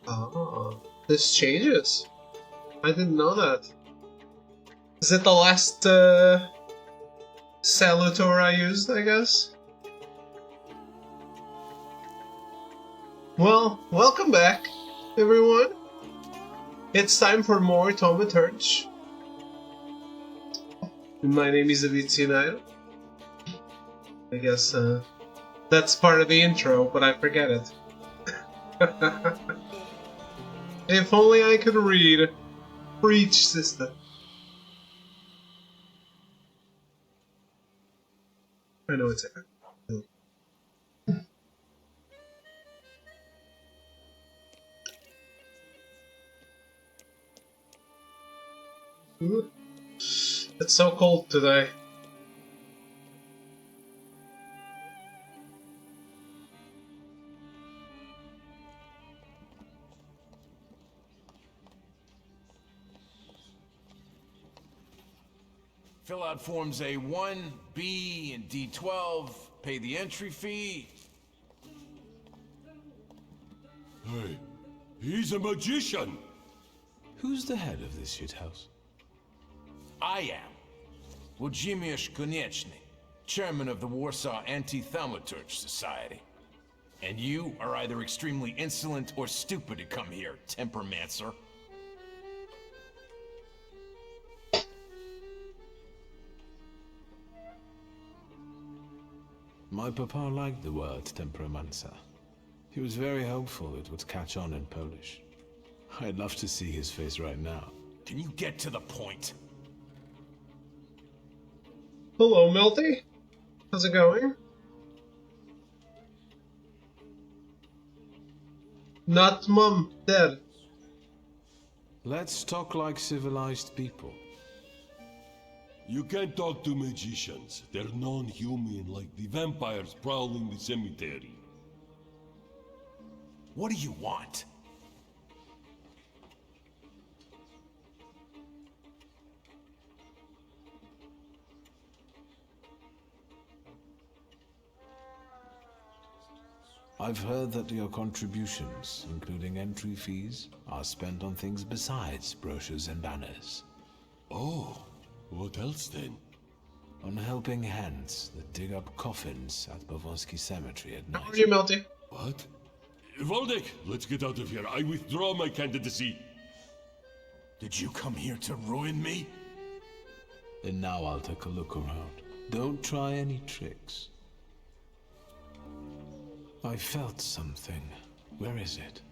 Oh, this changes. I didn't know that. Is it the last Salutor I used, I guess? Well, welcome back, everyone. It's time for more Thaumaturge. My name is Avicii. I guess that's part of the intro, but I forget it. If only I could read. Preach, sister. I know it's here. Ooh. It's so cold today. Fill out forms A1, B, and D12. Pay the entry fee. Hey, he's a magician! Who's the head of this shithouse? I am Włodzimierz Konieczny, chairman of the Warsaw Anti-Thaumaturge Society. And you are either extremely insolent or stupid to come here, Tempermancer. My papa liked the word Tempermancer. He was very hopeful it would catch on in Polish. I'd love to see his face right now. Can you get to the point? Hello, Milty. How's it going? Not Mum, Dad. Let's talk like civilized people. You can't talk to magicians. They're non-human, like the vampires prowling the cemetery. What do you want? I've heard that your contributions, including entry fees, are spent on things besides brochures and banners. Oh, what else then? On helping hands that dig up coffins at Bavonsky Cemetery at How are night. you, Milty? What? Voldek, let's get out of here. I withdraw my candidacy. Did you come here to ruin me? And now I'll take a look around. Don't try any tricks. I felt something. Where is it?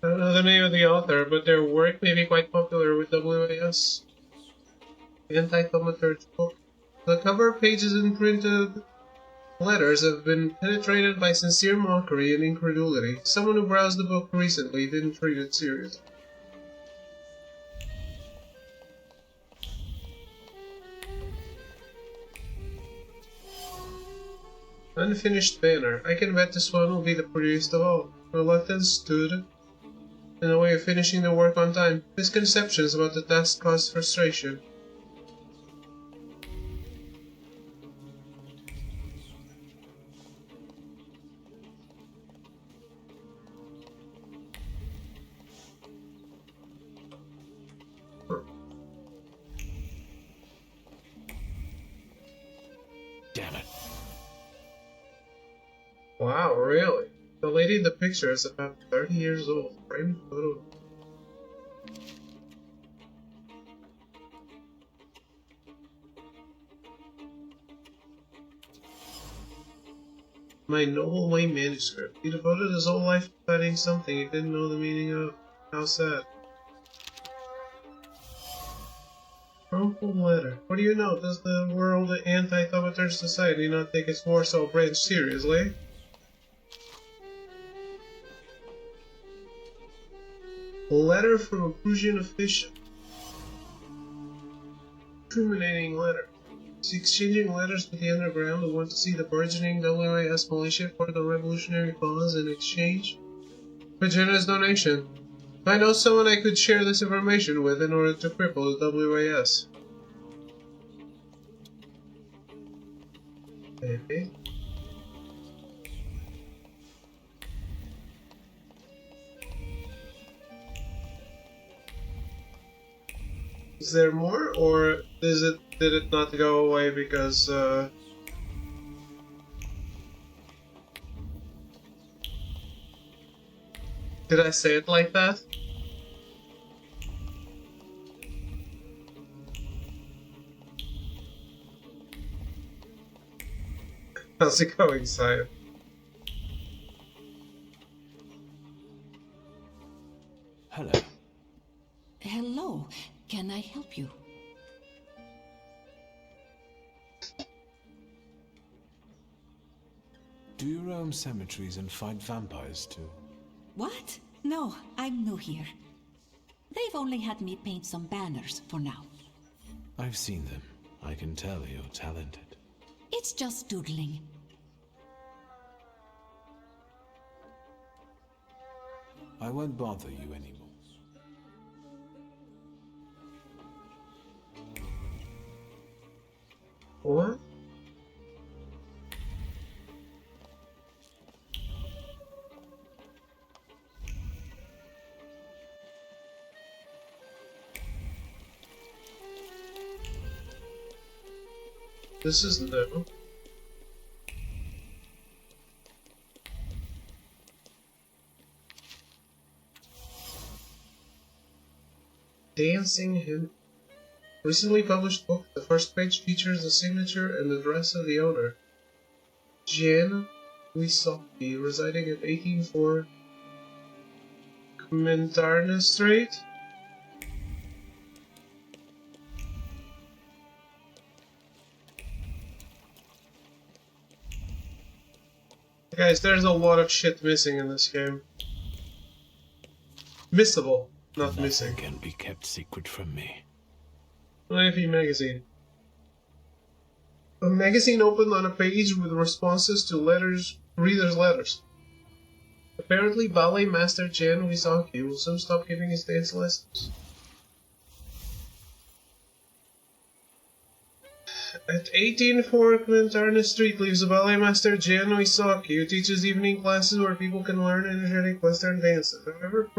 I don't know the name of the author, but their work may be quite popular with WAS. The Anti-Thaumaturge book. The cover pages and printed letters have been penetrated by sincere mockery and incredulity. Someone who browsed the book recently didn't treat it seriously. Unfinished banner. I can bet this one will be the prettiest of all. Reluctance stood in the way of finishing the work on time. Misconceptions about the task caused frustration. Damn it. Wow, really? The lady in the picture is about 30 years old. Framed photo. My Noble Way manuscript. He devoted his whole life to studying something he didn't know the meaning of. How sad. Crumpled letter. What do you know? Does the World Anti-Thaumaturge Society not take its Warsaw branch seriously? A letter from a Prussian official. Incriminating letter. He's exchanging letters with the underground who want to see the burgeoning WAS militia for the revolutionary cause in exchange for generous donation. I know someone I could share this information with in order to cripple the WAS. Maybe. Is there more, or did it not go away because did I say it like that? How's it going, Sire? Hello. Hello, can I help you? Do you roam cemeteries and fight vampires too? What? No, I'm new here. They've only had me paint some banners for now. I've seen them. I can tell you're talented. It's just doodling. I won't bother you anymore. What? This is new. Dancing Hymn. Recently published book. The first page features the signature and address of the owner. Jan Wisocki, residing at 184 Kmentarna Street. Guys, there's a lot of shit missing in this game. Missable, not Nothing missing. can be kept secret from me. Navy magazine. A magazine opened on a page with responses to readers' letters. Apparently, ballet master Jan Wisocki will soon stop giving his dance lessons. At 184 Clintarna Street lives a ballet master Jan Wisocki who teaches evening classes where people can learn energetic Western dances. However,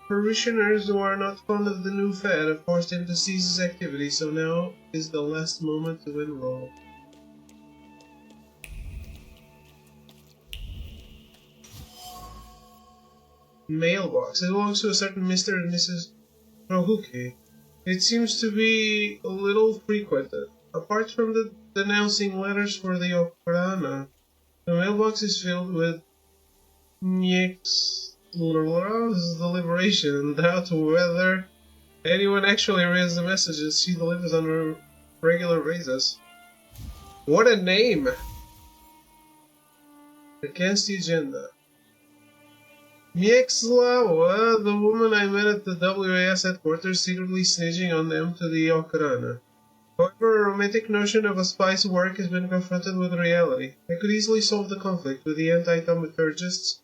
parishioners who are not fond of the new fad have forced him to cease his activity, so now is the last moment to enroll. Mailbox. It belongs to a certain Mr. and Mrs. Rohuki. It seems to be a little frequented. Apart from the denouncing letters for the Okrana, the mailbox is filled with Nyx's deliberation and doubt whether anyone actually reads the messages she delivers on a regular basis. What a name! Against the agenda. Miexlawa, the woman I met at the WAS headquarters, secretly snitching on them to the Okrana. However, a romantic notion of a spy's work has been confronted with reality. I could easily solve the conflict with the anti-thaumaturgists,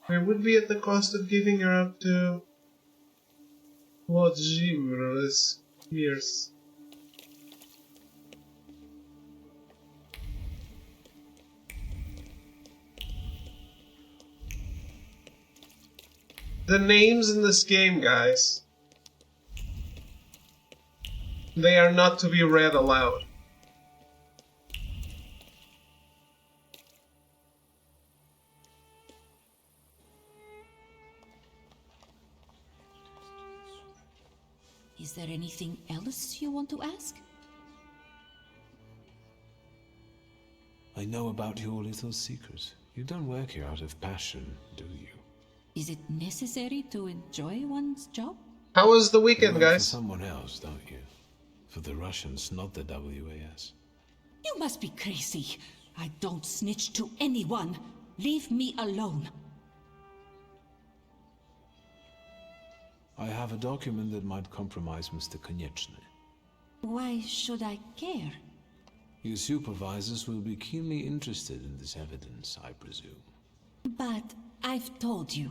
but it would be at the cost of giving her up to Vladimir Smears. The names in this game, guys. They are not to be read aloud. Is there anything else you want to ask? I know about your little secret. You don't work here out of passion, do you? Is it necessary to enjoy one's job? How was the You weekend, work for guys? someone else, don't you? For the Russians, not the WAS. You must be crazy. I don't snitch to anyone. Leave me alone. I have a document that might compromise Mr. Konieczny. Why should I care? Your supervisors will be keenly interested in this evidence, I presume. But I've told you.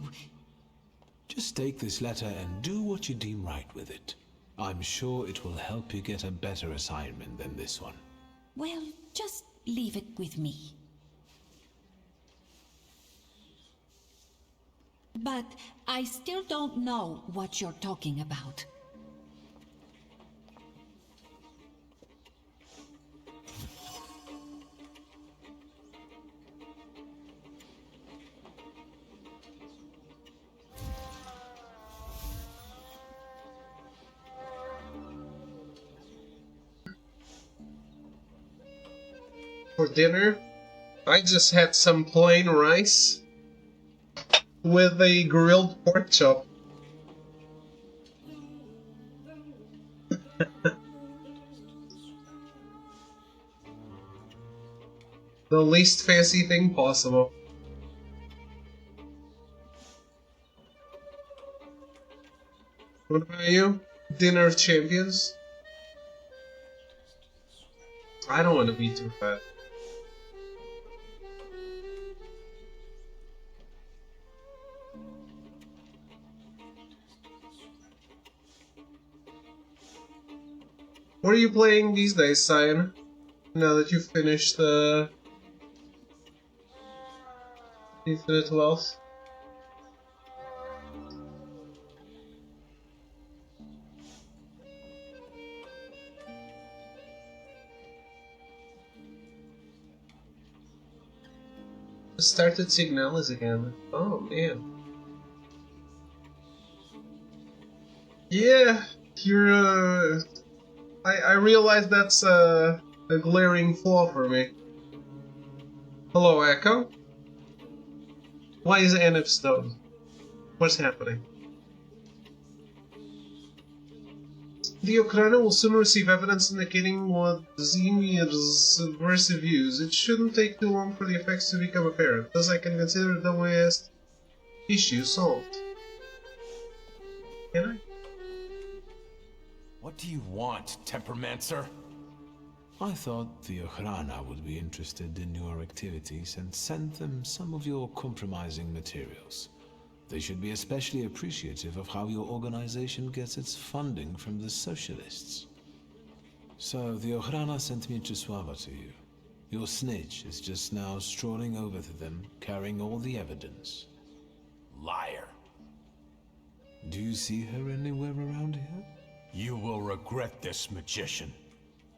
Just take this letter and do what you deem right with it. I'm sure it will help you get a better assignment than this one. Well, just leave it with me. But I still don't know what you're talking about. For dinner, I just had some plain rice with a grilled pork chop. The least fancy thing possible. What about you? Dinner of champions? I don't want to be too fat. What are you playing these days, Cyan? Now that you've finished the Infinite Wealth? Started Signalis again. Oh man. Yeah, you're I realize that's a glaring flaw for me. Hello, Echo? Why is Anif stoned? What's happening? The Okrana will soon receive evidence indicating what Zemir's subversive views. It shouldn't take too long for the effects to become apparent, thus I can consider the West issue solved. Can I? What do you want, Tempermancer? I thought the Okhrana would be interested in your activities and send them some of your compromising materials. They should be especially appreciative of how your organization gets its funding from the socialists. So the Okhrana sent Mieczysława to you. Your snitch is just now strolling over to them, carrying all the evidence. Liar. Do you see her anywhere around here? You will regret this, magician.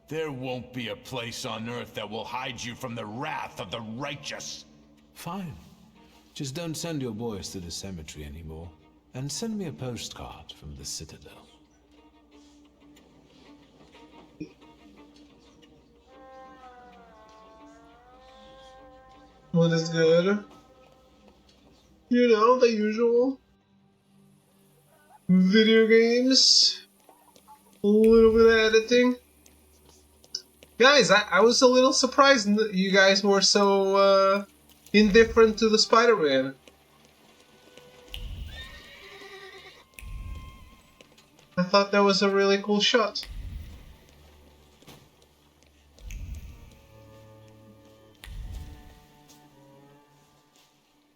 There won't be a place on Earth that will hide you from the wrath of the righteous. Fine. Just don't send your boys to the cemetery anymore. And send me a postcard from the Citadel. What is good? You know, the usual. Video games. A little bit of editing. Guys, I was a little surprised that you guys were so indifferent to the Spider-Man. I thought that was a really cool shot.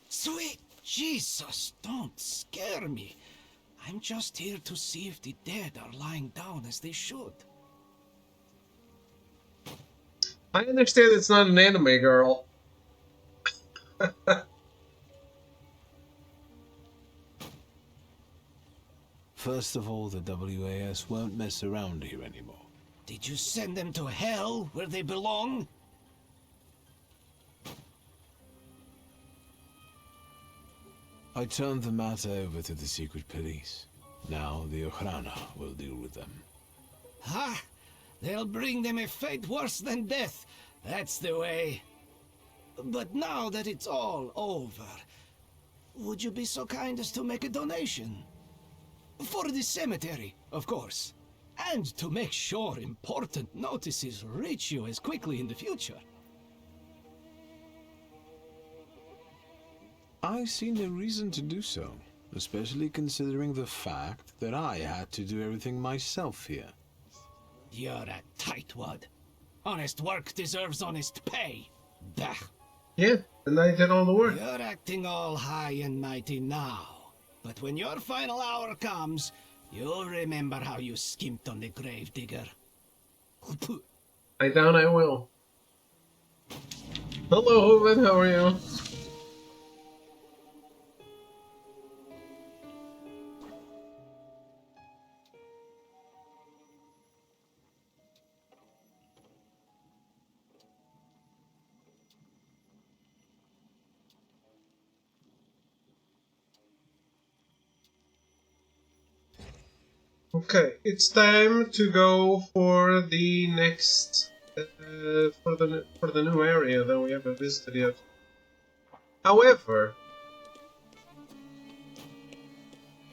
Sweet Jesus, don't scare me. I'm just here to see if the dead are lying down as they should. I understand it's not an anime girl. First of all, the WAS won't mess around here anymore. Did you send them to hell where they belong? I turned the matter over to the secret police. Now the Okhrana will deal with them. Ha! They'll bring them a fate worse than death. That's the way. But now that it's all over, would you be so kind as to make a donation? For the cemetery, of course. And to make sure important notices reach you as quickly in the future. I see no reason to do so, especially considering the fact that I had to do everything myself here. You're a tightwad. Honest work deserves honest pay. Bah. Yeah, and I did all the work. You're acting all high and mighty now. But when your final hour comes, you'll remember how you skimped on the gravedigger. I doubt I will. Hello, Owen, how are you? Okay, it's time to go for the next for the new area that we haven't visited yet. However,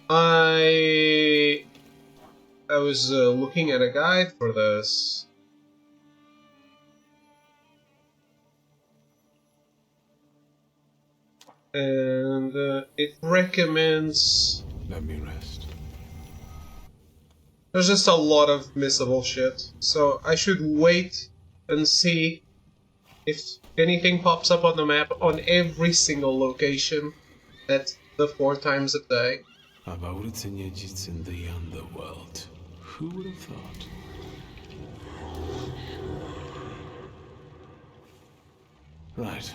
I was looking at a guide for this, and it recommends. Let me rest. There's just a lot of missable shit, so I should wait and see if anything pops up on the map on every single location at the 4 times a day. About jeździć in the underworld. Who would have thought? Right.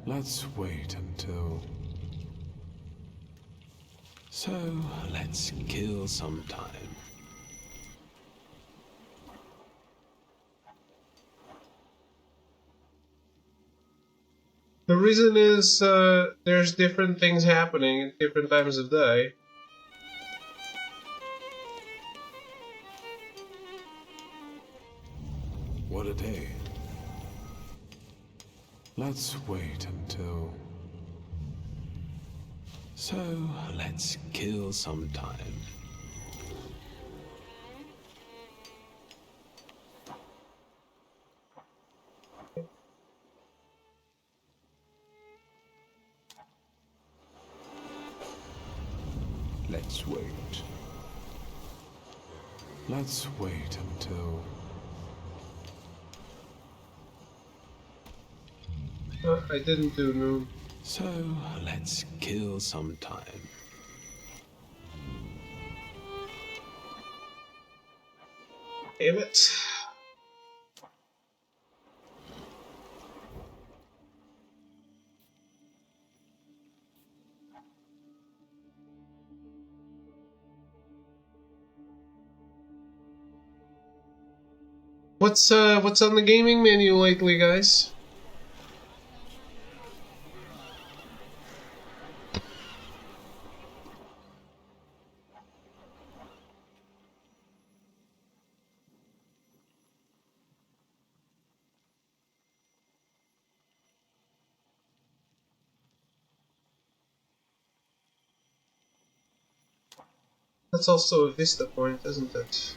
Let's wait until... So, let's kill some time. The reason is there's different things happening at different times of day. What a day. Let's wait until... So, let's kill some time. Let's wait. Let's wait until... I didn't do no. So, let's kill some time. Damn it. What's on the gaming menu lately, guys? That's also a vista point, isn't it?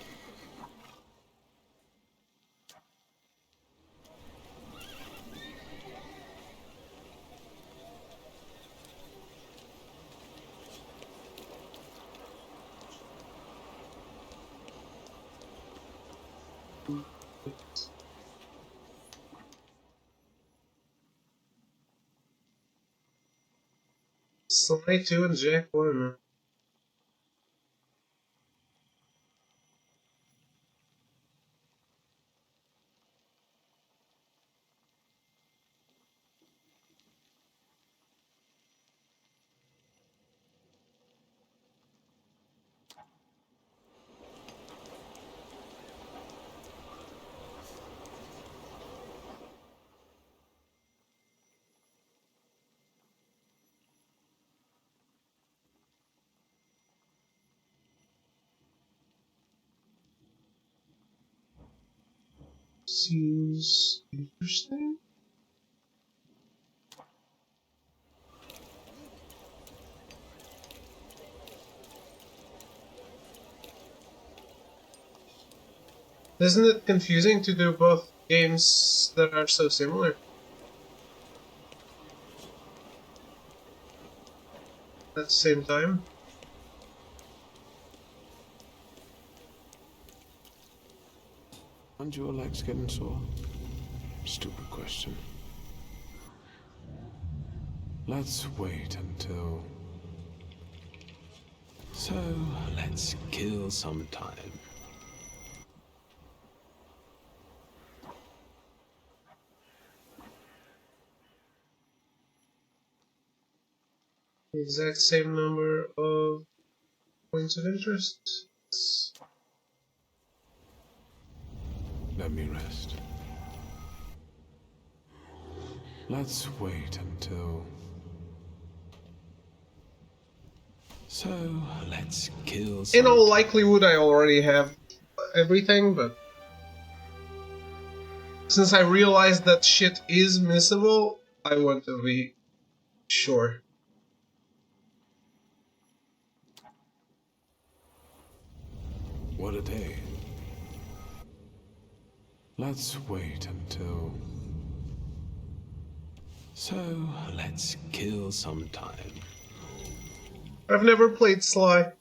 Slide 2 and Jack 1. Seems interesting. Isn't it confusing to do both games that are so similar? At the same time? Aren't your legs getting sore? Stupid question. Let's wait until... So, let's kill some time. Exact same number of points of interest. Let me rest. Let's wait until... So, let's kill some In all time. likelihood, I already have everything, but since I realized that shit is missable, I want to be sure. What a day. Let's wait until... So, let's kill some time. I've never played Sly.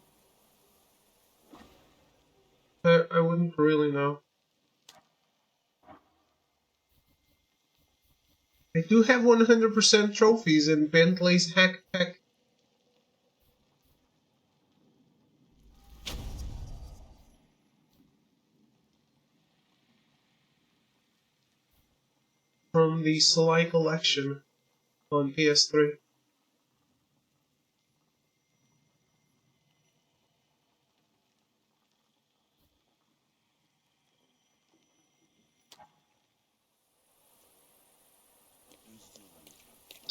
I wouldn't really know. I do have 100% trophies in Bentley's Hack Pack. From the Sly collection on PS3.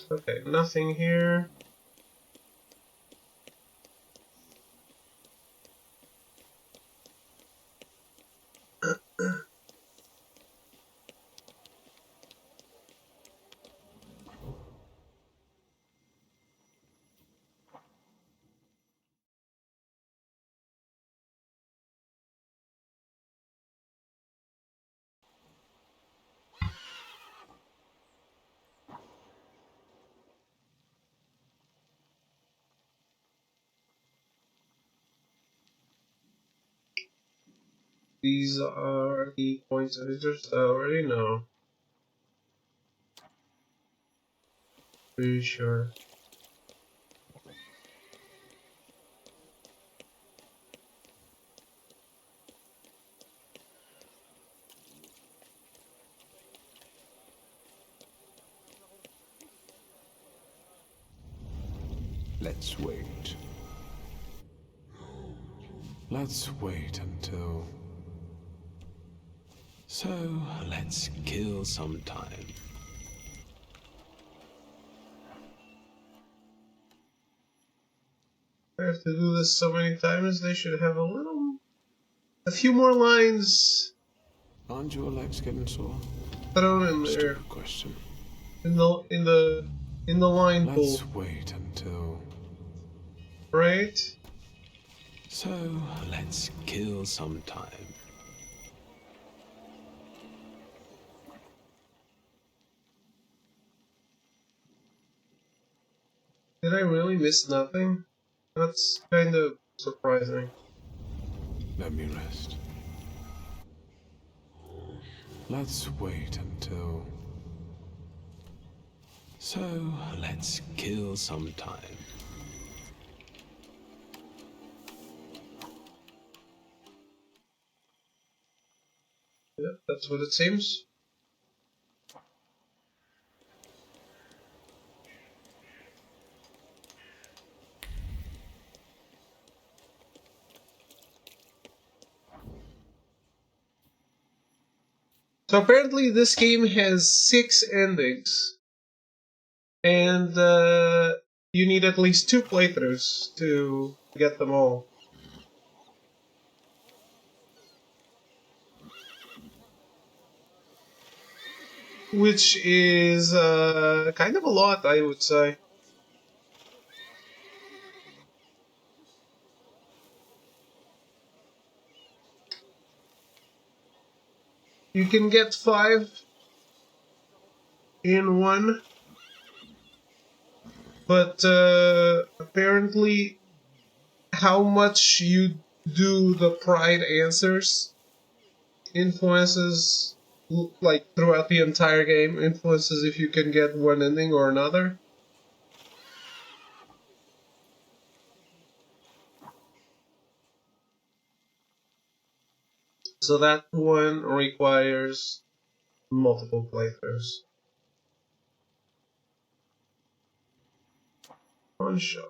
Okay, nothing here. These are the points of interest I already know. Pretty sure. Let's wait. Let's wait until... So, let's kill some time. I have to do this so many times, they should have a few more lines Aren't your legs getting sore? thrown in there. Stupid question. In the line pool, Let's wait until... right? So, let's kill some time. Did I really miss nothing? That's kind of surprising. Let me rest. Let's wait until... So, let's kill some time. Yeah, that's what it seems. So apparently this game has 6 endings. And you need at least 2 playthroughs to get them all. Which is kind of a lot, I would say. You can get 5 in one, but apparently how much you do the pride answers influences, like throughout the entire game, influences if you can get one ending or another. So that one requires multiple playthroughs. One shot.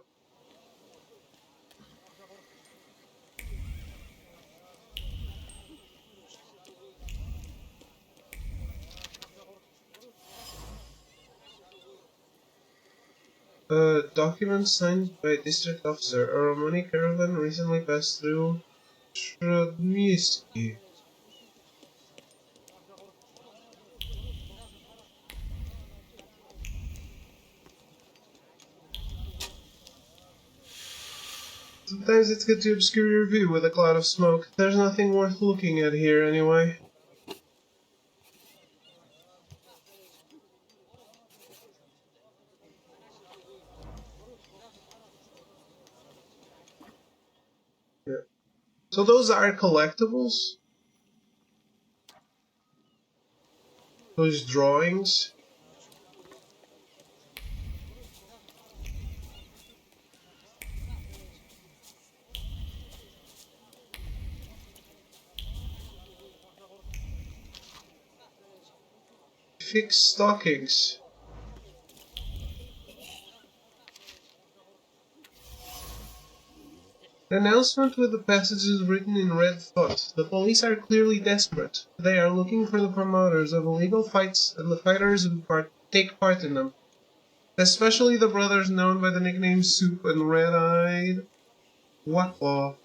A document signed by a district officer. A Romani caravan recently passed through Shrodniski. Sometimes it's good to obscure your view with a cloud of smoke. There's nothing worth looking at here anyway. Yeah. So those are collectibles? Those drawings? Fixed stockings. The announcement with the passages written in red thought. The police are clearly desperate. They are looking for the promoters of illegal fights and the fighters who take part in them. Especially the brothers known by the nicknames Soup and Red-Eyed Whatlaw.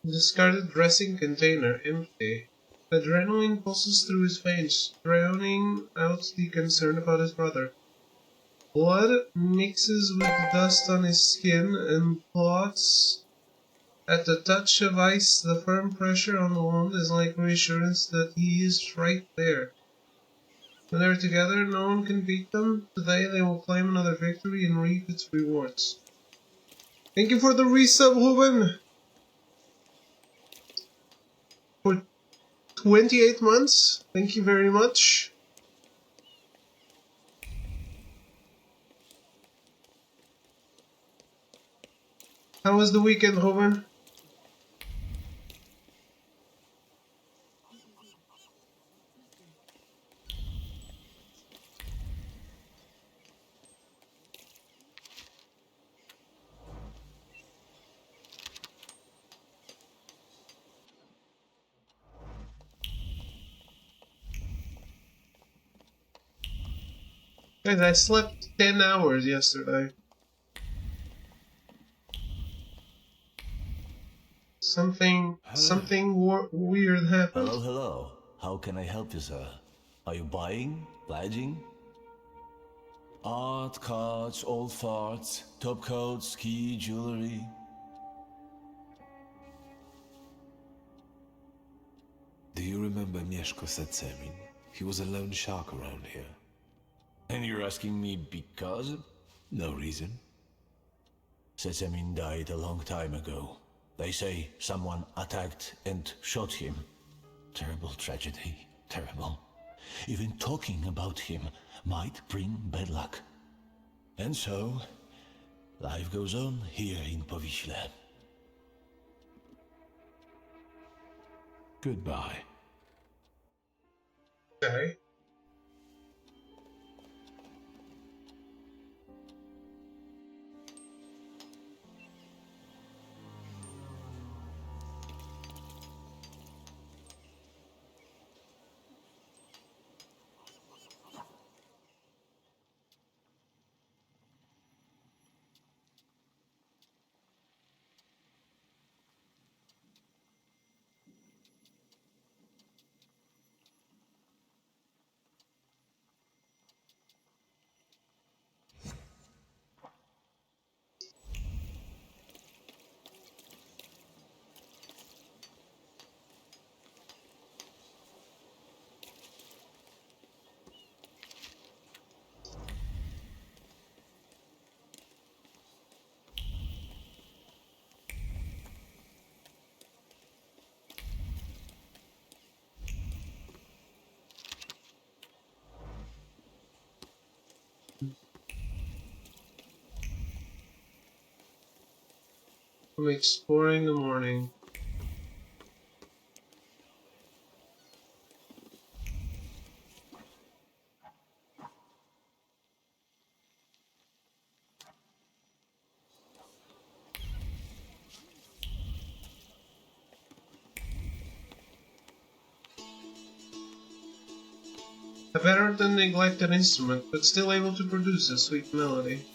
Discarded dressing container, empty. Adrenaline pulses through his veins, drowning out the concern about his brother. Blood mixes with dust on his skin and clots. At the touch of ice, the firm pressure on the wound is like reassurance that he is right there. When they're together, no one can beat them. Today they will claim another victory and reap its rewards. Thank you for the resub, Ruben! For 28 months. Thank you very much. How was the weekend, Ruben? Guys, I slept 10 hours yesterday. Something weird happened. Hello, hello. How can I help you, sir? Are you buying? Pledging? Art, cards, old farts, top coats, ski, jewelry. Do you remember Mieszko Setsemin? He was a lone shark around here. And you're asking me because? No reason. Sesemin died a long time ago. They say someone attacked and shot him. Terrible tragedy. Terrible. Even talking about him might bring bad luck. And so, life goes on here in Powiśle. Goodbye. Okay. from exploring the morning. A better than neglected instrument, but still able to produce a sweet melody.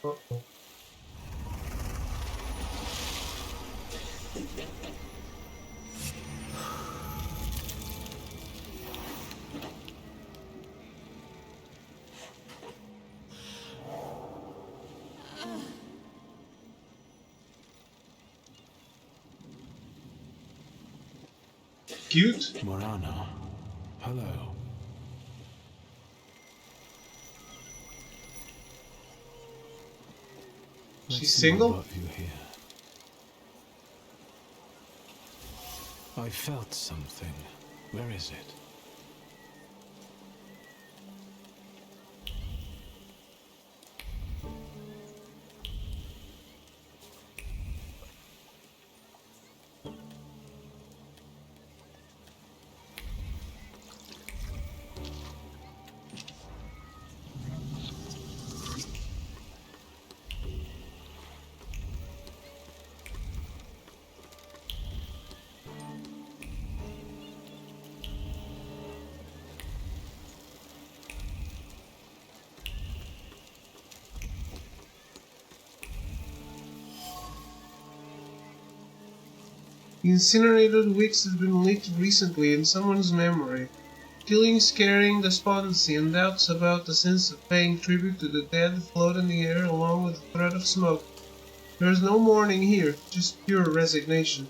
Uh-oh. Cute? Morana, hello. Let's She's see what single? brought you here. I felt something. Where is it? The incinerated wicks has been leaked recently in someone's memory. Feelings carrying despondency and doubts about the sense of paying tribute to the dead float in the air along with the threat of smoke. There is no mourning here, just pure resignation.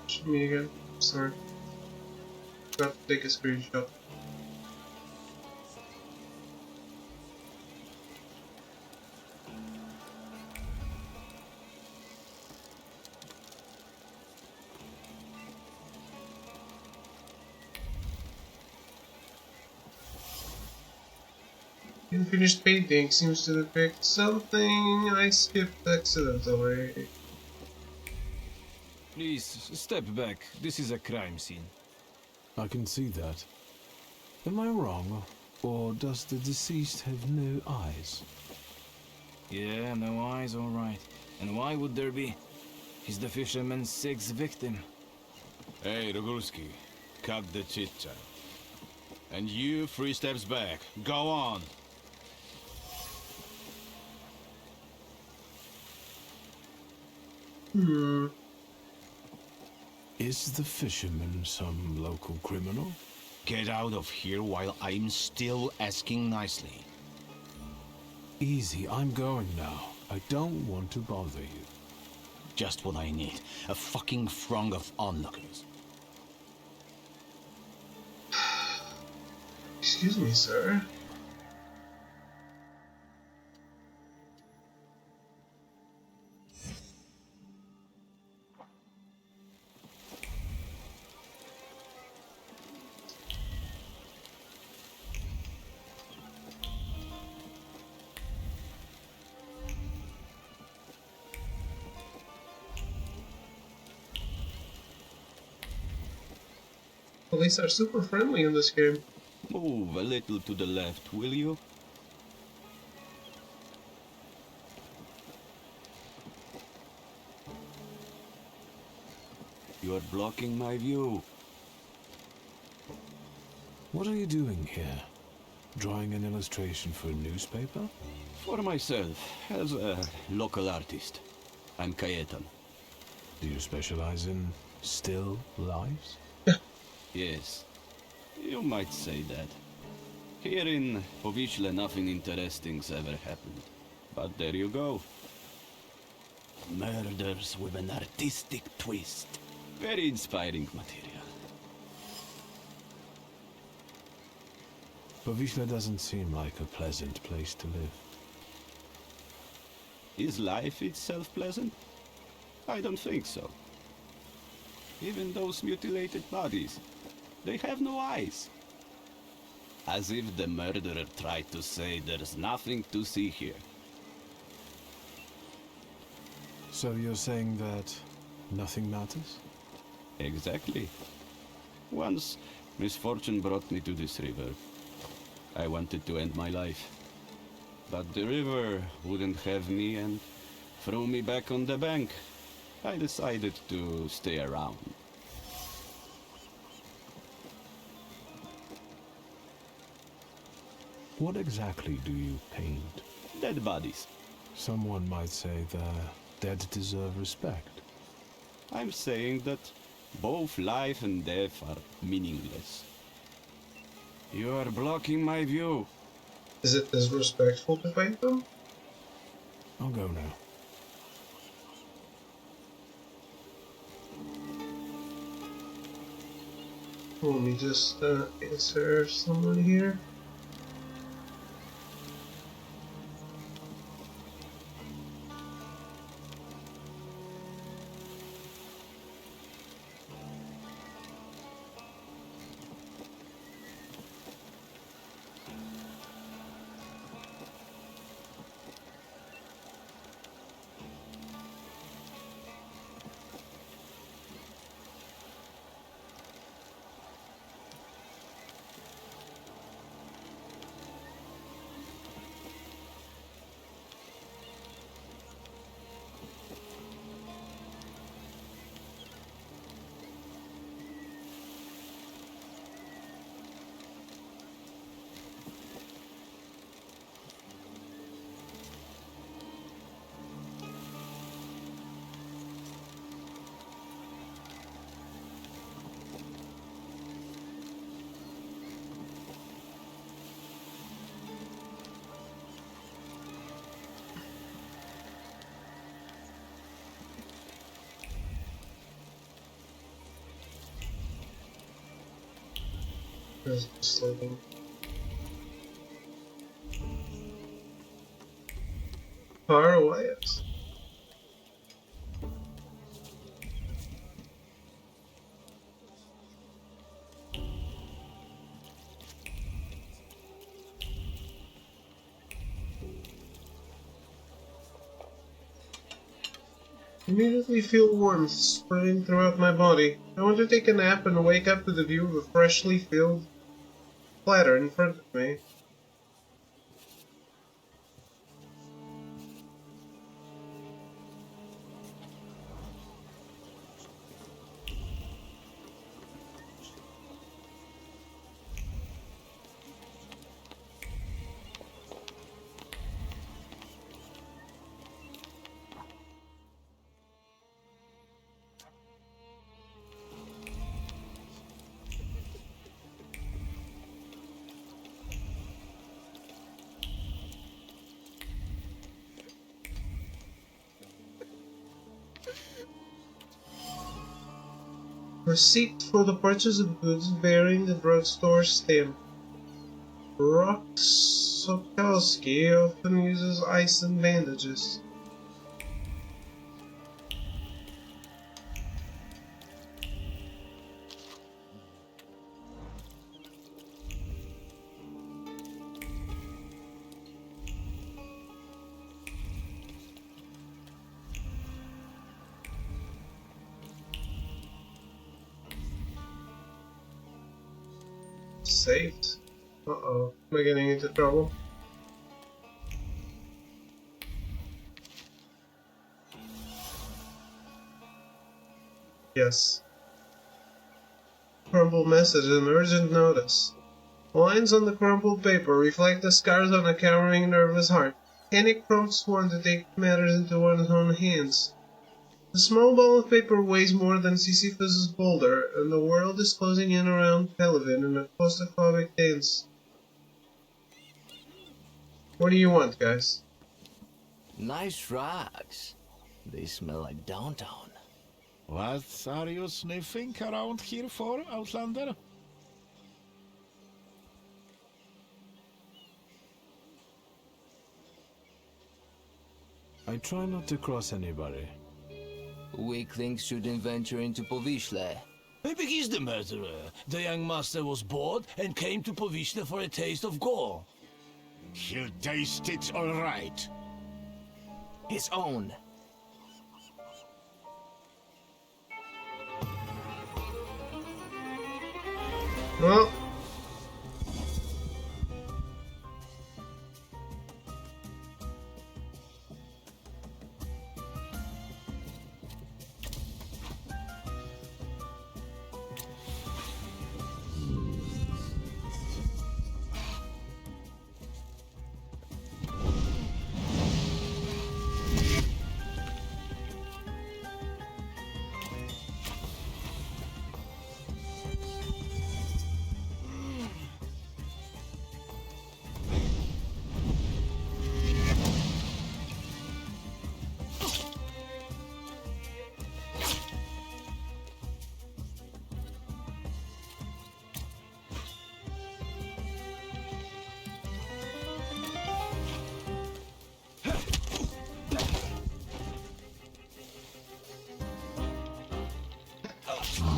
Shoot me again. Sorry. Got to take a screenshot. Unfinished painting seems to depict something I skipped accidentally. Please, step back. This is a crime scene. I can see that. Am I wrong? Or does the deceased have no eyes? Yeah, no eyes, all right. And why would there be? He's the fisherman's sixth victim. Hey, Rogulski, cut the chit-chat. And you, 3 steps back. Go on. Is the fisherman some local criminal? Get out of here while I'm still asking nicely. Easy, I'm going now. I don't want to bother you. Just what I need. A fucking throng of onlookers. Excuse me, sir. Police are super friendly in this game. Move a little to the left, will you? You're blocking my view. What are you doing here? Drawing an illustration for a newspaper? For myself, as a local artist. I'm Kajetan. Do you specialize in still lives? Yes, you might say that. Here in Powiśle nothing interesting's ever happened. But there you go. Murders with an artistic twist. Very inspiring material. Powiśle doesn't seem like a pleasant place to live. Is life itself pleasant? I don't think so. Even those mutilated bodies, they have no eyes. As if the murderer tried to say there's nothing to see here. So you're saying that nothing matters? Exactly. Once, misfortune brought me to this river. I wanted to end my life. But the river wouldn't have me and threw me back on the bank. I decided to stay around. What exactly do you paint? Dead bodies. Someone might say the dead deserve respect. I'm saying that both life and death are meaningless. You are blocking my view. Is it disrespectful to fight them? I'll go now. Let me just answer someone here. Just looking. Far away. Immediately feel warmth spreading throughout my body. I want to take a nap and wake up to the view of a freshly filled platter in front of me. Receipt for the purchase of goods bearing the drugstore stamp. Rock Sokolsky often uses ice and bandages. Saved. Uh-oh. Am I getting into trouble? Yes. Horrible message, an urgent notice. Lines on the crumpled paper reflect the scars on a cowering, nervous heart. Panic prompts one to take matters into one's own hands. The small ball of paper weighs more than Sisyphus' boulder, and the world is closing in around Pelivin in a claustrophobic dance. What do you want, guys? Nice rocks. They smell like downtown. What are you sniffing around here for, Outlander? I try not to cross anybody. Weaklings shouldn't venture into Povishle. Maybe he's the murderer. The young master was bored and came to Povishle for a taste of gore. He'll taste it all right. His own. Well,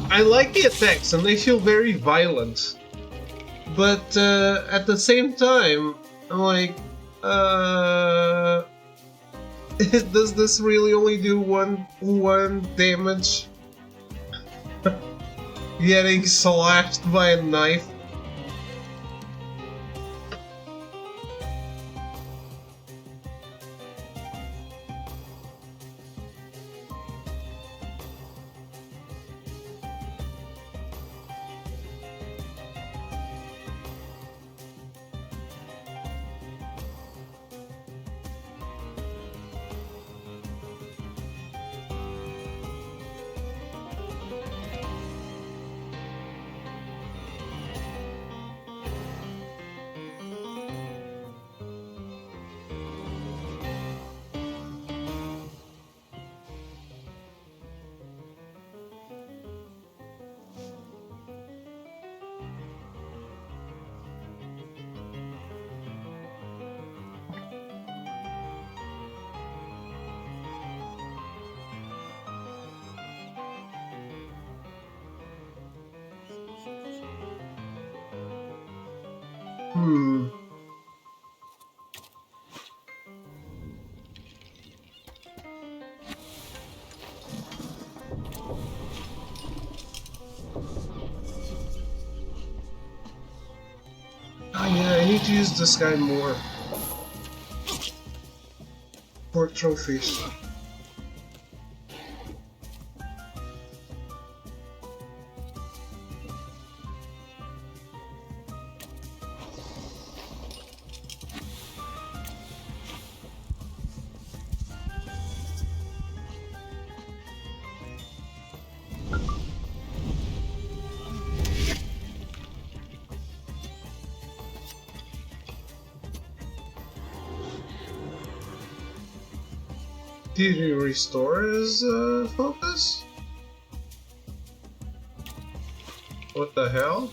I like the attacks and they feel very violent. But at the same time, I'm like, does this really only do one damage? Getting slashed by a knife. Oh yeah, I need to use this guy more. For trophies. Did he restore his focus? What the hell?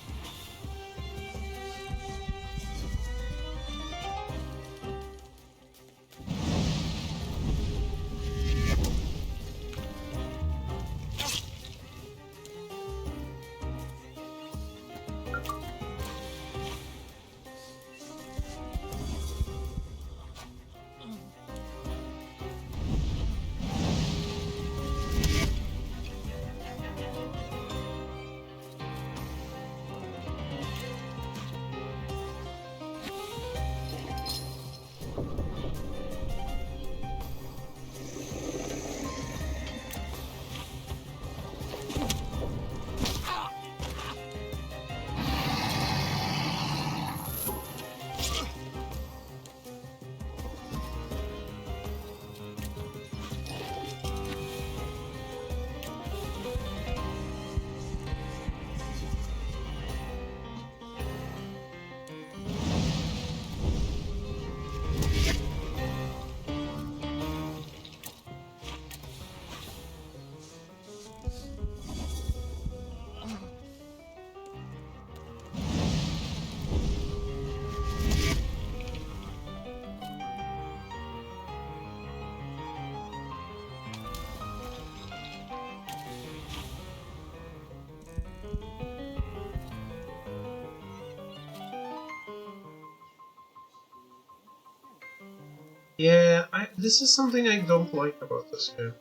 Yeah, this is something I don't like about this game.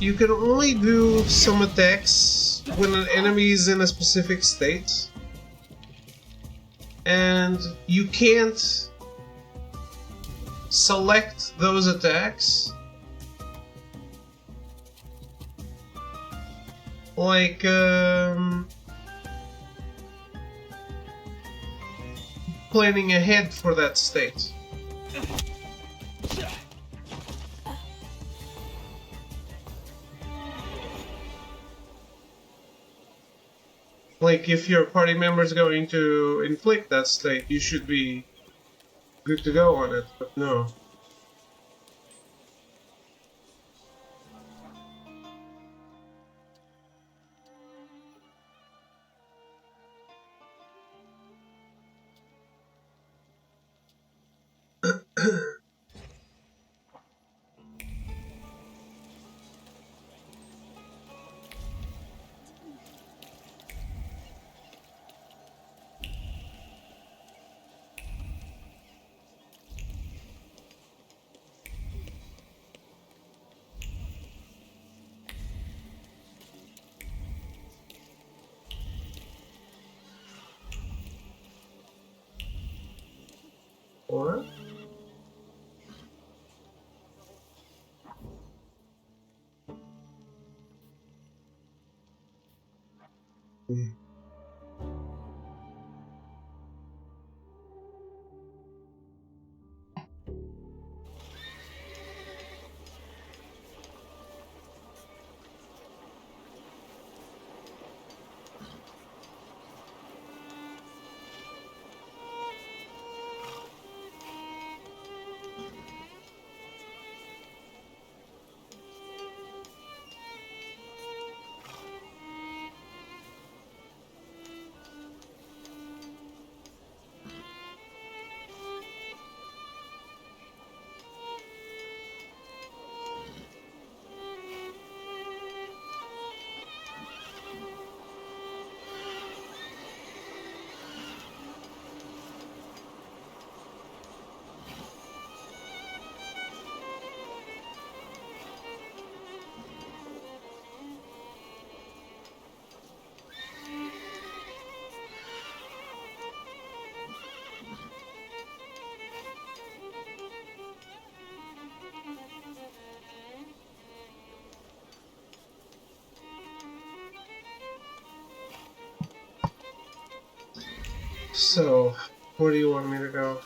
You can only do some attacks when an enemy is in a specific state. And you can't select those attacks. Like, planning ahead for that state. Like, if your party member is going to inflict that state, you should be good to go on it, but no. What? So, where do you want me to go?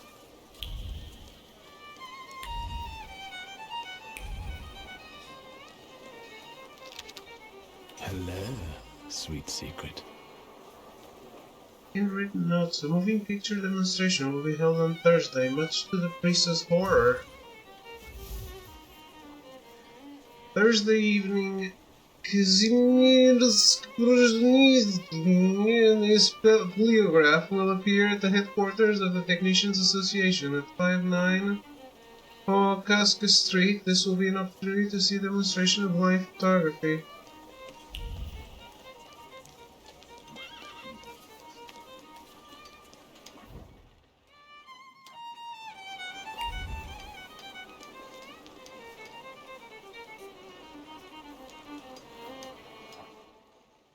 Hello, sweet secret. Handwritten notes. A moving picture demonstration will be held on Thursday, much to the priest's horror. Thursday evening, Kazimierz Skrzynski and his paleograph will appear at the headquarters of the Technicians Association at 59 Kaska Street. This will be an opportunity to see a demonstration of live photography.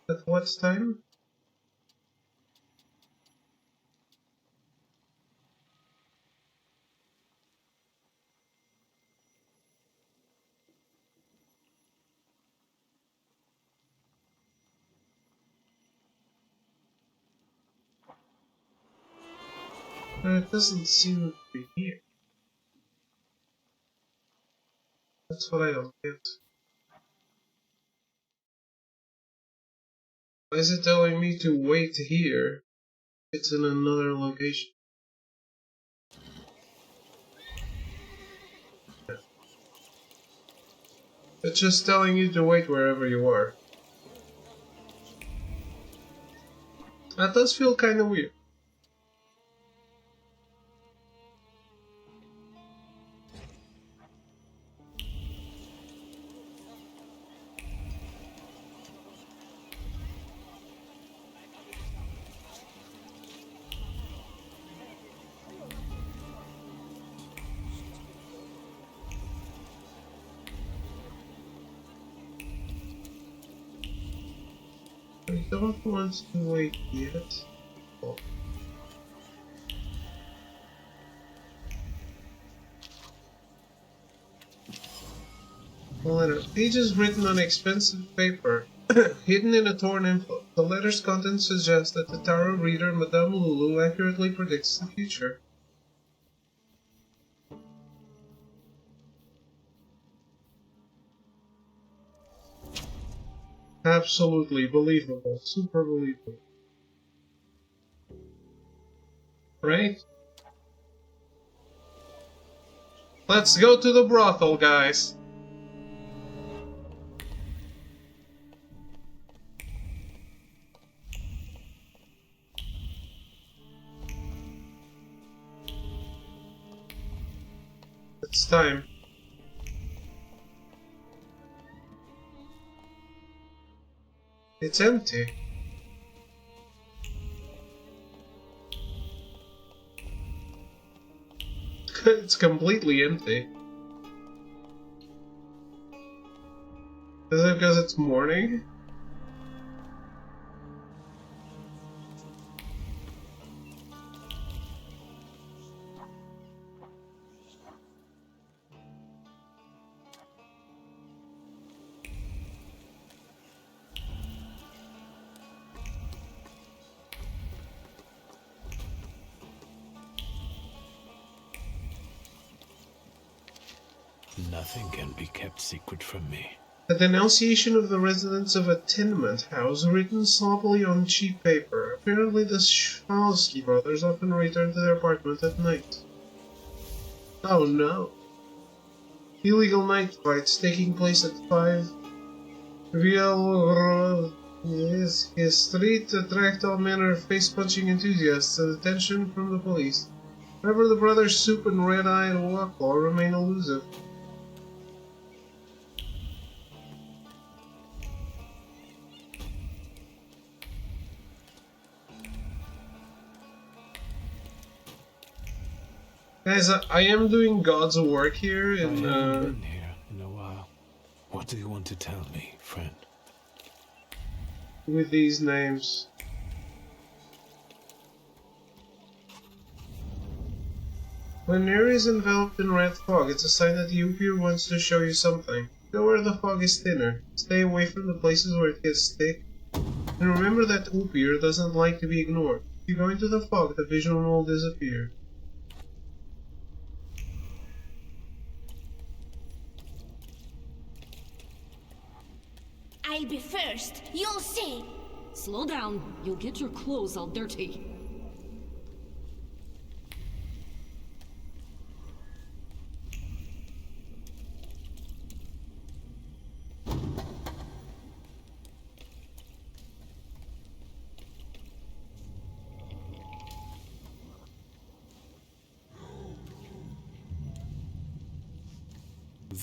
At what time? It doesn't seem to be here. That's what I don't get. Why is it telling me to wait here? It's in another location. It's just telling you to wait wherever you are. That does feel kind of weird. I don't want to wait yet. Oh. A letter. Pages written on expensive paper, hidden in a torn envelope. The letter's contents suggest that the tarot reader Madame Lulu accurately predicts the future. Absolutely believable. Super believable. Right? Let's go to the brothel, guys. It's time. It's empty. It's completely empty. Is it because it's morning? Nothing can be kept secret from me. A denunciation of the residents of a tenement house written sloppily on cheap paper. Apparently the Schmalsky brothers often return to their apartment at night. Oh no. Illegal night fights taking place at 5 Real yes, his street attract all manner of face-punching enthusiasts and attention from the police. However, the brothers Soup and Red Eye and Walklaw remain elusive. Guys, I am doing God's work here in, I haven't been here in a while. What do you want to tell me, friend? With these names. When air is enveloped in red fog, it's a sign that the Upir wants to show you something. Go where the fog is thinner. Stay away from the places where it gets thick. And remember that Upir doesn't like to be ignored. If you go into the fog, the vision will disappear. I'll be first. You'll see. Slow down. You'll get your clothes all dirty.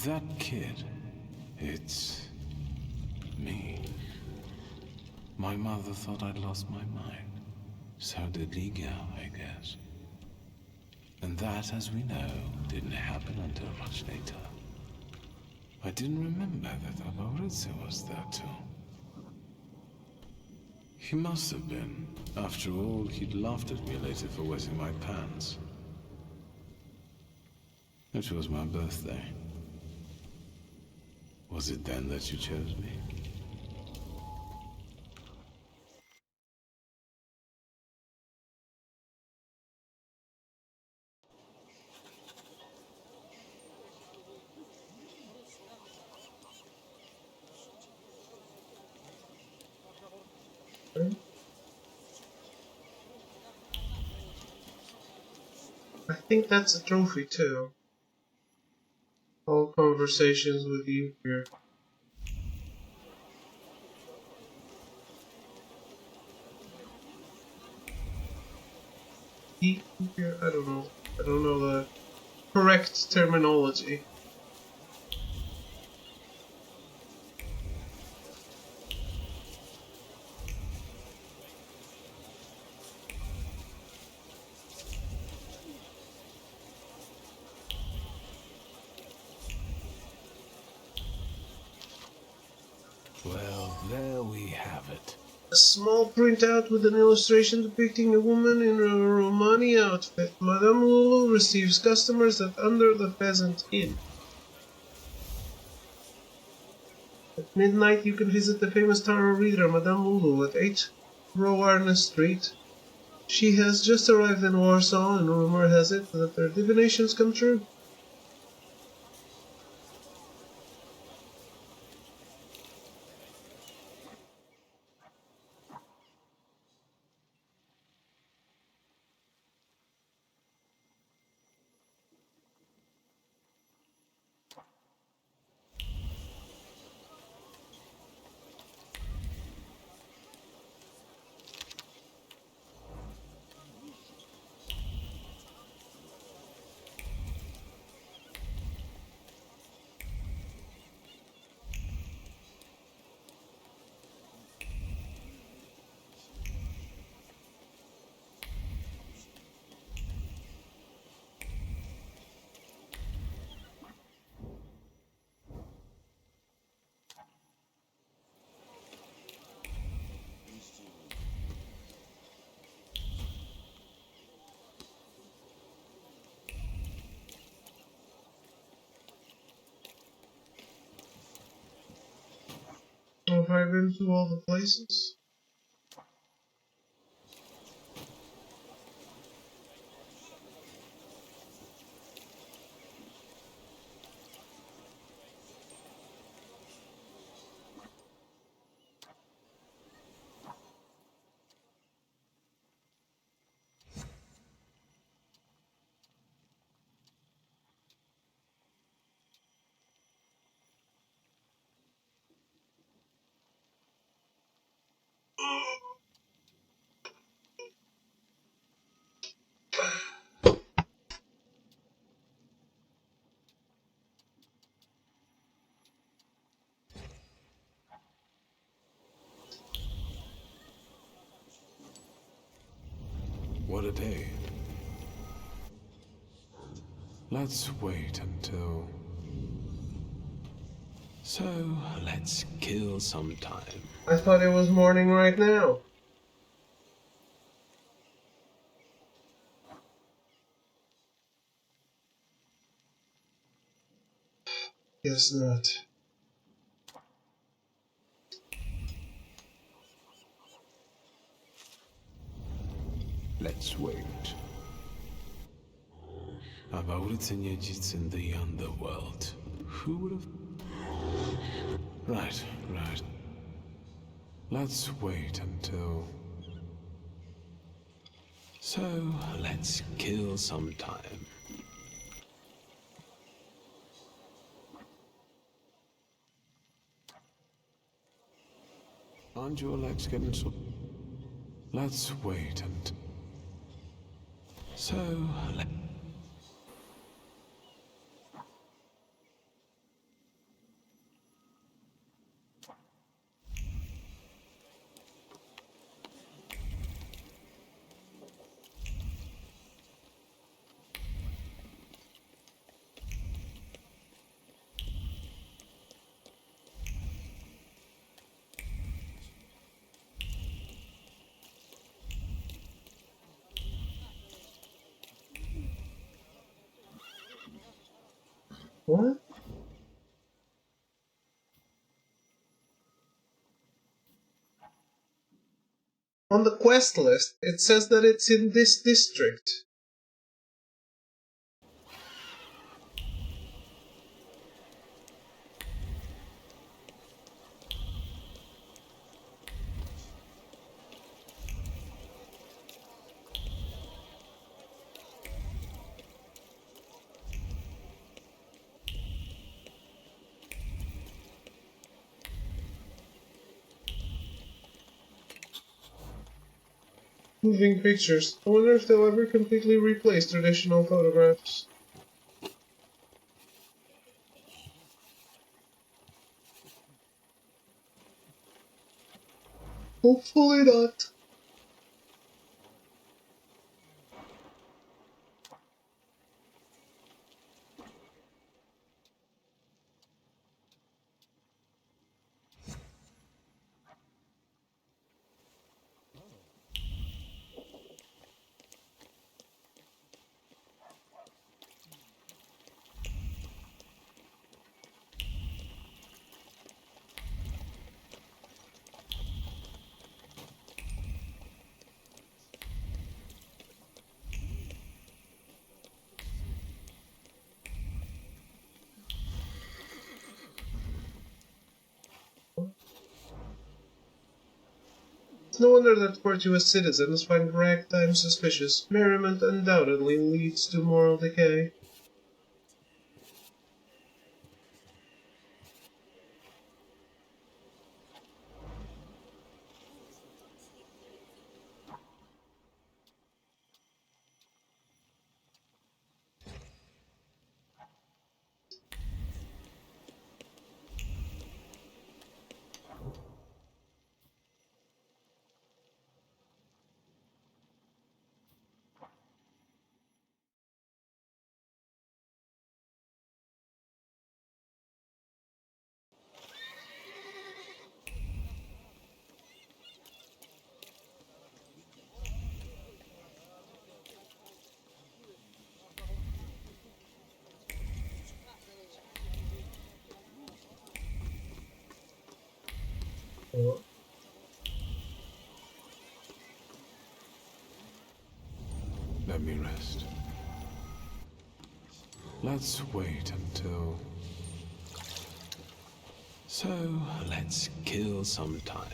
That kid, it's me. My mother thought I'd lost my mind. So did Liga, I guess. And that, as we know, didn't happen until much later. I didn't remember that Abaritse was there too. He must have been. After all, he'd laughed at me later for wetting my pants. It was my birthday. Was it then that you chose me? I think that's a trophy too. All conversations with you here. I don't know. I don't know the correct terminology. Well, there we have it. A small printout with an illustration depicting a woman in a Romani outfit. Madame Lulu receives customers at Under the Pheasant Inn. At midnight, you can visit the famous tarot reader Madame Lulu at 8 Rowarne Street. She has just arrived in Warsaw, and rumor has it that her divinations come true. Have I been to all the places? What a day. Let's wait until... So, let's kill some time. I thought it was morning right now. Guess not. Let's wait. About in the underworld. Who would have... Right. Let's wait until... So, let's kill some time. Aren't your legs getting so... Let's wait until... So, What? On the quest list, it says that it's in this district. Moving pictures. I wonder if they'll ever completely replace traditional photographs. Hopefully not. It's no wonder that virtuous citizens find ragtime suspicious. Merriment undoubtedly leads to moral decay. Let me rest. Let's wait until... So, let's kill some time.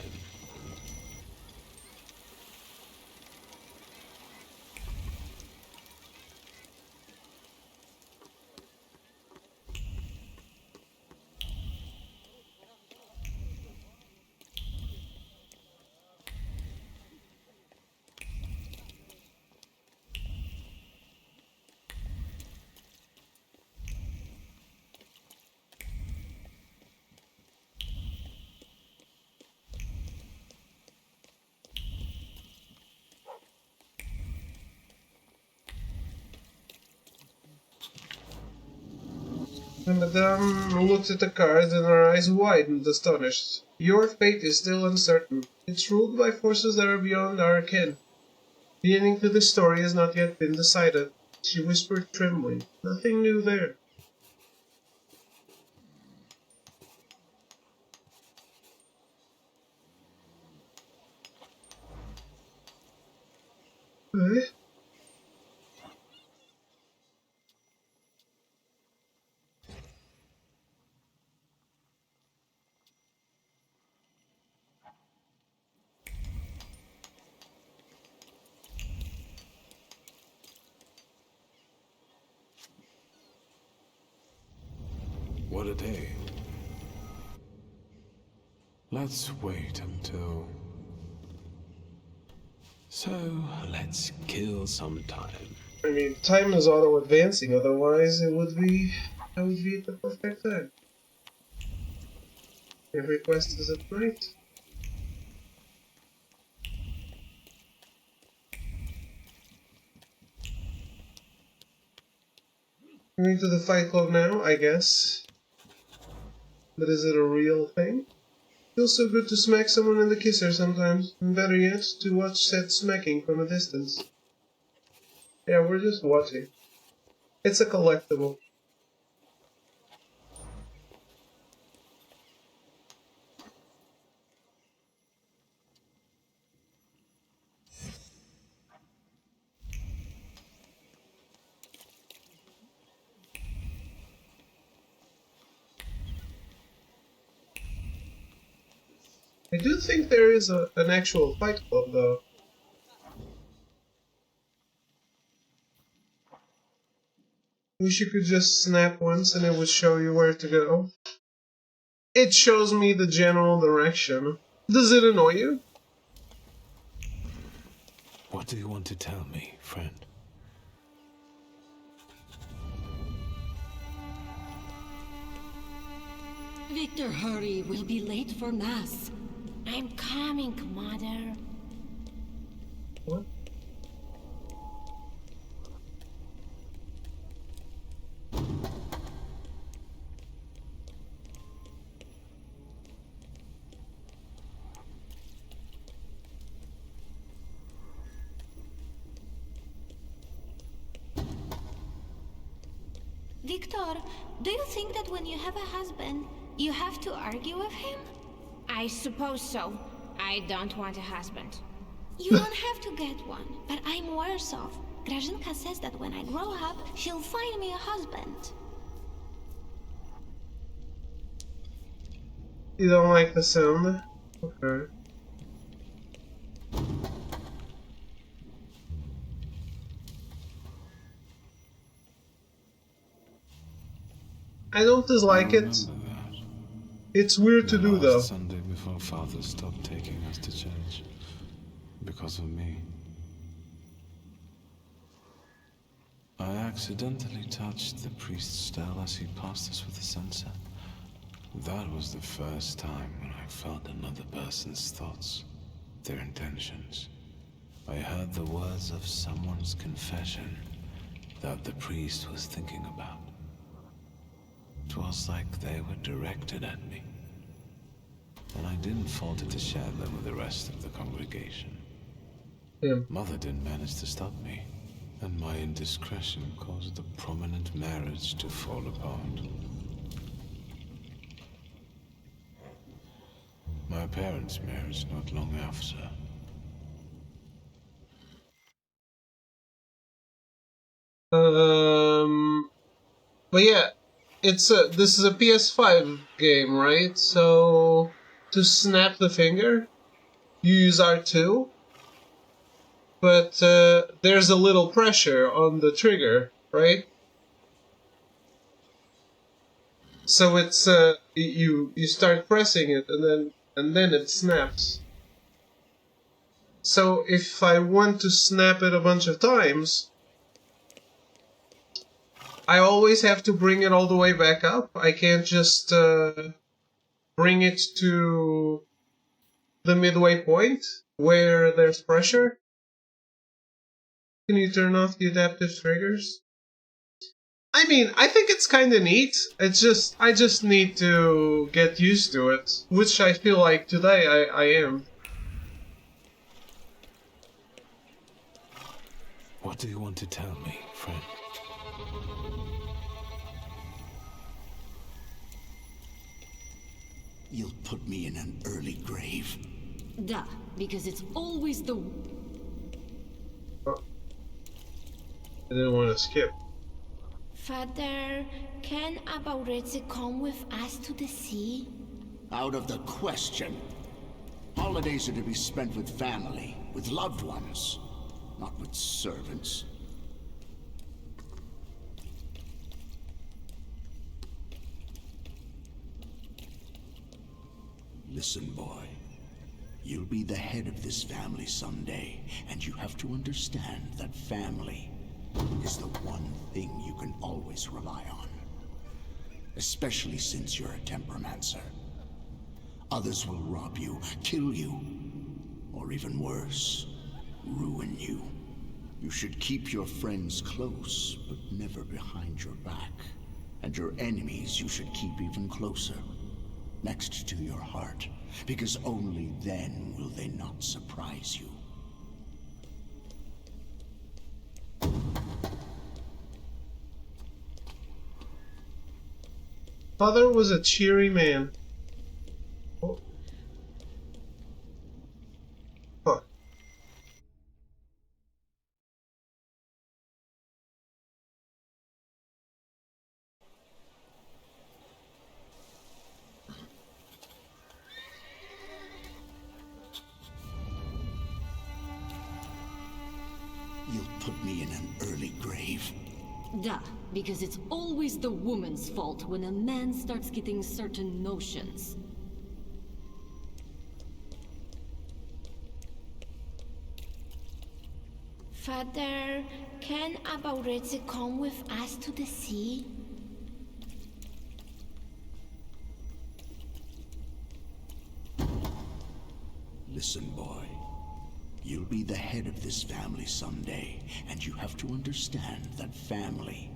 And Madame looked at the cards and her eyes widened, astonished. Your fate is still uncertain. It's ruled by forces that are beyond our ken. The ending to this story has not yet been decided, she whispered, trembling. Nothing new there. Eh? What a day. Let's wait until... So, let's kill some time. I mean, time is auto-advancing, otherwise I would be at the perfect time. Every quest is at night. Going to the Fight Club now, I guess. But is it a real thing? Feels so good to smack someone in the kisser sometimes, and better yet, to watch said smacking from a distance. Yeah, we're just watching. It's a collectible. I do think there is an actual Fight Club, though. Wish you could just snap once and it would show you where to go. It shows me the general direction. Does it annoy you? What do you want to tell me, friend? Victor, hurry. We'll be late for Mass. I'm coming, Mother. What? Victor, do you think that when you have a husband, you have to argue with him? I suppose so. I don't want a husband. You don't have to get one, but I'm worse off. Grażynka says that when I grow up, she'll find me a husband. You don't like the sound? Okay. I don't dislike it. It's weird to do though. Sunday before Father stopped taking us to church. Because of me. I accidentally touched the priest's stele as he passed us with the censer. That was the first time when I felt another person's thoughts, their intentions. I heard the words of someone's confession that the priest was thinking about. It was like they were directed at me. And I didn't falter to share them with the rest of the congregation. Mother didn't manage to stop me, and my indiscretion caused the prominent marriage to fall apart. My parents' marriage not long after. But yeah, this is a PS5 game, right? So to snap the finger, you use R2, but there's a little pressure on the trigger, right? So it's you start pressing it and then it snaps. So if I want to snap it a bunch of times, I always have to bring it all the way back up. I can't just bring it to the midway point where there's pressure. Can you turn off the adaptive triggers? I mean, I think it's kind of neat. I just need to get used to it, which I feel like today I am. What do you want to tell me, friend? You'll put me in an early grave. Duh, because it's always the... Oh. I didn't want to skip. Father, can Abauretze come with us to the sea? Out of the question. Holidays are to be spent with family, with loved ones, not with servants. Listen, boy. You'll be the head of this family someday, and you have to understand that family is the one thing you can always rely on. Especially since you're a temperomancer. Others will rob you, kill you, or even worse, ruin you. You should keep your friends close, but never behind your back. And your enemies you should keep even closer, next to your heart, because only then will they not surprise you. Father was a cheery man. Oh. Fuck. You'll put me in an early grave. Duh, because it's always the woman's fault when a man starts getting certain notions. Father, can Abauretze come with us to the sea? Listen, boy. You'll be the head of this family someday, and you have to understand that family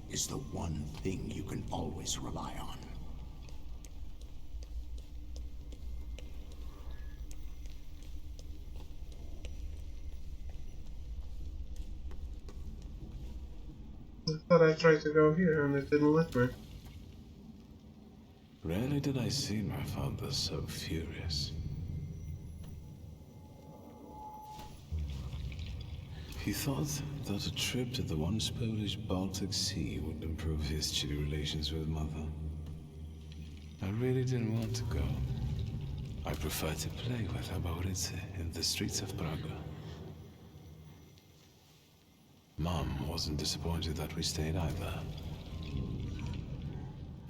is the one thing you can always rely on. I thought I tried to go here and it didn't let me. Rarely did I see my father so furious. He thought that a trip to the once Polish Baltic Sea would improve his chilly relations with Mother. I really didn't want to go. I preferred to play with Abauretze in the streets of Prague. Mom wasn't disappointed that we stayed either.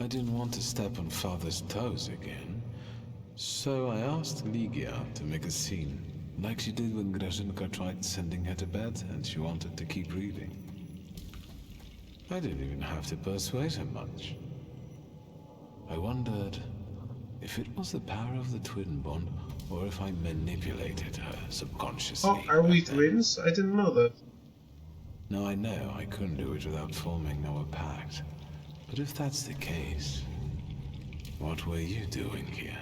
I didn't want to step on Father's toes again, so I asked Ligia to make a scene, like she did when Grażynka tried sending her to bed and she wanted to keep reading. I didn't even have to persuade her much. I wondered if it was the power of the twin bond, or if I manipulated her subconsciously. Oh, are we twins? I didn't know that. Now I know I couldn't do it without forming our pact. But if that's the case, what were you doing here?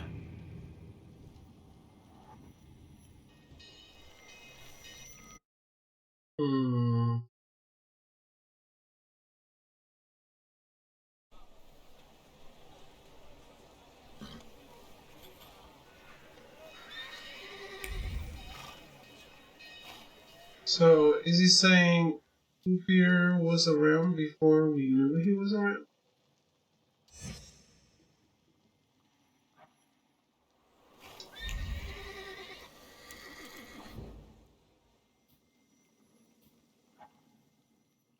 So, is he saying Fear was around before we knew he was around?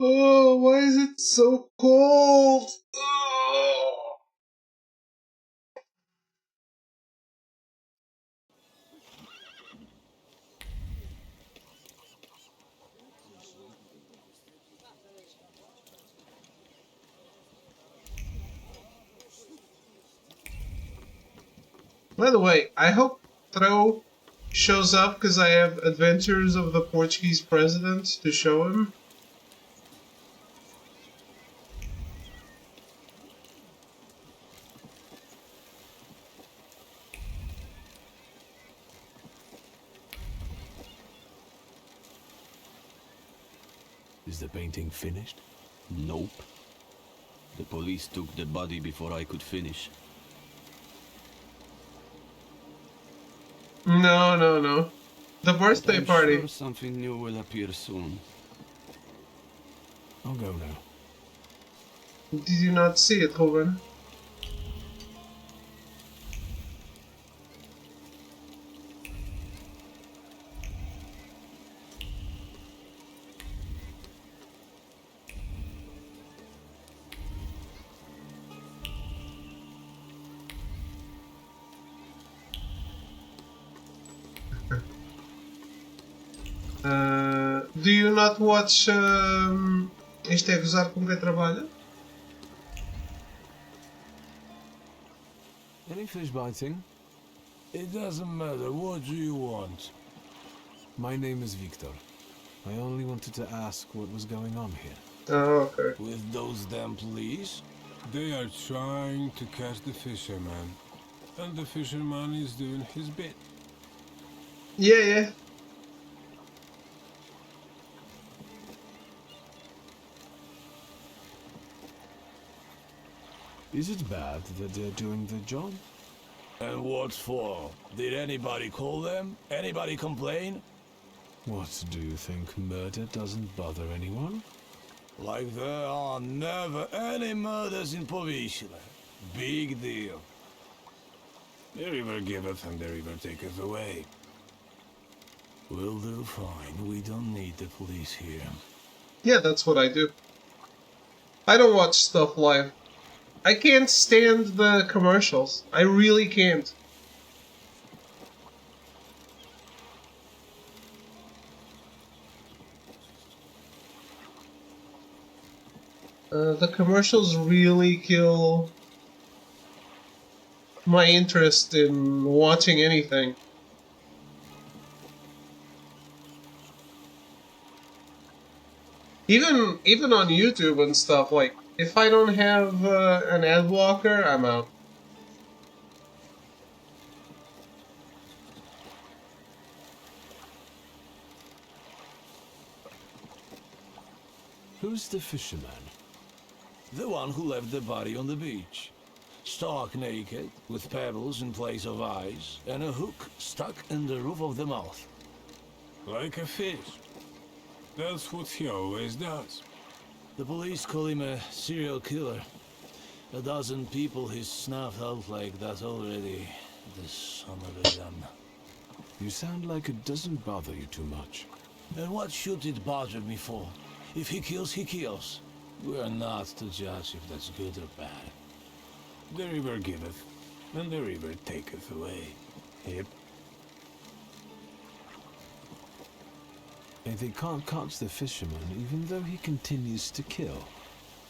Oh, why is it so cold? Oh. By the way, I hope Thro shows up because I have Adventures of the Portuguese President to show him. Is the painting finished? Nope. The police took the body before I could finish. No. The birthday I'm party. Sure something new will appear soon. I'll go now. Did you not see it, Ruben? Do you not watch Isto é Gozar com Quem Trabalha? Any fish biting? It doesn't matter. What do you want? My name is Victor. I only wanted to ask what was going on here. Oh, okay. With those damn police? They are trying to catch the fisherman. And the fisherman is doing his bit. Yeah. Is it bad that they're doing the job? And what for? Did anybody call them? Anybody complain? What, do you think murder doesn't bother anyone? Like there are never any murders in Powiśle. Big deal. The river giveth and the river taketh away. We'll do fine. We don't need the police here. Yeah, that's what I do. I don't watch stuff live. I can't stand the commercials. I really can't. The commercials really kill my interest in watching anything. Even on YouTube and stuff, like, if I don't have an ad blocker, I'm out. Who's the fisherman? The one who left the body on the beach. Stark naked, with pebbles in place of eyes, and a hook stuck in the roof of the mouth. Like a fish. That's what he always does. The police call him a serial killer. A dozen people he's snuffed out like that already. The son of a gun. You sound like it doesn't bother you too much. And what should it bother me for? If he kills, he kills. We're not to judge if that's good or bad. The river giveth, and the river taketh away. Yep. And they can't catch the fisherman even though he continues to kill.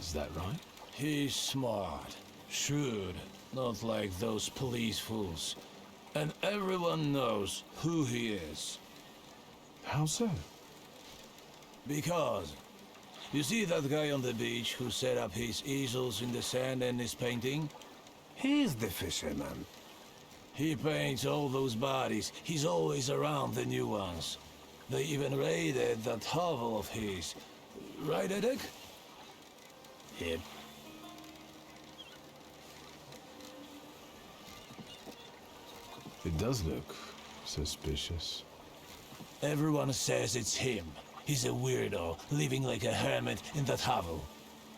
Is that right? He's smart, shrewd, not like those police fools. And everyone knows who he is. How so? Because, you see that guy on the beach who set up his easels in the sand and is painting? He's the fisherman. He paints all those bodies. He's always around the new ones. They even raided that hovel of his. Right, Edek? Yep. It does look suspicious. Everyone says it's him. He's a weirdo, living like a hermit in that hovel.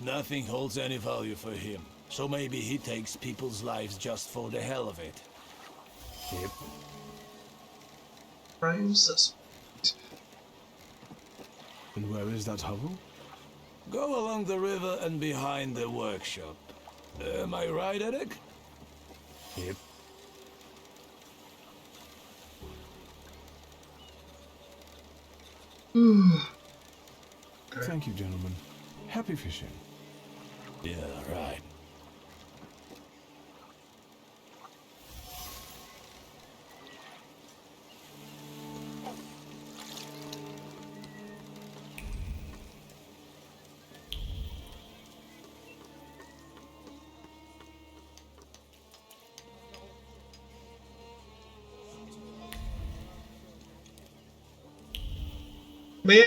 Nothing holds any value for him, so maybe he takes people's lives just for the hell of it. Yep. Prime suspect. And where is that hovel? Go along the river and behind the workshop. Am I right, Edek? Yep. Thank you, gentlemen. Happy fishing. Yeah, right.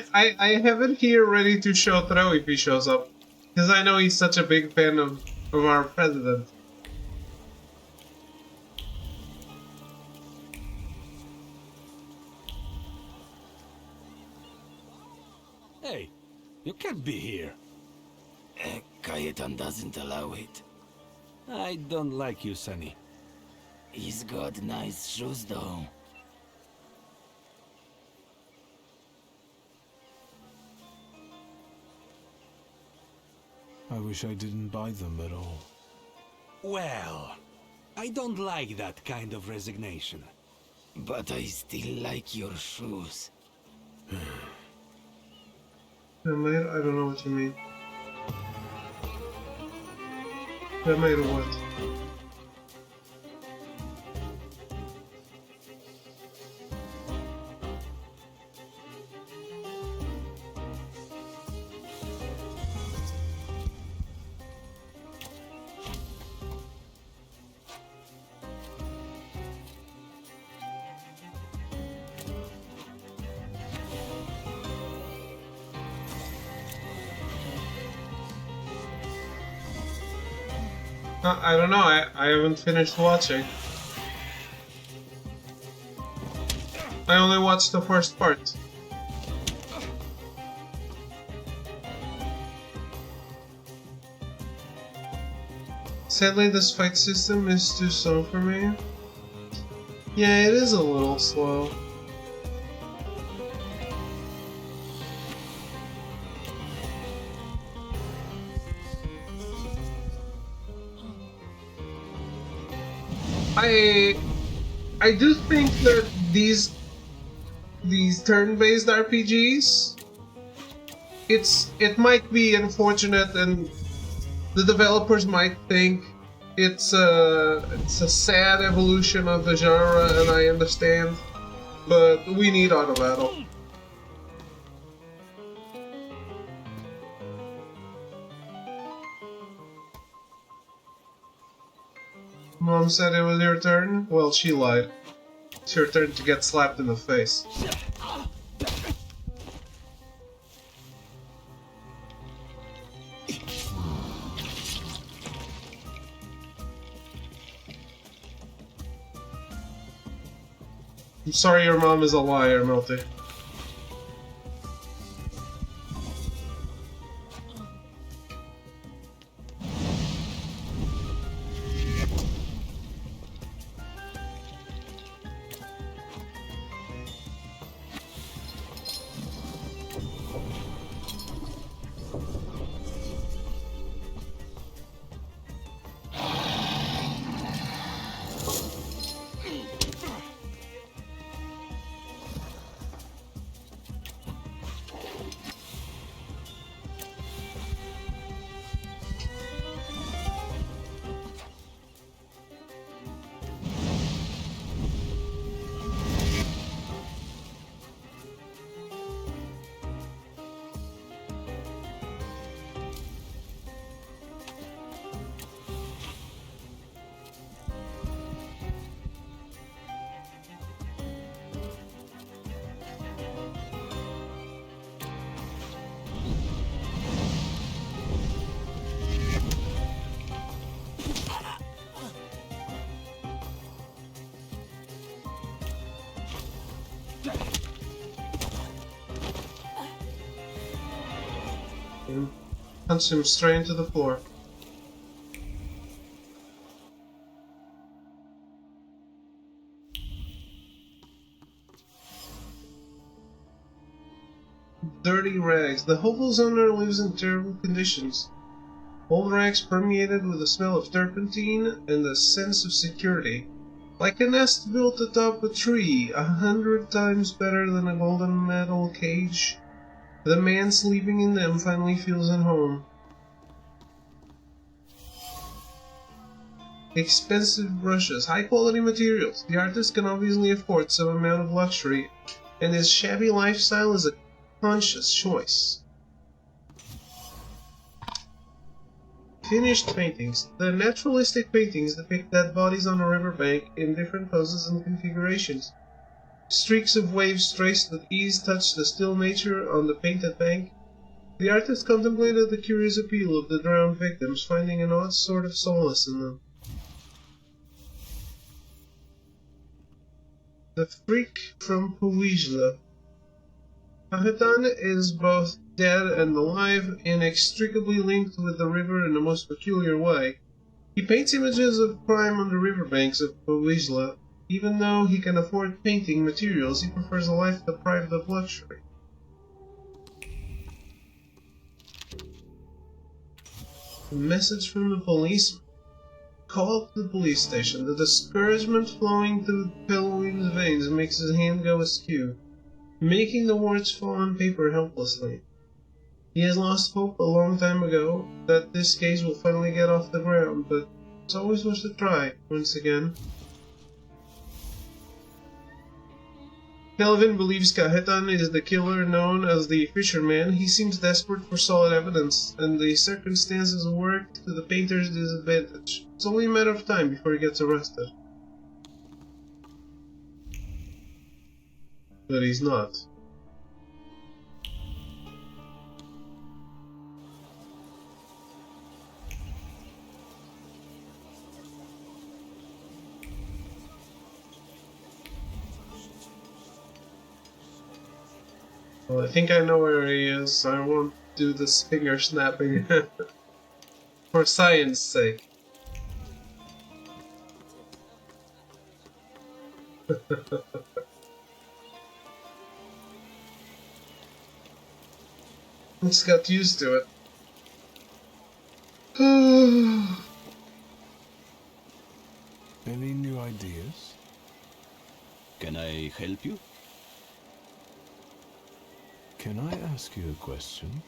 I have it here ready to show Throw if he shows up. Because I know he's such a big fan of our president. Hey, you can't be here. Cayetan doesn't allow it. I don't like you, Sonny. He's got nice shoes, though. I wish I didn't buy them at all. Well, I don't like that kind of resignation. But I still like your shoes. I don't know what you mean. That made of what? I don't know, I haven't finished watching. I only watched the first part. Sadly, this fight system is too slow for me. Yeah, it is a little slow. I do think that these turn-based RPGs, it might be unfortunate, and the developers might think it's a sad evolution of the genre, and I understand, but we need auto battle. Mom said it was your turn? Well, she lied. It's your turn to get slapped in the face. I'm sorry your mom is a liar, Melty. and punch him straight into the floor. Dirty rags. The hobo's owner lives in terrible conditions. Old rags permeated with the smell of turpentine and a sense of security. Like a nest built atop a tree, 100 times better than a golden metal cage. The man sleeping in them finally feels at home. Expensive brushes, high quality materials. The artist can obviously afford some amount of luxury, and his shabby lifestyle is a conscious choice. Finished paintings. The naturalistic paintings depict dead bodies on a riverbank in different poses and configurations. Streaks of waves traced with ease touch the still nature on the painted bank. The artist contemplated the curious appeal of the drowned victims, finding an odd sort of solace in them. The Freak from Powijla. Cajetan is both dead and alive, inextricably linked with the river in a most peculiar way. He paints images of crime on the riverbanks of Powijla. Even though he can afford painting materials, he prefers a life deprived of luxury. A message from the policeman. Call to the police station. The discouragement flowing through Pelwin's veins makes his hand go askew, making the words fall on paper helplessly. He has lost hope a long time ago that this case will finally get off the ground, but it's always worth a try, once again. Kelvin believes Cajetan is the killer known as the Fisherman. He seems desperate for solid evidence, and the circumstances work to the painter's disadvantage. It's only a matter of time before he gets arrested. But he's not. Well, I think I know where he is. I won't do this finger snapping. For science sake. Just got used to it. Any new ideas? Can I help you? Can I ask you a question?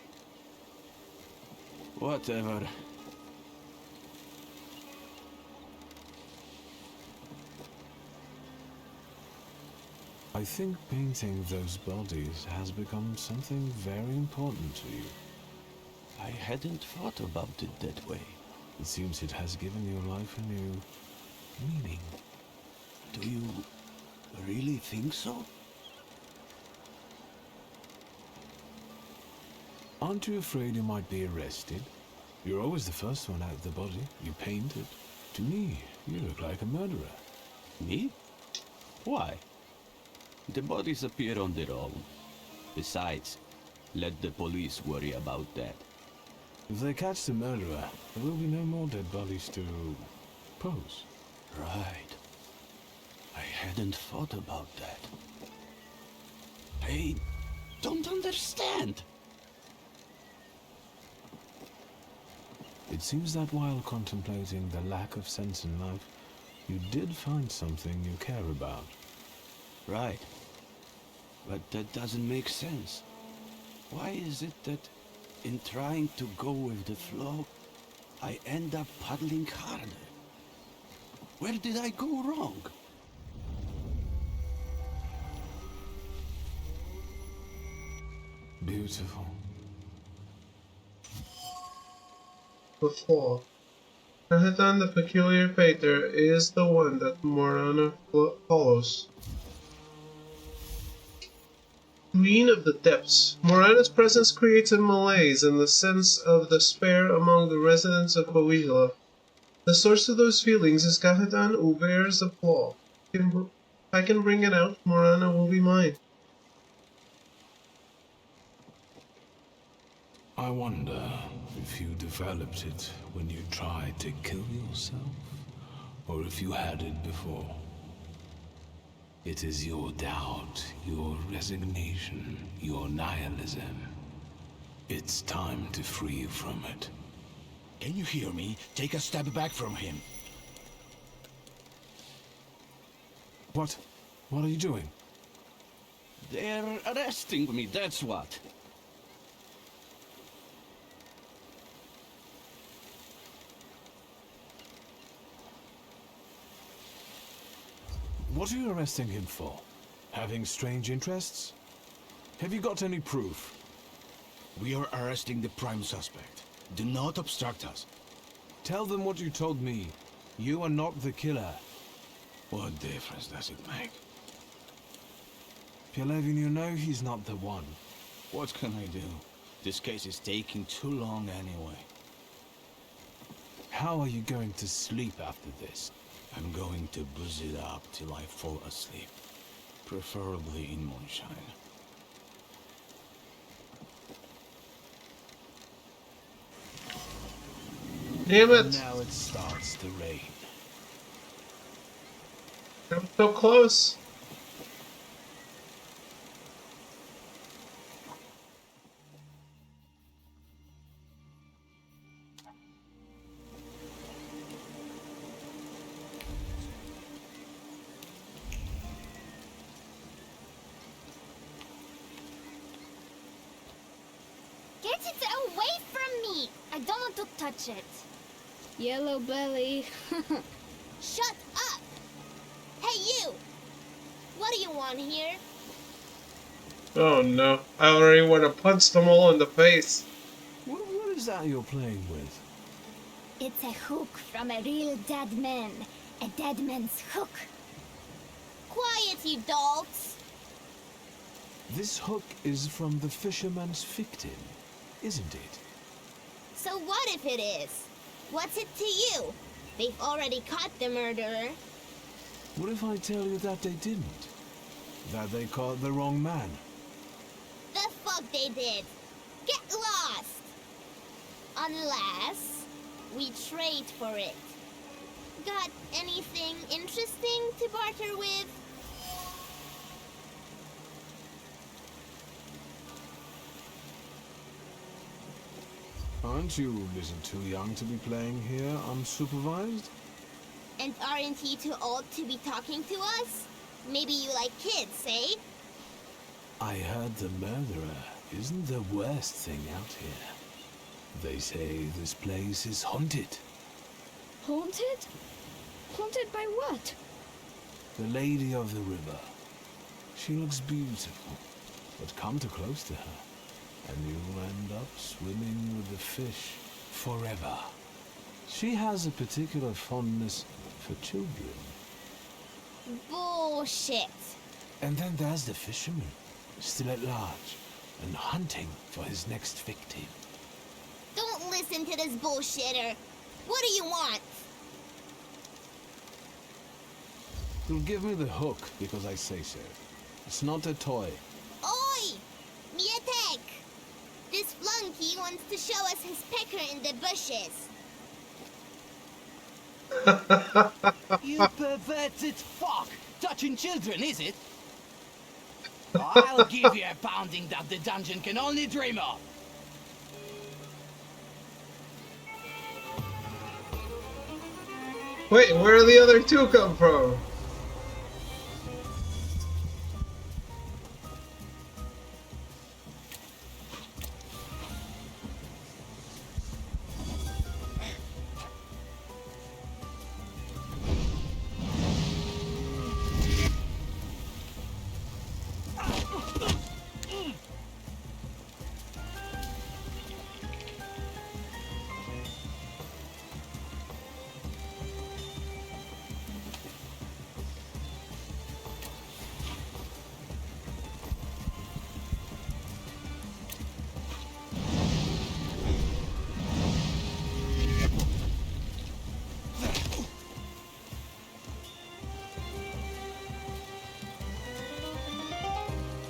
Whatever. I think painting those bodies has become something very important to you. I hadn't thought about it that way. It seems it has given your life a new meaning. Do you really think so? Aren't you afraid you might be arrested? You're always the first one out of the body. You painted. To me, you look like a murderer. Me? Why? The bodies appear on their own. Besides, let the police worry about that. If they catch the murderer, there will be no more dead bodies to pose. Right. I hadn't thought about that. I don't understand. It seems that while contemplating the lack of sense in life, you did find something you care about. Right. But that doesn't make sense. Why is it that in trying to go with the flow, I end up paddling harder? Where did I go wrong? Beautiful. Before. Cajetan the peculiar painter is the one that Morana follows. Queen of the Depths. Morana's presence creates a malaise and the sense of despair among the residents of Powijla. The source of those feelings is Cajetan, who bears a flaw. If I can bring it out, Morana will be mine. I wonder if you developed it when you tried to kill yourself, or if you had it before. It is your doubt, your resignation, your nihilism. It's time to free you from it. Can you hear me? Take a step back from him. What? What are you doing? They're arresting me, that's what. What are you arresting him for? Having strange interests? Have you got any proof? We are arresting the prime suspect. Do not obstruct us. Tell them what you told me. You are not the killer. What difference does it make? Pelevin, you know he's not the one. What can I do? This case is taking too long anyway. How are you going to sleep after this? I'm going to booze it up till I fall asleep. Preferably in moonshine. Damn it! Now it starts to rain. I'm so close. Get it away from me! I don't want to touch it. Yellow belly. Shut up! Hey, you! What do you want here? Oh no, I already want to punch them all in the face. What is that you're playing with? It's a hook from a real dead man. A dead man's hook. Quiet, you dolts! This hook is from the fisherman's victim, isn't it? So what if it is? What's it to you? They've already caught the murderer. What if I tell you that they didn't? That they caught the wrong man? The fuck they did? Get lost! Unless we trade for it. Got anything interesting to barter with? Aren't you a little too young to be playing here unsupervised? And aren't you too old to be talking to us? Maybe you like kids, eh? I heard the murderer isn't the worst thing out here. They say this place is haunted. Haunted? Haunted by what? The Lady of the River. She looks beautiful, but come too close to her, and you'll end up swimming with the fish forever. She has a particular fondness for children. Bullshit. And then there's the fisherman, still at large, and hunting for his next victim. Don't listen to this bullshitter. What do you want? You'll give me the hook because I say so. It's not a toy. Oi! Mietek! This flunky wants to show us his pecker in the bushes. You perverted fuck! Touching children, is it? I'll give you a pounding that the dungeon can only dream of. Wait, where do the other two come from?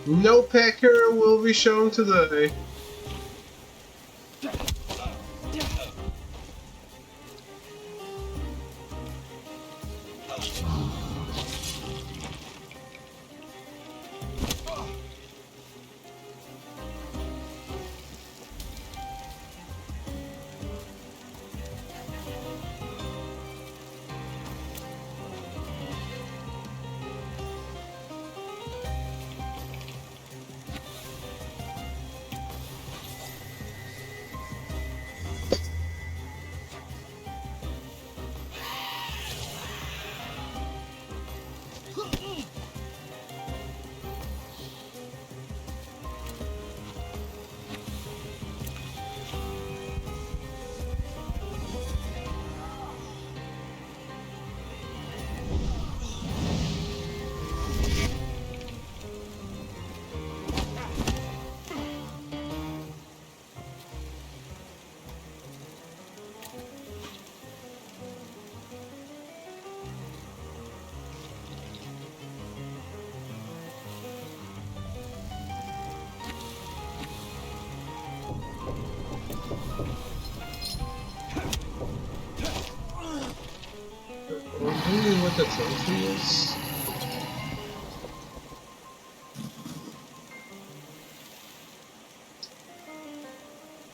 No pecker will be shown today. what the trophy is?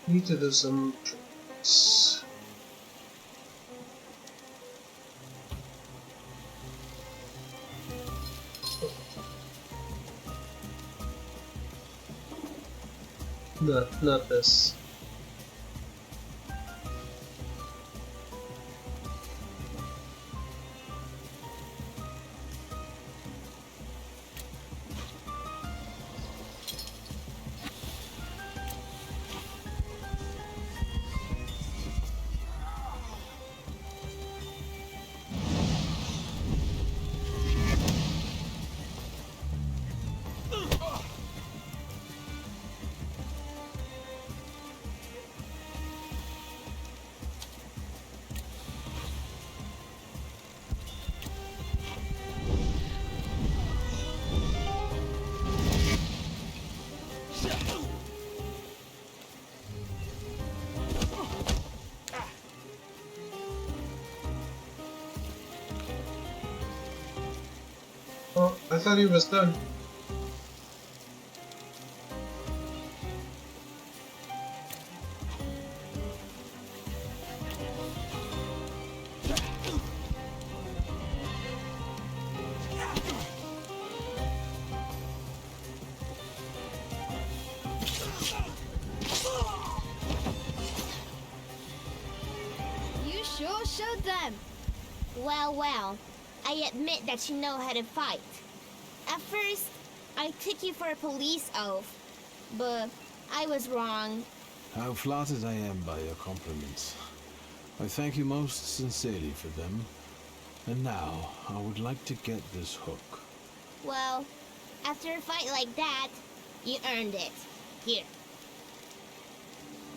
Need to do some tricks. Not this. Oh, I thought he was done. You sure showed them. Well, well. I admit that you know how to fight. At first, I took you for a police oath, but I was wrong. How flattered I am by your compliments. I thank you most sincerely for them. And now, I would like to get this hook. Well, after a fight like that, you earned it. Here.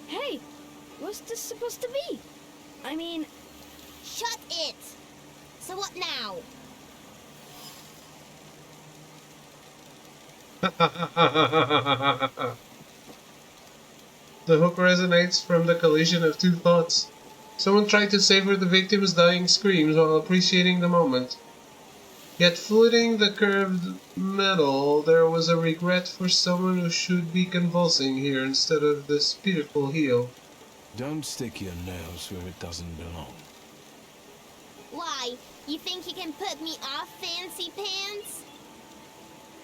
Hey, what's this supposed to be? I mean... Shut it! So what now? The hook resonates from the collision of two thoughts. Someone tried to savor the victim's dying screams while appreciating the moment. Yet footing the curved metal, there was a regret for someone who should be convulsing here instead of this beautiful heel. Don't stick your nose where it doesn't belong. Why? You think you can put me off, fancy pants?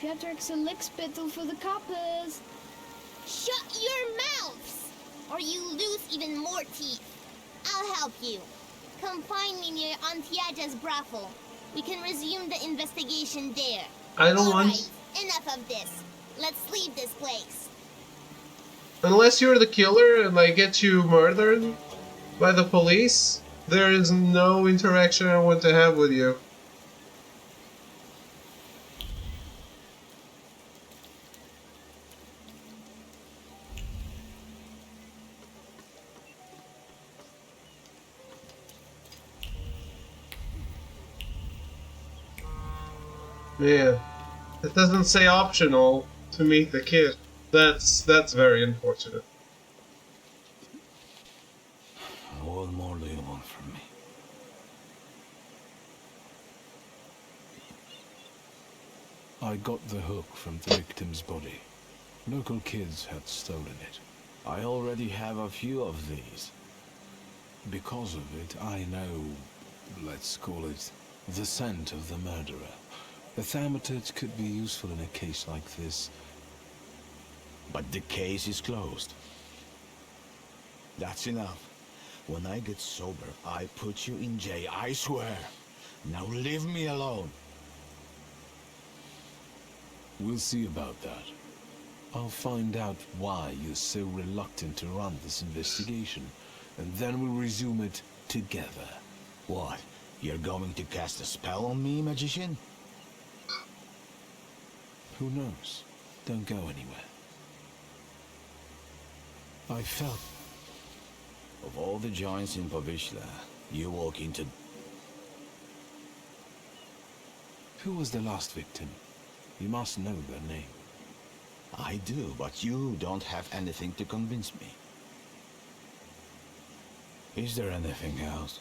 Pietrik's a lick spittle for the coppers. Shut your mouths! Or you lose even more teeth. I'll help you. Come find me near Antiaja's brothel. We can resume the investigation there. I don't want... Alright, enough of this. Let's leave this place. Unless you're the killer and I get you murdered by the police, there is no interaction I want to have with you. Man, it doesn't say optional to meet the kid. That's very unfortunate. What more do you want from me? I got the hook from the victim's body. Local kids had stolen it. I already have a few of these. Because of it, I know, let's call it, the scent of the murderer. The Thaumaturge could be useful in a case like this. But the case is closed. That's enough. When I get sober, I put you in jail, I swear. Now leave me alone. We'll see about that. I'll find out why you're so reluctant to run this investigation, and then we'll resume it together. What? You're going to cast a spell on me, magician? Who knows? Don't go anywhere. I felt... Of all the giants in Povishla, you walk into... Who was the last victim? You must know their name. I do, but you don't have anything to convince me. Is there anything else?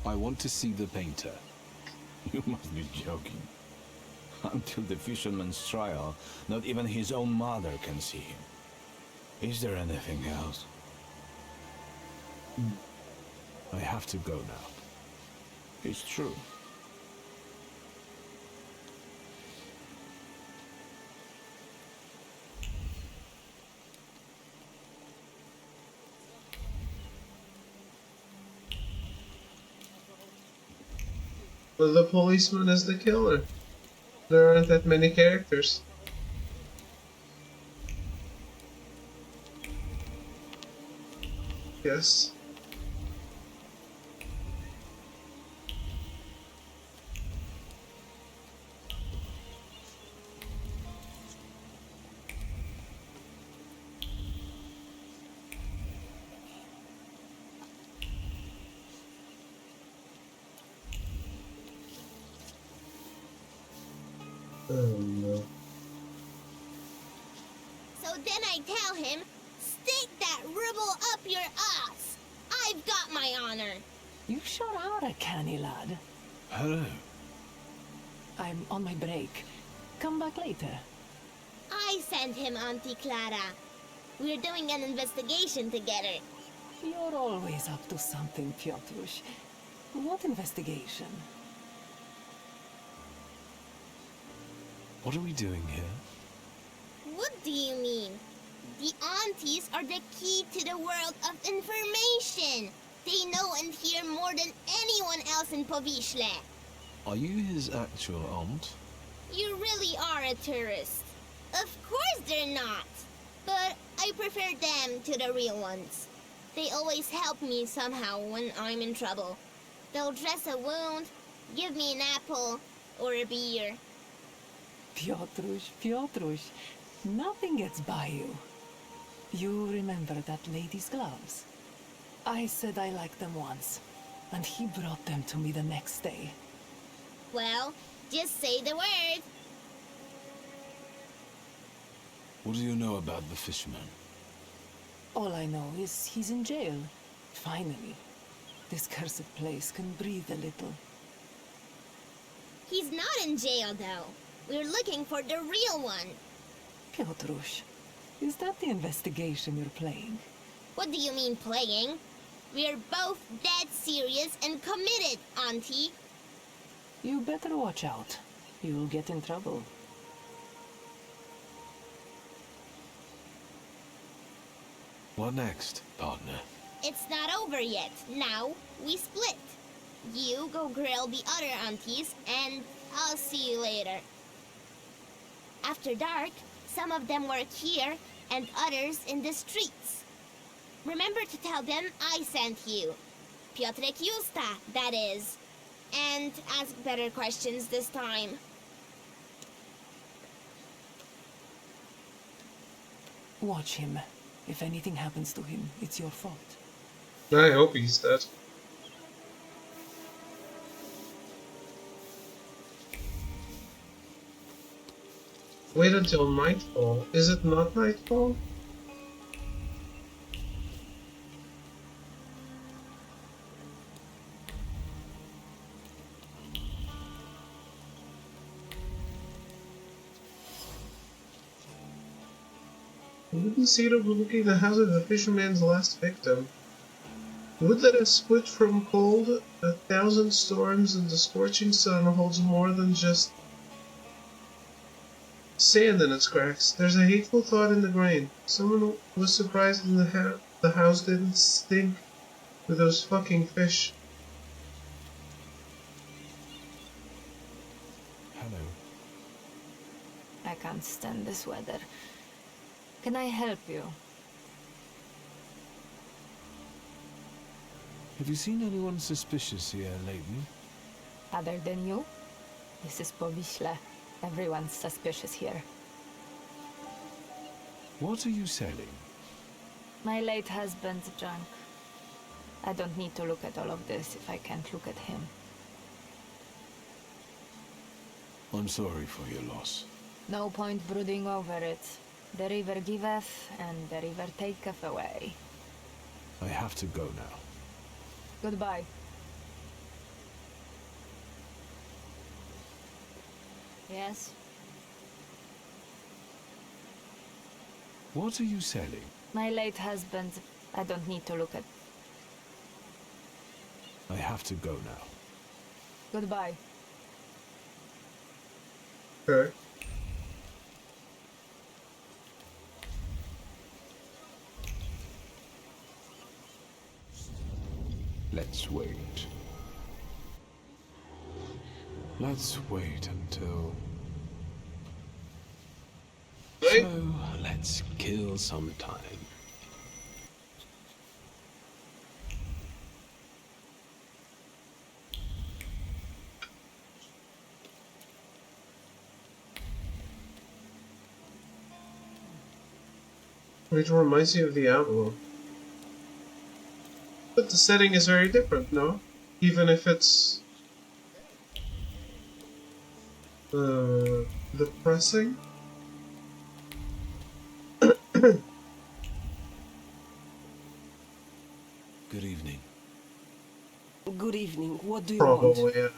I want to see the painter. You must be joking. Until the fisherman's trial, not even his own mother can see him. Is there anything else? I have to go now. It's true. But the policeman is the killer. There aren't that many characters. Yes. Oh no. So then I tell him, stick that ribble up your ass. I've got my honor. You sure are a canny lad. Hello. I'm on my break. Come back later. I sent him, Auntie Clara. We're doing an investigation together. You're always up to something, Piotrush. What investigation? What are we doing here? What do you mean? The aunties are the key to the world of information. They know and hear more than anyone else in Powiśle. Are you his actual aunt? You really are a tourist. Of course they're not. But I prefer them to the real ones. They always help me somehow when I'm in trouble. They'll dress a wound, give me an apple, or a beer. Piotrush, nothing gets by you. You remember that lady's gloves? I said I liked them once, and he brought them to me the next day. Well, just say the word. What do you know about the fisherman? All I know is he's in jail. Finally. This cursed place can breathe a little. He's not in jail, though. We're looking for the real one. Piotrush, is that the investigation you're playing? What do you mean, playing? We're both dead serious and committed, Auntie. You better watch out. You'll get in trouble. What next, partner? It's not over yet. Now, we split. You go grill the other aunties, and I'll see you later. After dark, some of them work here, and others in the streets. Remember to tell them I sent you. Piotrek Justa, that is. And ask better questions this time. Watch him. If anything happens to him, it's your fault. I hope he's dead. Wait until nightfall. Is it not nightfall? Would be seen overlooking the house of the fisherman's last victim. Wood that has split from cold, 1,000 storms, and the scorching sun holds more than just sand in its cracks. There's a hateful thought in the grain. Someone was surprised when the house didn't stink with those fucking fish. Hello. I can't stand this weather. Can I help you? Have you seen anyone suspicious here lately? Other than you? This is Powiśle. Everyone's suspicious here. What are you selling? My late husband's junk. I don't need to look at all of this if I can't look at him. I'm sorry for your loss. No point brooding over it. The river giveth, and the river taketh away. I have to go now. Goodbye. Yes? What are you selling? My late husband. I don't need to look at. I have to go now. Goodbye. Okay. Let's wait. Let's wait until... So, let's kill some time. It reminds me of Diablo. But the setting is very different, no? Even if it's... depressing? Good evening. Good evening. What do you Probably, want? yeah.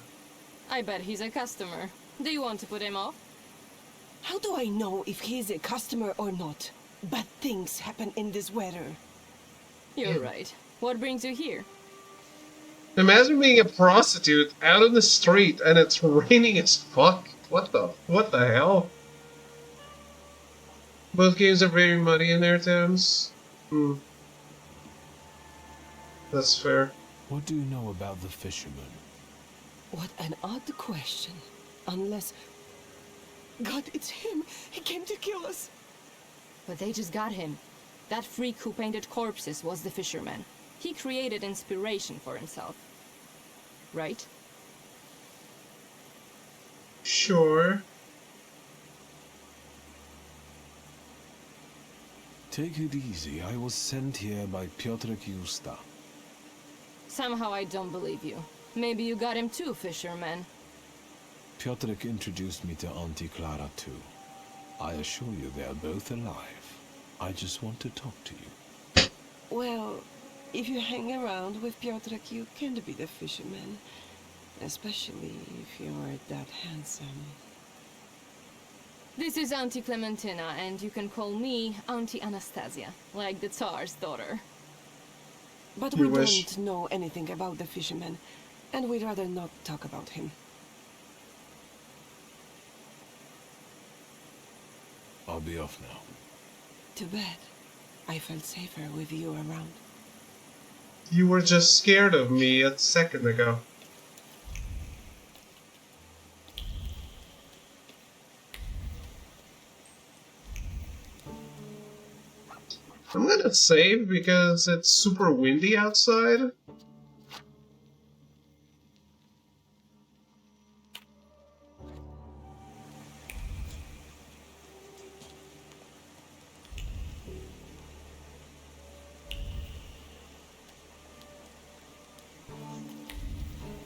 I bet he's a customer. Do you want to put him off? How do I know if he's a customer or not? Bad things happen in this weather. You're right. What brings you here? Imagine being a prostitute out in the street and it's raining as fuck. What the hell? Both games are very muddy in their terms. Hmm. That's fair. What do you know about the fisherman? What an odd question. Unless... God, it's him! He came to kill us! But they just got him. That freak who painted corpses was the fisherman. He created inspiration for himself. Right? Sure. Take it easy. I was sent here by Piotr Kiusta. Somehow I don't believe you. Maybe you got him too, fisherman. Piotrek introduced me to Auntie Clara too. I assure you they are both alive. I just want to talk to you. Well, if you hang around with Piotrek, you can be the fisherman. Especially if you're that handsome. This is Auntie Clementina, and you can call me Auntie Anastasia, like the Tsar's daughter. But we don't know anything about the fisherman, and we'd rather not talk about him. I'll be off now. Too bad. I felt safer with you around. You were just scared of me a second ago. I'm gonna save because it's super windy outside.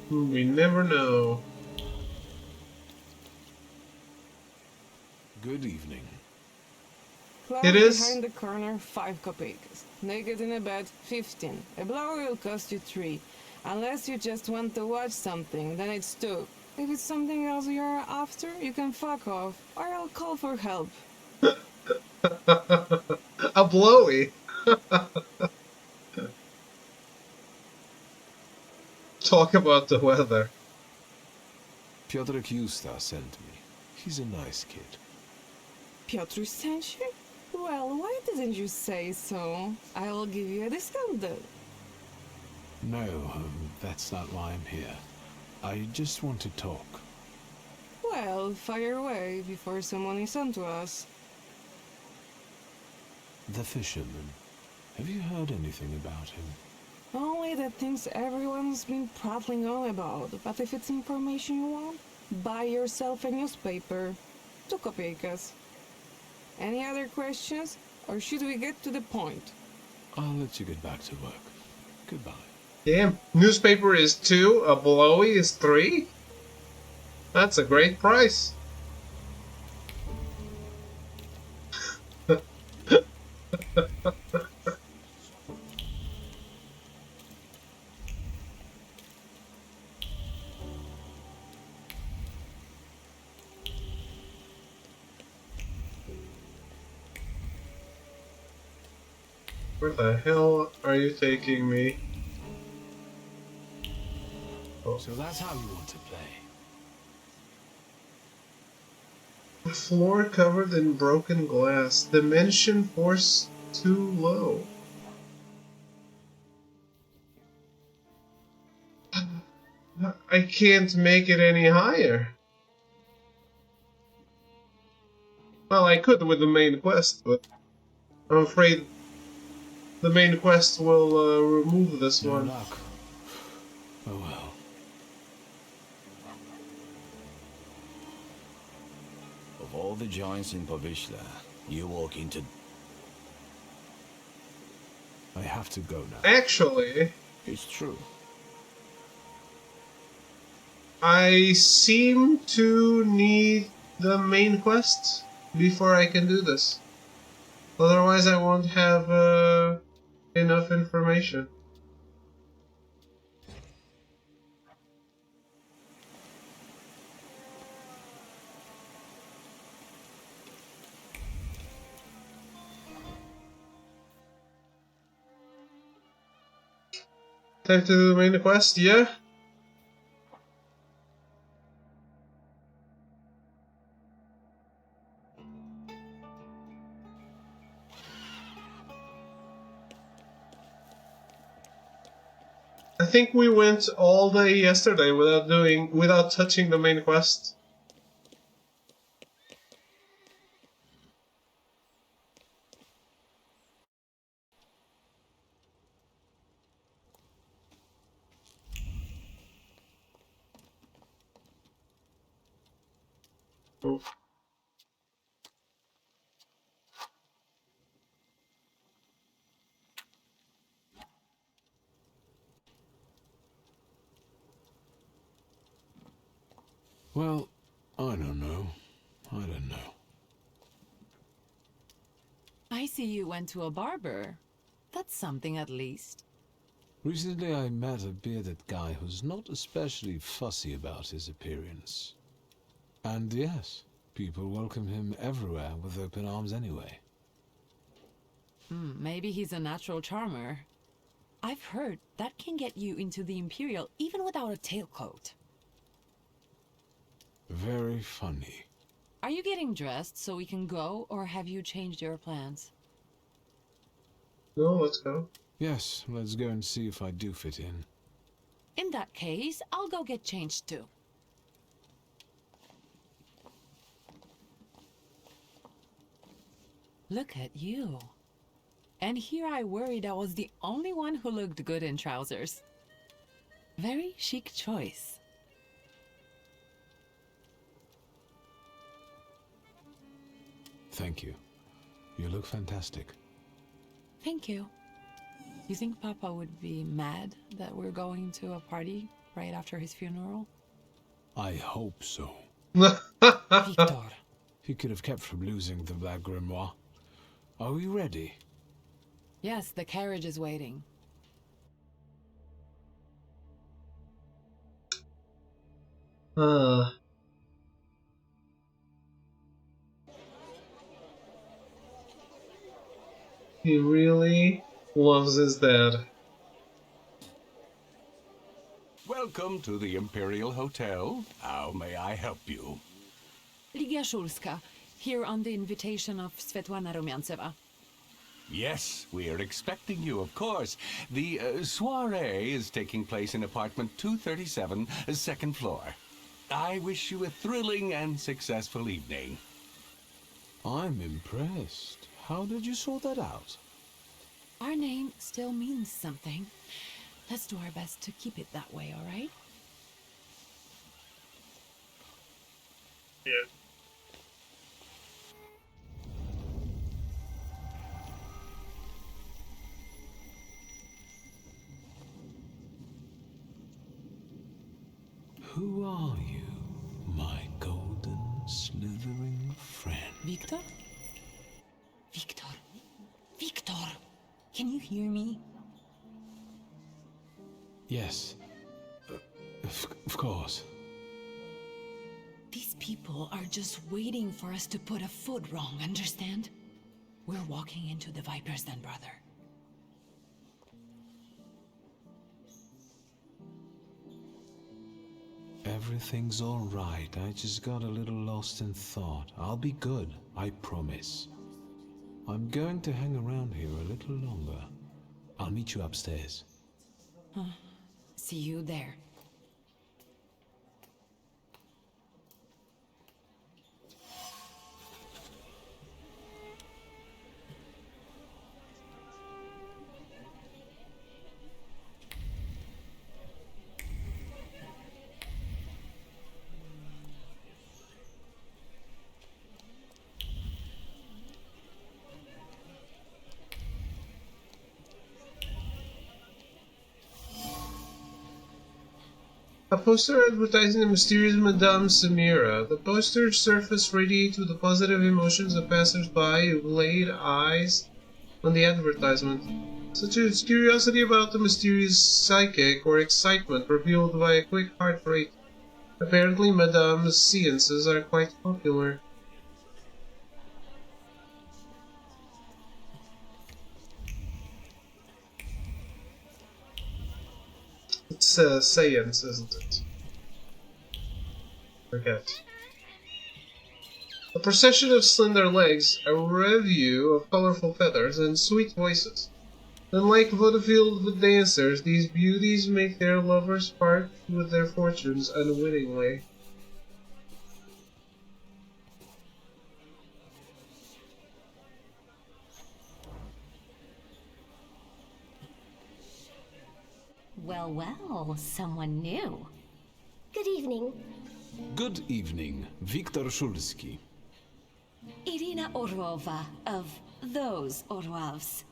We never know. Good evening. Cloud It is- behind the corner, 5 kopecks. Naked in a bed, 15. A blow will cost you 3. Unless you just want to watch something, then it's 2. If it's something else you're after, you can fuck off, or I'll call for help. A blowy. Talk about the weather. Piotr Kiusta sent me. He's a nice kid. Piotr sent you? Well, why didn't you say so? I will give you a discount though. No, that's not why I'm here. I just want to talk. Well, fire away before someone is onto us. The fisherman. Have you heard anything about him? Only the things everyone's been prattling on about. But if it's information you want, buy yourself a newspaper. 2 kopeckas. Any other questions? Or should we get to the point? I'll let you get back to work. Goodbye. Damn, newspaper is 2, a blowy is 3? That's a great price. Where the hell are you taking me? Oh. So that's how you want to play. The floor covered in broken glass. Dimension force too low. I can't make it any higher. Well, I could with the main quest, but I'm afraid the main quest will remove this No one. luck. Oh well. Of all the giants in Povishla, you walk into... I have to go now. Actually, it's true. I seem to need the main quest before I can do this. Otherwise, I won't have enough information. Time to do the main quest, yeah? I think we went all day yesterday without touching the main quest. Oh. Well, I don't know. I don't know. I see you went to a barber. That's something at least. Recently I met a bearded guy who's not especially fussy about his appearance. And yes, people welcome him everywhere with open arms anyway. Maybe he's a natural charmer. I've heard that can get you into the Imperial even without a tailcoat. Very funny. Are you getting dressed so we can go, or have you changed your plans? No, let's go. Yes, let's go and see if I do fit in. In that case, I'll go get changed too. Look at you. And here I worried I was the only one who looked good in trousers. Very chic choice. Thank you. You look fantastic. Thank you. You think Papa would be mad that we're going to a party right after his funeral? I hope so. Victor. He could have kept from losing the Black Grimoire. Are we ready? Yes, the carriage is waiting. He really loves his dad. Welcome to the Imperial Hotel. How may I help you? Ligia Shulska, here on the invitation of Svetlana Rumiantseva. Yes, we are expecting you, of course. The soiree is taking place in apartment 237, second floor. I wish you a thrilling and successful evening. I'm impressed. How did you sort that out? Our name still means something. Let's do our best to keep it that way, all right? Yeah. Who are you, my golden slithering friend? Victor? Victor? Victor! Can you hear me? Yes. Of course. These people are just waiting for us to put a foot wrong, understand? We're walking into the Viper's Den, brother. Everything's all right. I just got a little lost in thought. I'll be good, I promise. I'm going to hang around here a little longer. I'll meet you upstairs. See you there. A poster advertising the mysterious Madame Samira. The poster surface radiates with the positive emotions of passers-by who laid eyes on the advertisement, such as curiosity about the mysterious psychic or excitement revealed by a quick heart rate. Apparently, Madame's seances are quite popular. It's a seance, isn't it? Forget. A procession of slender legs, a review of colorful feathers, and sweet voices. Unlike vaudeville dancers, these beauties make their lovers part with their fortunes unwittingly. Well, well, someone new. Good evening. Good evening, Viktor Szulski. Irina Orlova of those Orlovs.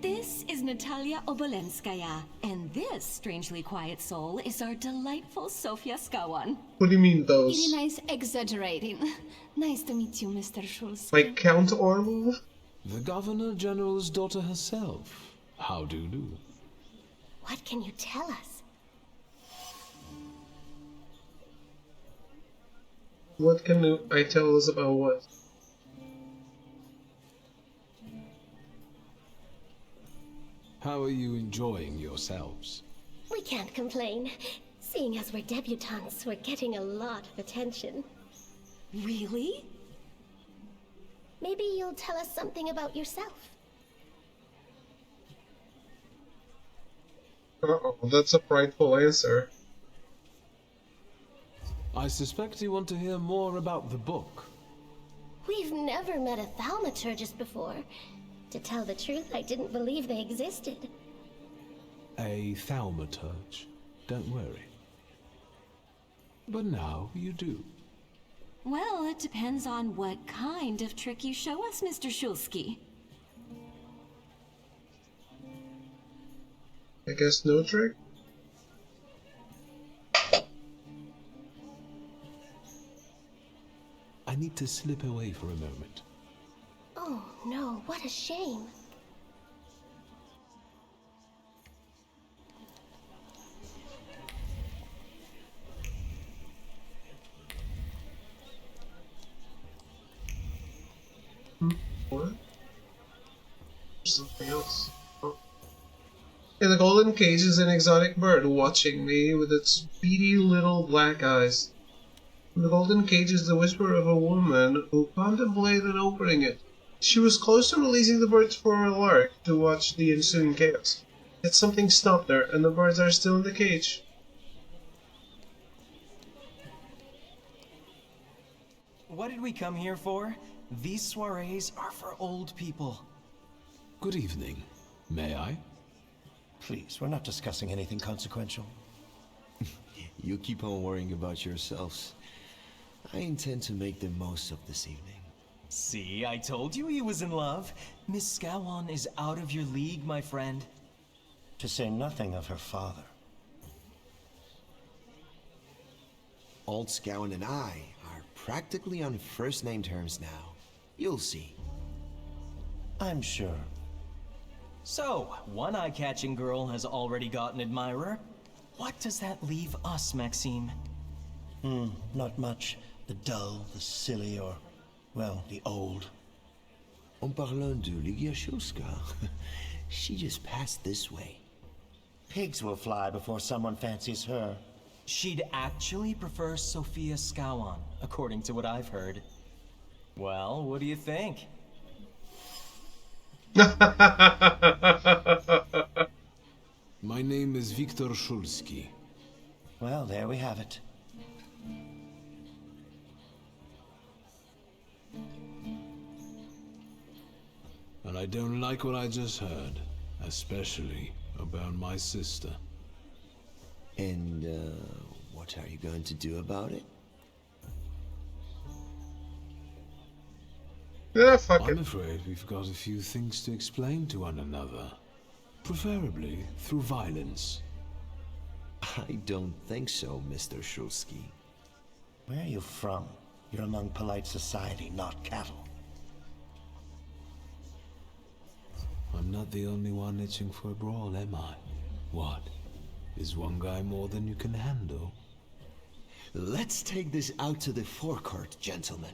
This is Natalia Obolenskaya, and this strangely quiet soul is our delightful Sofia Skawan. What do you mean, those? Irina is exaggerating. Nice to meet you, Mr. Schulz. Like Count Orlov? The Governor General's daughter herself. How do you do? What can you tell us? What can I tell us about what? How are you enjoying yourselves? We can't complain. Seeing as we're debutantes, we're getting a lot of attention. Really? Maybe you'll tell us something about yourself. Uh-oh, that's a prideful answer. I suspect you want to hear more about the book. We've never met a Thaumaturgist before. To tell the truth, I didn't believe they existed. A Thaumaturge. Don't worry. But now you do. Well, it depends on what kind of trick you show us, Mr. Szulski. I guess no trick? I need to slip away for a moment. Oh no, what a shame. What? Something else. Oh. In the golden cage is an exotic bird watching me with its beady little black eyes. In the golden cage is the whisper of a woman who contemplated opening it. She was close to releasing the birds for a lark to watch the ensuing chaos. Yet something stopped her, and the birds are still in the cage. What did we come here for? These soirees are for old people. Good evening. May I? Please, we're not discussing anything consequential. You keep on worrying about yourselves. I intend to make the most of this evening. See, I told you he was in love. Miss Skawan is out of your league, my friend. To say nothing of her father. Old Scowen and I are practically on first-name terms now. You'll see. I'm sure. So, one eye-catching girl has already got an admirer. What does that leave us, Maxime? Not much. The dull, the silly, or, well, the old. En parlant de Lygia, she just passed this way. Pigs will fly before someone fancies her. She'd actually prefer Sophia Scowan, according to what I've heard. Well, what do you think? My name is Viktor Szulski. Well, there we have it. And I don't like what I just heard, especially about my sister. And, what are you going to do about it? Yeah, fuck it. I'm afraid we've got a few things to explain to one another. Preferably through violence. I don't think so, Mr. Szulski. Where are you from? You're among polite society, not cattle. I'm not the only one itching for a brawl, am I? What? Is one guy more than you can handle? Let's take this out to the forecourt, gentlemen.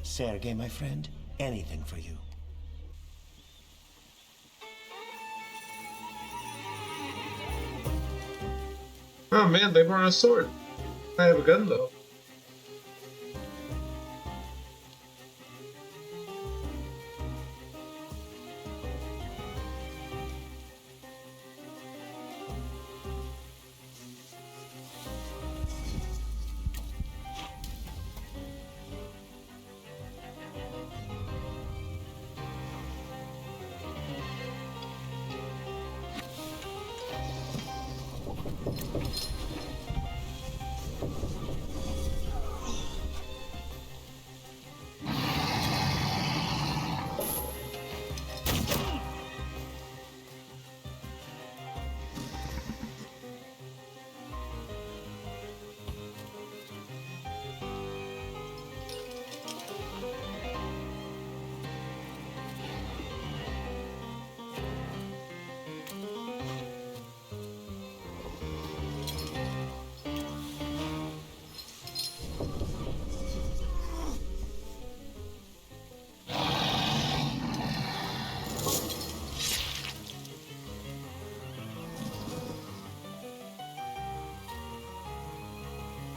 Sergei, my friend, anything for you. Oh man, they brought a sword. I have a gun though.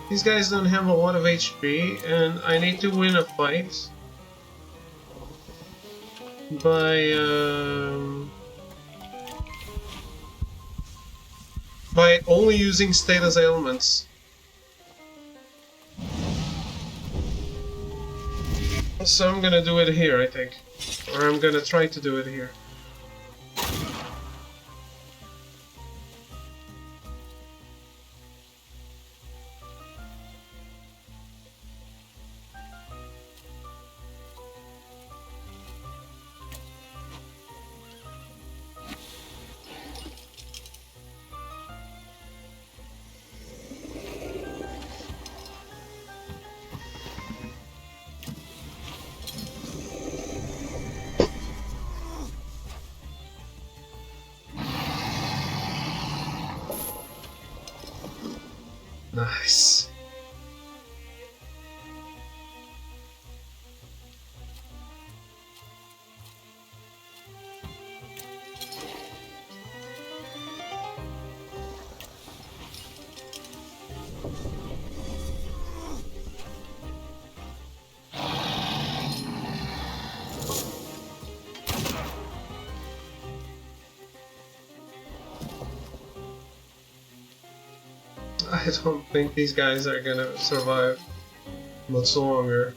These guys don't have a lot of HP, and I need to win a fight by only using status ailments. So I'm gonna do it here, I think. Or I'm gonna try to do it here. Nice. I don't think these guys are gonna survive much longer.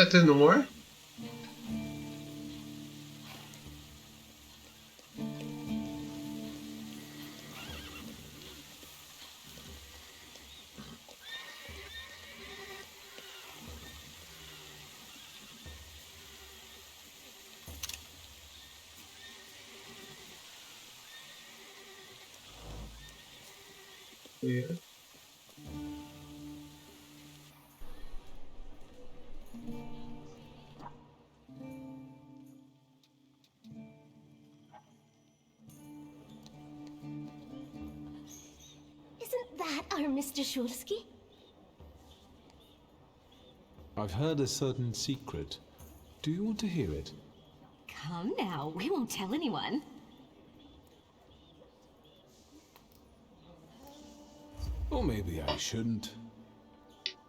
that didn't work? Yeah. Isn't that our Mr. Shulsky? I've heard a certain secret. Do you want to hear it? Come now, we won't tell anyone. Or maybe I shouldn't.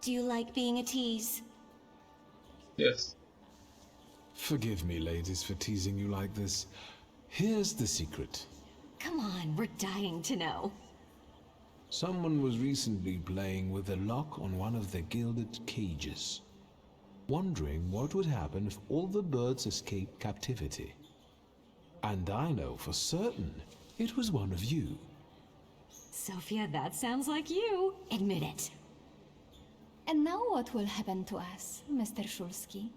Do you like being a tease? Yes. Forgive me, ladies, for teasing you like this. Here's the secret. Come on, we're dying to know. Someone was recently playing with a lock on one of the gilded cages, wondering what would happen if all the birds escaped captivity. And I know for certain it was one of you. Sophia, that sounds like you. Admit it. And now what will happen to us, Mr. Shulsky?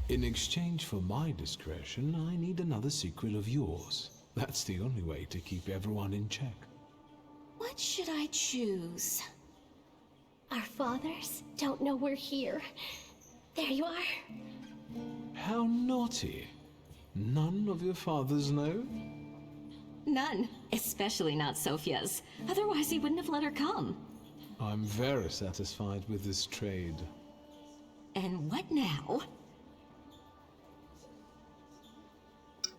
In exchange for my discretion, I need another secret of yours. That's the only way to keep everyone in check. What should I choose? Our fathers don't know we're here. There you are. How naughty. None of your fathers know? None, especially not Sophia's. Otherwise he wouldn't have let her come. I'm very satisfied with this trade. And what now?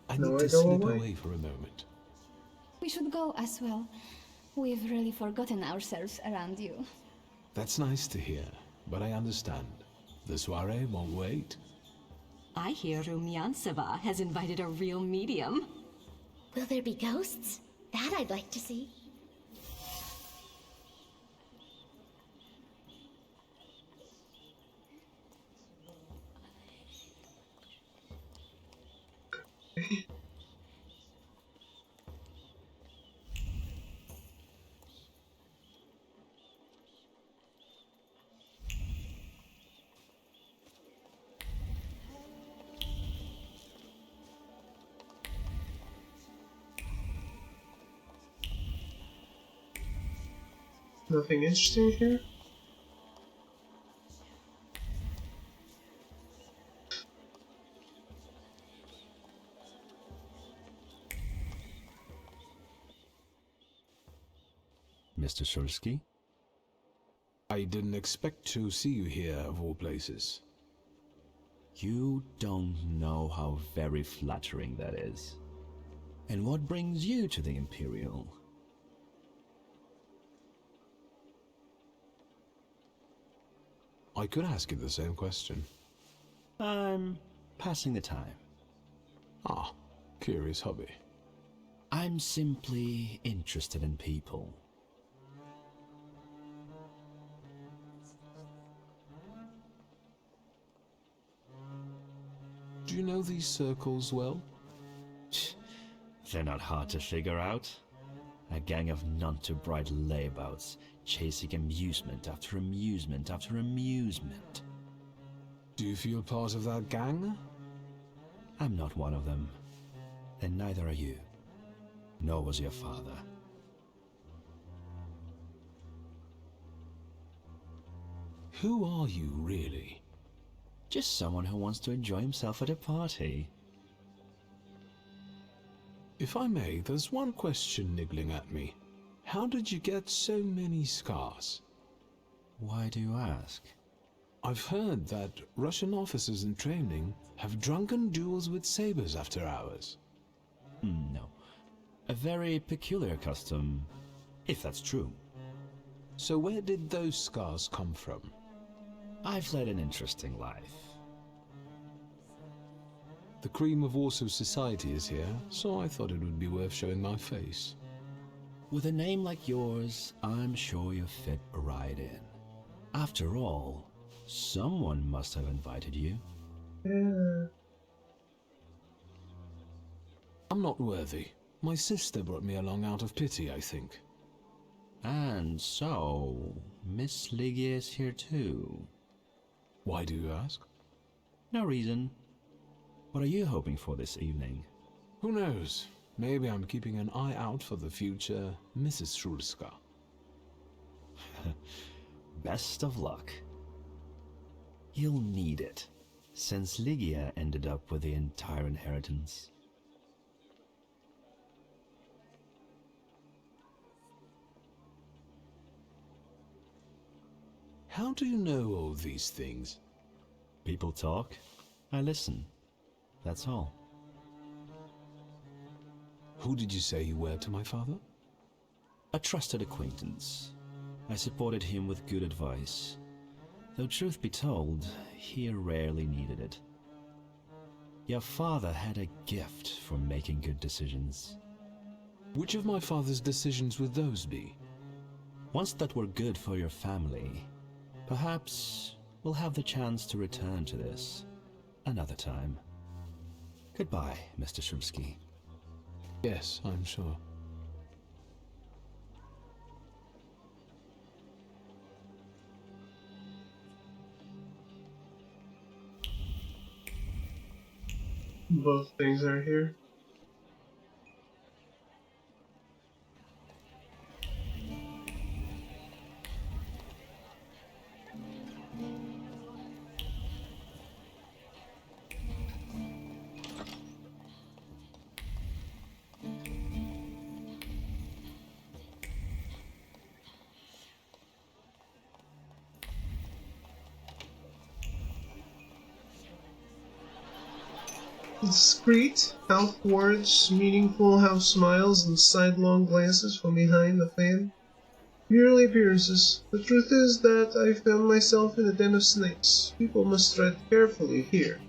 I need to slip away for a moment. We should go as well. We've really forgotten ourselves around you. That's nice to hear, but I understand. The soiree won't wait. I hear Rumyanseva has invited a real medium. Will there be ghosts? That I'd like to see. Nothing interesting here? Mr. Shulsky? I didn't expect to see you here, of all places. You don't know how very flattering that is. And what brings you to the Imperial? I could ask you the same question. I'm passing the time. Ah, curious hobby. I'm simply interested in people. Do you know these circles well? They're not hard to figure out. A gang of none-too-bright layabouts, chasing amusement after amusement after amusement. Do you feel part of that gang? I'm not one of them. And neither are you. Nor was your father. Who are you, really? Just someone who wants to enjoy himself at a party. If I may, there's one question niggling at me. How did you get so many scars? Why do you ask? I've heard that Russian officers in training have drunken duels with sabers after hours. No. A very peculiar custom, if that's true. So where did those scars come from? I've led an interesting life. The cream of Warsaw society is here, so I thought it would be worth showing my face. With a name like yours, I'm sure you fit right in. After all, someone must have invited you. Yeah. I'm not worthy. My sister brought me along out of pity, I think. And so, Miss Lygia is here too. Why do you ask? No reason. What are you hoping for this evening? Who knows? Maybe I'm keeping an eye out for the future Mrs. Shulska. Best of luck. You'll need it, since Lygia ended up with the entire inheritance. How do you know all these things? People talk, I listen. That's all. Who did you say you were to my father? A trusted acquaintance. I supported him with good advice. Though truth be told, he rarely needed it. Your father had a gift for making good decisions. Which of my father's decisions would those be? Ones that were good for your family. Perhaps we'll have the chance to return to this another time. Goodbye, Mr. Shulsky. Yes, I'm sure. Both things are here. Discreet, half words, meaningful half smiles, and sidelong glances from behind the fan. Merely appearances. The truth is that I found myself in a den of snakes. People must tread carefully here.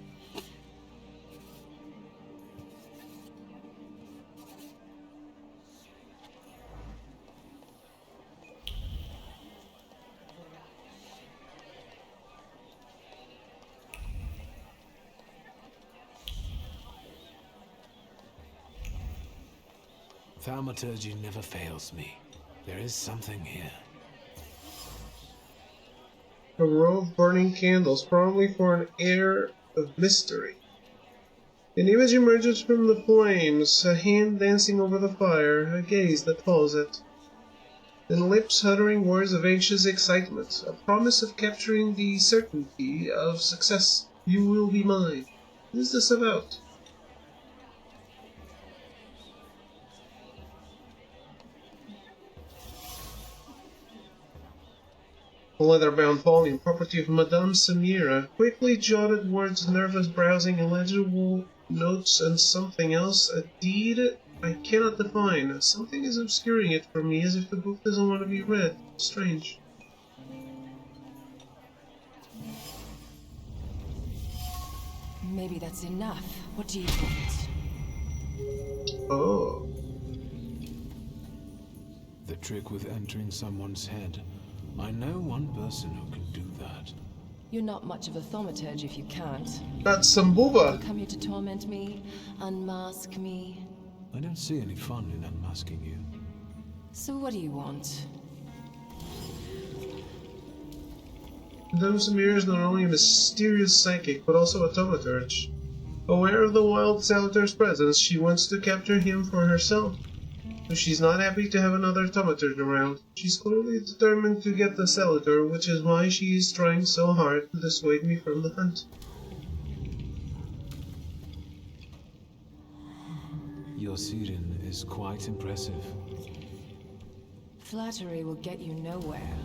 Thaumaturge never fails me. There is something here. A row of burning candles, probably for an air of mystery. An image emerges from the flames, a hand dancing over the fire, a gaze that follows it. And lips uttering words of anxious excitement, a promise of capturing the certainty of success. You will be mine. What is this about? A leather-bound volume, property of Madame Samira, quickly jotted words, nervous browsing, illegible notes, and something else, a deed I cannot define. Something is obscuring it from me, as if the book doesn't want to be read. Strange. Maybe that's enough. What do you want? Oh. The trick with entering someone's head. I know one person who can do that. You're not much of a thaumaturge if you can't. That's some booba. You come here to torment me, unmask me. I don't see any fun in unmasking you. So what do you want? Madame Samira is not only a mysterious psychic, but also a thaumaturge. Aware of the wild Salvatier's presence, she wants to capture him for herself. So she's not happy to have another thaumaturge around. She's clearly determined to get the Salvator, which is why she is trying so hard to dissuade me from the hunt. Your Siren is quite impressive. Flattery will get you nowhere.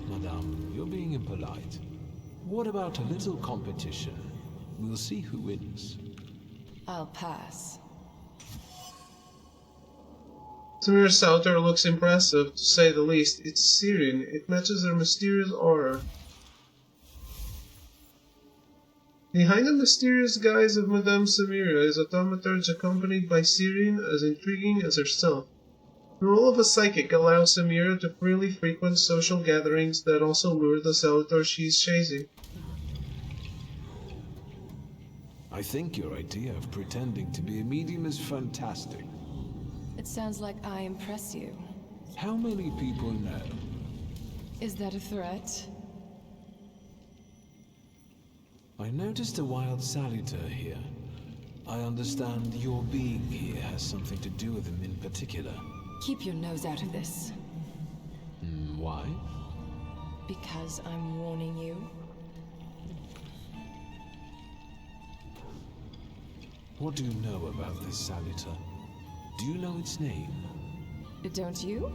Madame, you're being impolite. What about a little competition? We'll see who wins. I'll pass. Samira's Salvator looks impressive, to say the least. It's Syrian. It matches her mysterious aura. Behind the mysterious guise of Madame Samira is a thaumaturge accompanied by Syrian as intriguing as herself. The role of a psychic allows Samira to freely frequent social gatherings that also lure the Thaumaturge she's chasing. I think your idea of pretending to be a medium is fantastic. It sounds like I impress you. How many people know? Is that a threat? I noticed a wild saluter here. I understand your being here has something to do with him in particular. Keep your nose out of this. Why? Because I'm warning you. What do you know about this saluter? Do you know its name? Don't you?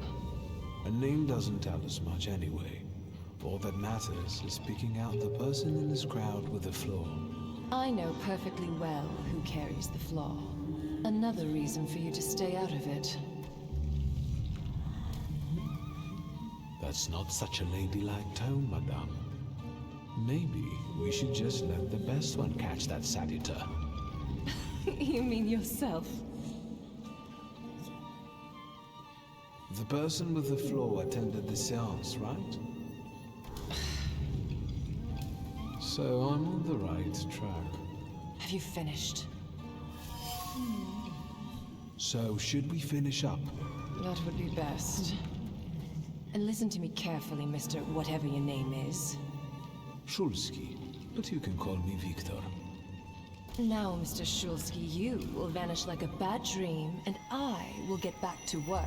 A name doesn't tell us much anyway. All that matters is picking out the person in this crowd with the flaw. I know perfectly well who carries the flaw. Another reason for you to stay out of it. That's not such a ladylike tone, madame. Maybe we should just let the best one catch that saluter. You mean yourself? The person with the flaw attended the seance, right? So I'm on the right track. Have you finished? So should we finish up? That would be best. And listen to me carefully, Mr. Whatever your name is. Shulsky, but you can call me Victor. Now, Mr. Shulsky, you will vanish like a bad dream, and I will get back to work.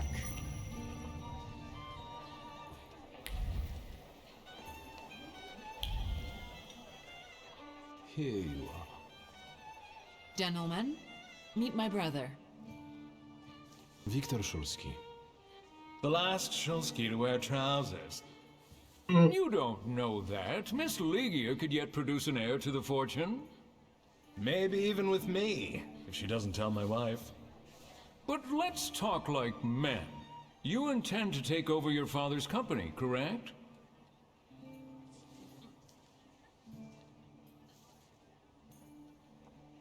Here you are. Gentlemen, meet my brother. Victor Shulsky. The last Shulsky to wear trousers. You don't know that. Miss Ligia could yet produce an heir to the fortune. Maybe even with me, if she doesn't tell my wife. But let's talk like men. You intend to take over your father's company, correct?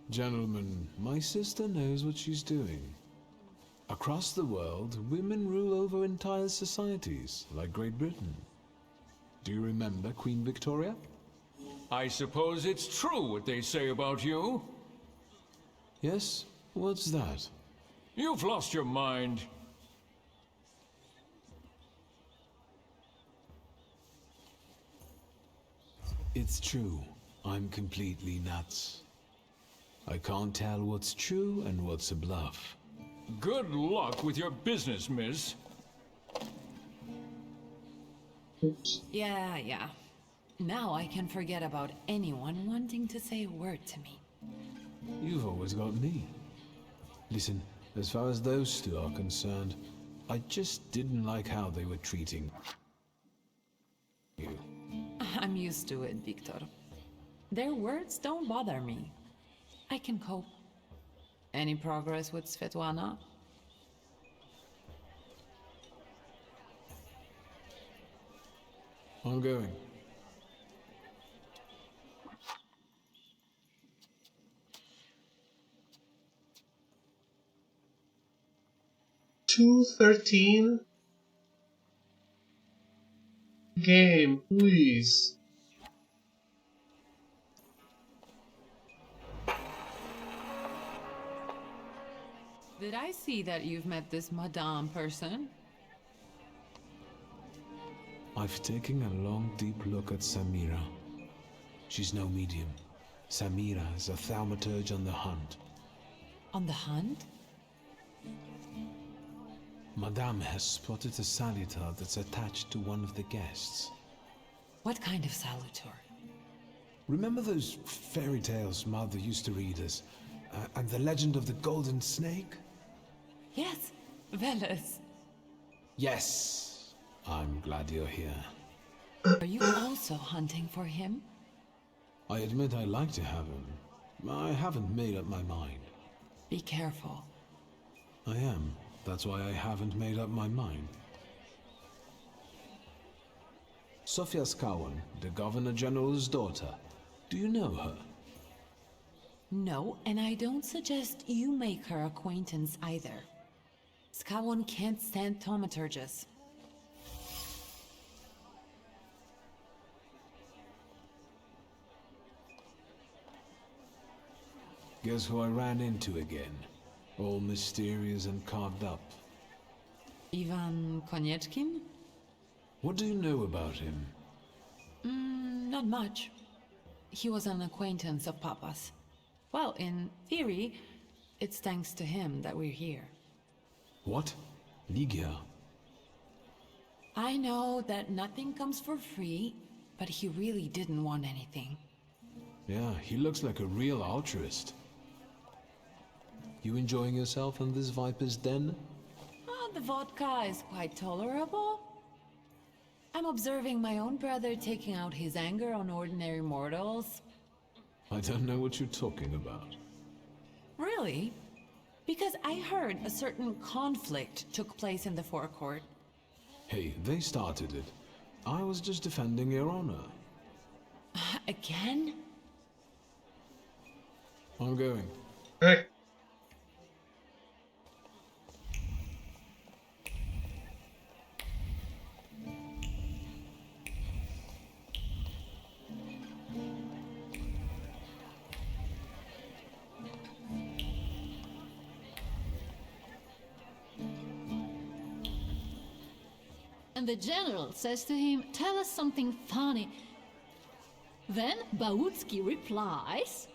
Gentlemen, my sister knows what she's doing. Across the world, women rule over entire societies, like Great Britain. Do you remember Queen Victoria? I suppose it's true what they say about you. Yes? What's that? You've lost your mind. It's true. I'm completely nuts. I can't tell what's true and what's a bluff. Good luck with your business, miss. Yeah. Now I can forget about anyone wanting to say a word to me. You've always got me. Listen, as far as those two are concerned, I just didn't like how they were treating you. I'm used to it, Victor. Their words don't bother me. I can cope. Any progress with Svetlana? I'm going. $2.13 game, please. Did I see that you've met this Madame person? I've taken a long, deep look at Samira. She's no medium. Samira is a thaumaturge on the hunt. On the hunt? Madame has spotted a saluter that's attached to one of the guests. What kind of salutor? Remember those fairy tales Mother used to read us? And the legend of the golden snake? Yes, Veles. Yes. I'm glad you're here. Are you also hunting for him? I admit I like to have him. I haven't made up my mind. Be careful. I am. That's why I haven't made up my mind. Sofia Skawan, the Governor General's daughter. Do you know her? No, and I don't suggest you make her acquaintance either. Skawon can't stand thaumaturges. Guess who I ran into again? All mysterious and carved up. Ivan Konieczkin? What do you know about him? Not much. He was an acquaintance of Papa's. Well, in theory, it's thanks to him that we're here. What? Ligia? I know that nothing comes for free, but he really didn't want anything. Yeah, he looks like a real altruist. You enjoying yourself in this Viper's den? Oh, the vodka is quite tolerable. I'm observing my own brother taking out his anger on ordinary mortals. I don't know what you're talking about. Really? Because I heard a certain conflict took place in the forecourt. Hey, they started it. I was just defending your honor. Again? I'm going. Hey. And the general says to him, "Tell us something funny." Then Bautski replies,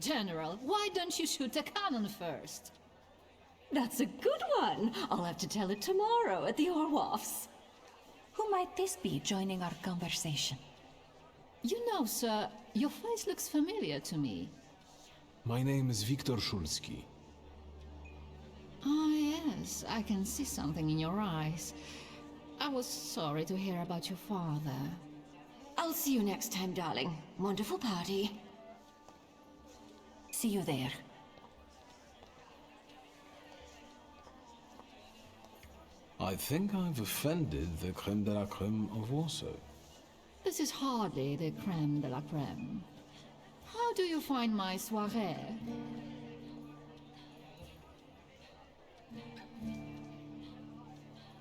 "General, why don't you shoot a cannon first?" That's a good one. I'll have to tell it tomorrow at the Orloffs. Who might this be joining our conversation? You know, sir, your face looks familiar to me. My name is Viktor Szulski. Ah, yes, I can see something in your eyes. I was sorry to hear about your father. I'll see you next time, darling. Wonderful party. See you there. I think I've offended the creme de la creme of Warsaw. This is hardly the creme de la creme. How do you find my soirée?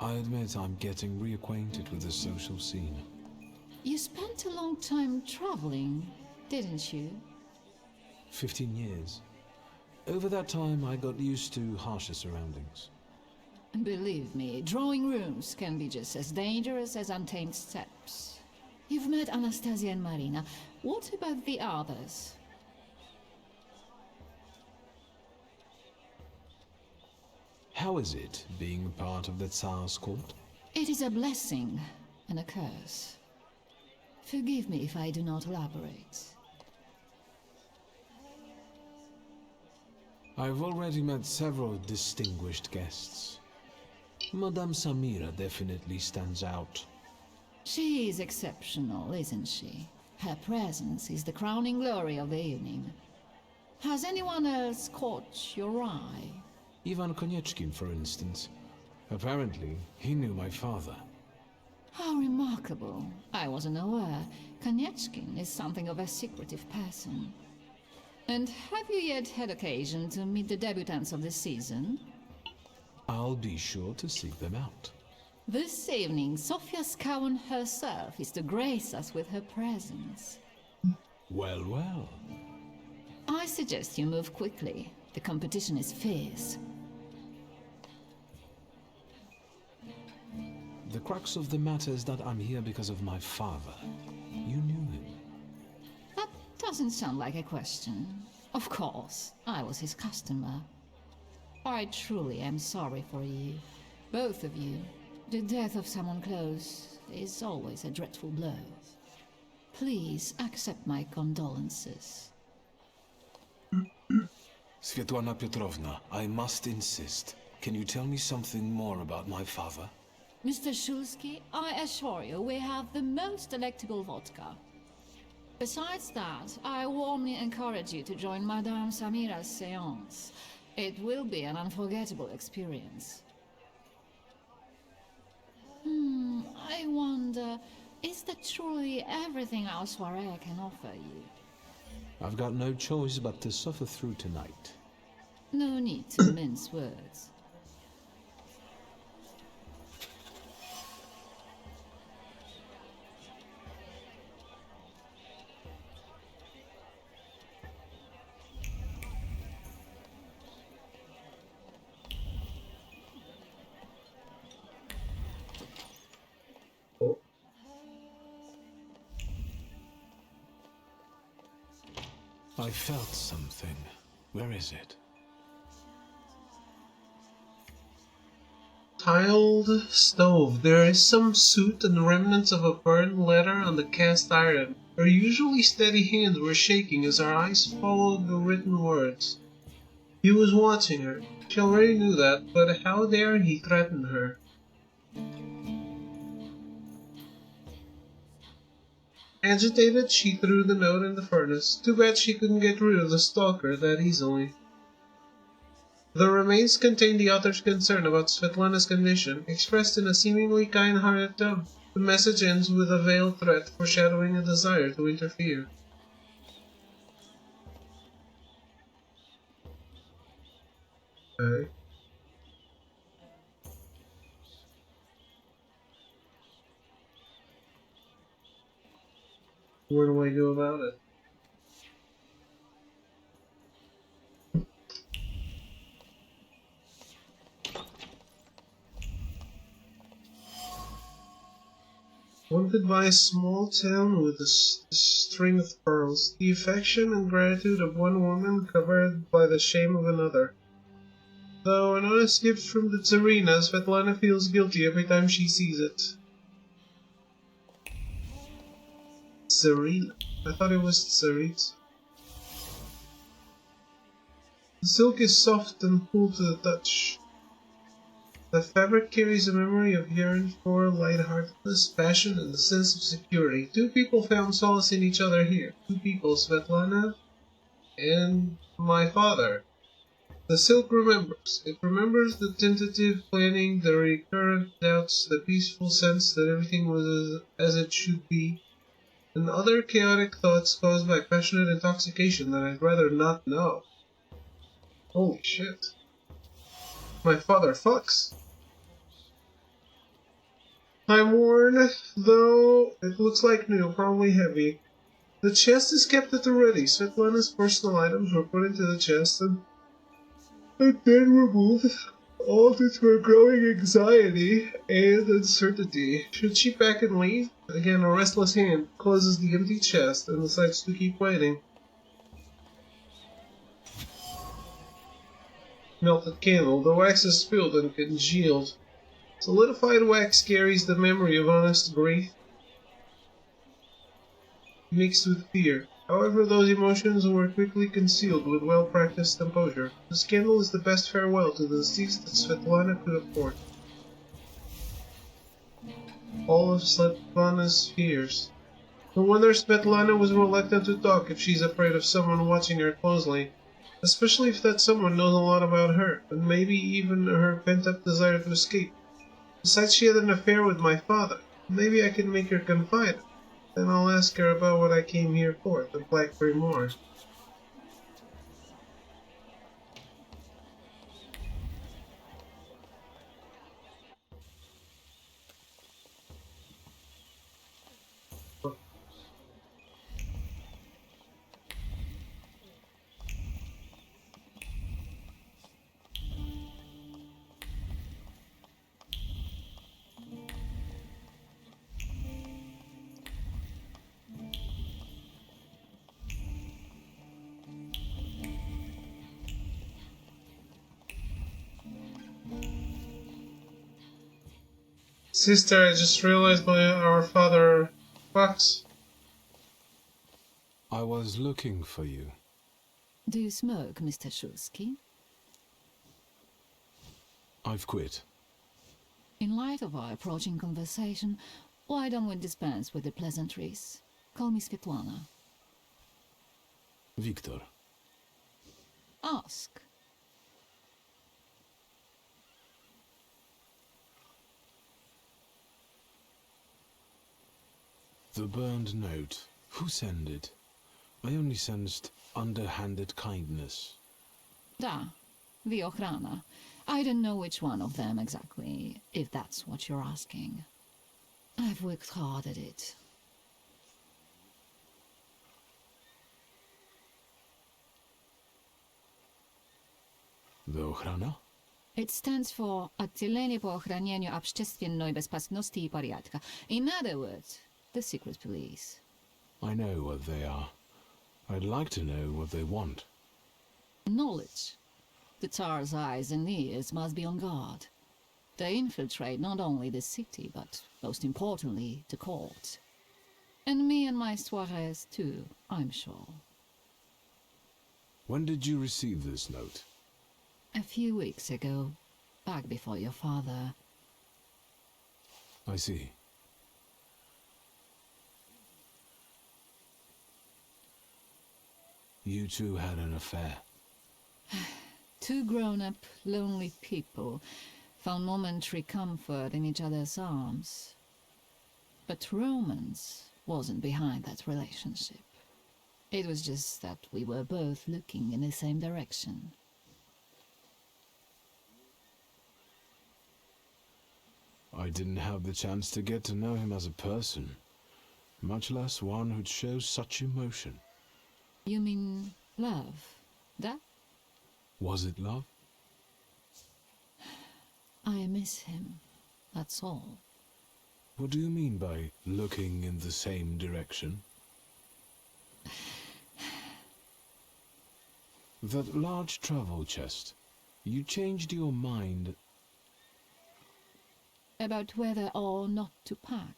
I admit I'm getting reacquainted with the social scene. You spent a long time traveling, didn't you? 15 years. Over that time, I got used to harsher surroundings. Believe me, drawing rooms can be just as dangerous as untamed steps. You've met Anastasia and Marina. What about the others? How is it, being part of the Tsar's court? It is a blessing and a curse. Forgive me if I do not elaborate. I've already met several distinguished guests. Madame Samira definitely stands out. She is exceptional, isn't she? Her presence is the crowning glory of the evening. Has anyone else caught your eye? Ivan Konieczkin, for instance. Apparently, he knew my father. How remarkable. I wasn't aware. Konieczkin is something of a secretive person. And have you yet had occasion to meet the debutants of the season? I'll be sure to seek them out. This evening, Sofia Skawon herself is to grace us with her presence. Well, well. I suggest you move quickly. The competition is fierce. The crux of the matter is that I'm here because of my father. You knew him. That doesn't sound like a question. Of course, I was his customer. I truly am sorry for you, both of you. The death of someone close is always a dreadful blow. Please accept my condolences. Svetlana Petrovna, I must insist. Can you tell me something more about my father? Mr. Szulski, I assure you we have the most delectable vodka. Besides that, I warmly encourage you to join Madame Samira's séance. It will be an unforgettable experience. I wonder, is that truly everything our soirée can offer you? I've got no choice but to suffer through tonight. No need to mince words. I felt something. Where is it? Tiled stove. There is some soot and remnants of a burned letter on the cast iron. Her usually steady hands were shaking as her eyes followed the written words. He was watching her. She already knew that, but how dare he threaten her? Agitated, she threw the note in the furnace. Too bad she couldn't get rid of the stalker that easily. The remains contained the author's concern about Svetlana's condition, expressed in a seemingly kind-hearted tone. The message ends with a veiled threat, foreshadowing a desire to interfere. Okay. What do I do about it? Wanted by a small town with a string of pearls, the affection and gratitude of one woman covered by the shame of another. Though an honest gift from the Tsarina, Svetlana feels guilty every time she sees it. Tsarina? I thought it was Tsaritsa. The silk is soft and cool to the touch. The fabric carries a memory of yearned for lightheartedness, passion, and a sense of security. Two people found solace in each other here. Two people, Svetlana and my father. The silk remembers. It remembers the tentative planning, the recurrent doubts, the peaceful sense that everything was as it should be, and other chaotic thoughts caused by passionate intoxication that I'd rather not know. Holy shit. My father fucks. Time worn, though it looks like new, probably heavy. The chest is kept at the ready. Svetlana's personal items were put into the chest and then removed, all due to her growing anxiety and uncertainty. Should she pack and leave? Again, a restless hand closes the empty chest and decides to keep waiting. Melted candle. The wax is spilled and congealed. Solidified wax carries the memory of honest grief mixed with fear. However, those emotions were quickly concealed with well-practiced composure. This candle is the best farewell to the deceased that Svetlana could afford. All of Svetlana's fears. No wonder Svetlana was reluctant to talk if she's afraid of someone watching her closely. Especially if that someone knows a lot about her, and maybe even her pent-up desire to escape. Besides, she had an affair with my father. Maybe I can make her confide. Then I'll ask her about what I came here for, the Black Grimoire. Sister, I just realized our father fucks. I was looking for you. Do you smoke, Mr. Shulsky? I've quit. In light of our approaching conversation, why don't we dispense with the pleasantries? Call me Svetlana. Victor. Ask. The burned note. Who sent it? I only sensed underhanded kindness. Da, the Ochrana. I don't know which one of them exactly, if that's what you're asking. I've worked hard at it. The Ochrana? It stands for Отделение по охранению общественной безопасности и порядка. In other words, the secret police. I know what they are. I'd like to know what they want. Knowledge. The Tsar's eyes and ears must be on guard. They infiltrate not only the city, but most importantly, the court. And me and my soirees too, I'm sure. When did you receive this note? A few weeks ago, back before your father. I see. You two had an affair. Two grown-up, lonely people found momentary comfort in each other's arms. But romance wasn't behind that relationship. It was just that we were both looking in the same direction. I didn't have the chance to get to know him as a person, much less one who'd show such emotion. You mean love? That? Was it love? I miss him, that's all. What do you mean by looking in the same direction? That large travel chest. You changed your mind. About whether or not to pack.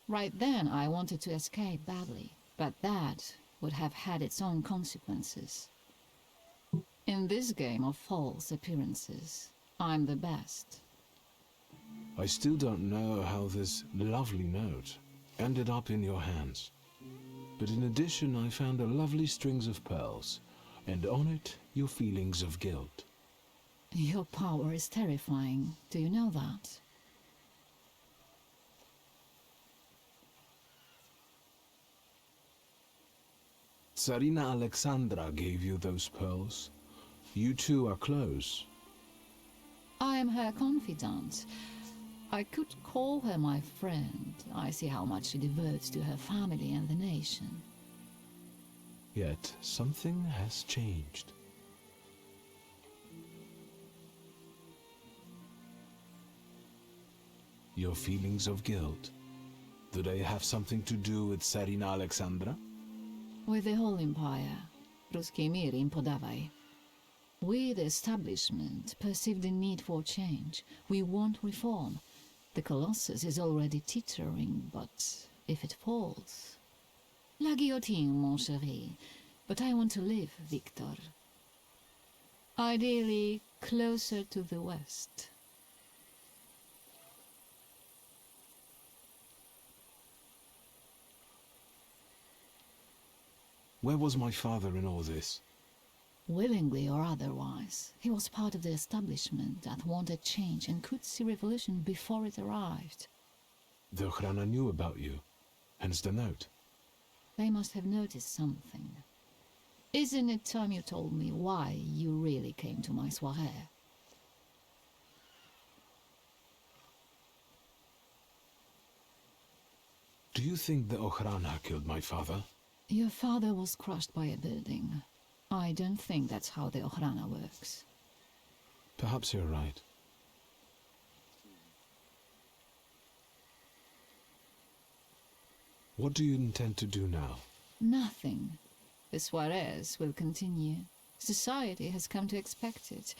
Right then I wanted to escape badly, but that would have had its own consequences. In this game of false appearances, I'm the best. I still don't know how this lovely note ended up in your hands. But in addition, I found a lovely strings of pearls, and on it, your feelings of guilt. Your power is terrifying. Do you know that? Tsarina Alexandra gave you those pearls. You two are close. I am her confidant. I could call her my friend. I see how much she devotes to her family and the nation. Yet something has changed. Your feelings of guilt, do they have something to do with Tsarina Alexandra? With the whole empire, Ruski mir im podawaj. We, the establishment, perceive the need for change. We want reform. The Colossus is already teetering, but if it falls... La guillotine, mon chéri. But I want to live, Victor. Ideally, closer to the west. Where was my father in all this? Willingly or otherwise, he was part of the establishment that wanted change and could see revolution before it arrived. The Ochrana knew about you, hence the note. They must have noticed something. Isn't it time you told me why you really came to my soirée? Do you think the Ochrana killed my father? Your father was crushed by a building. I don't think that's how the Ochrana works. Perhaps you're right. What do you intend to do now? Nothing. The soirées will continue. Society has come to expect it.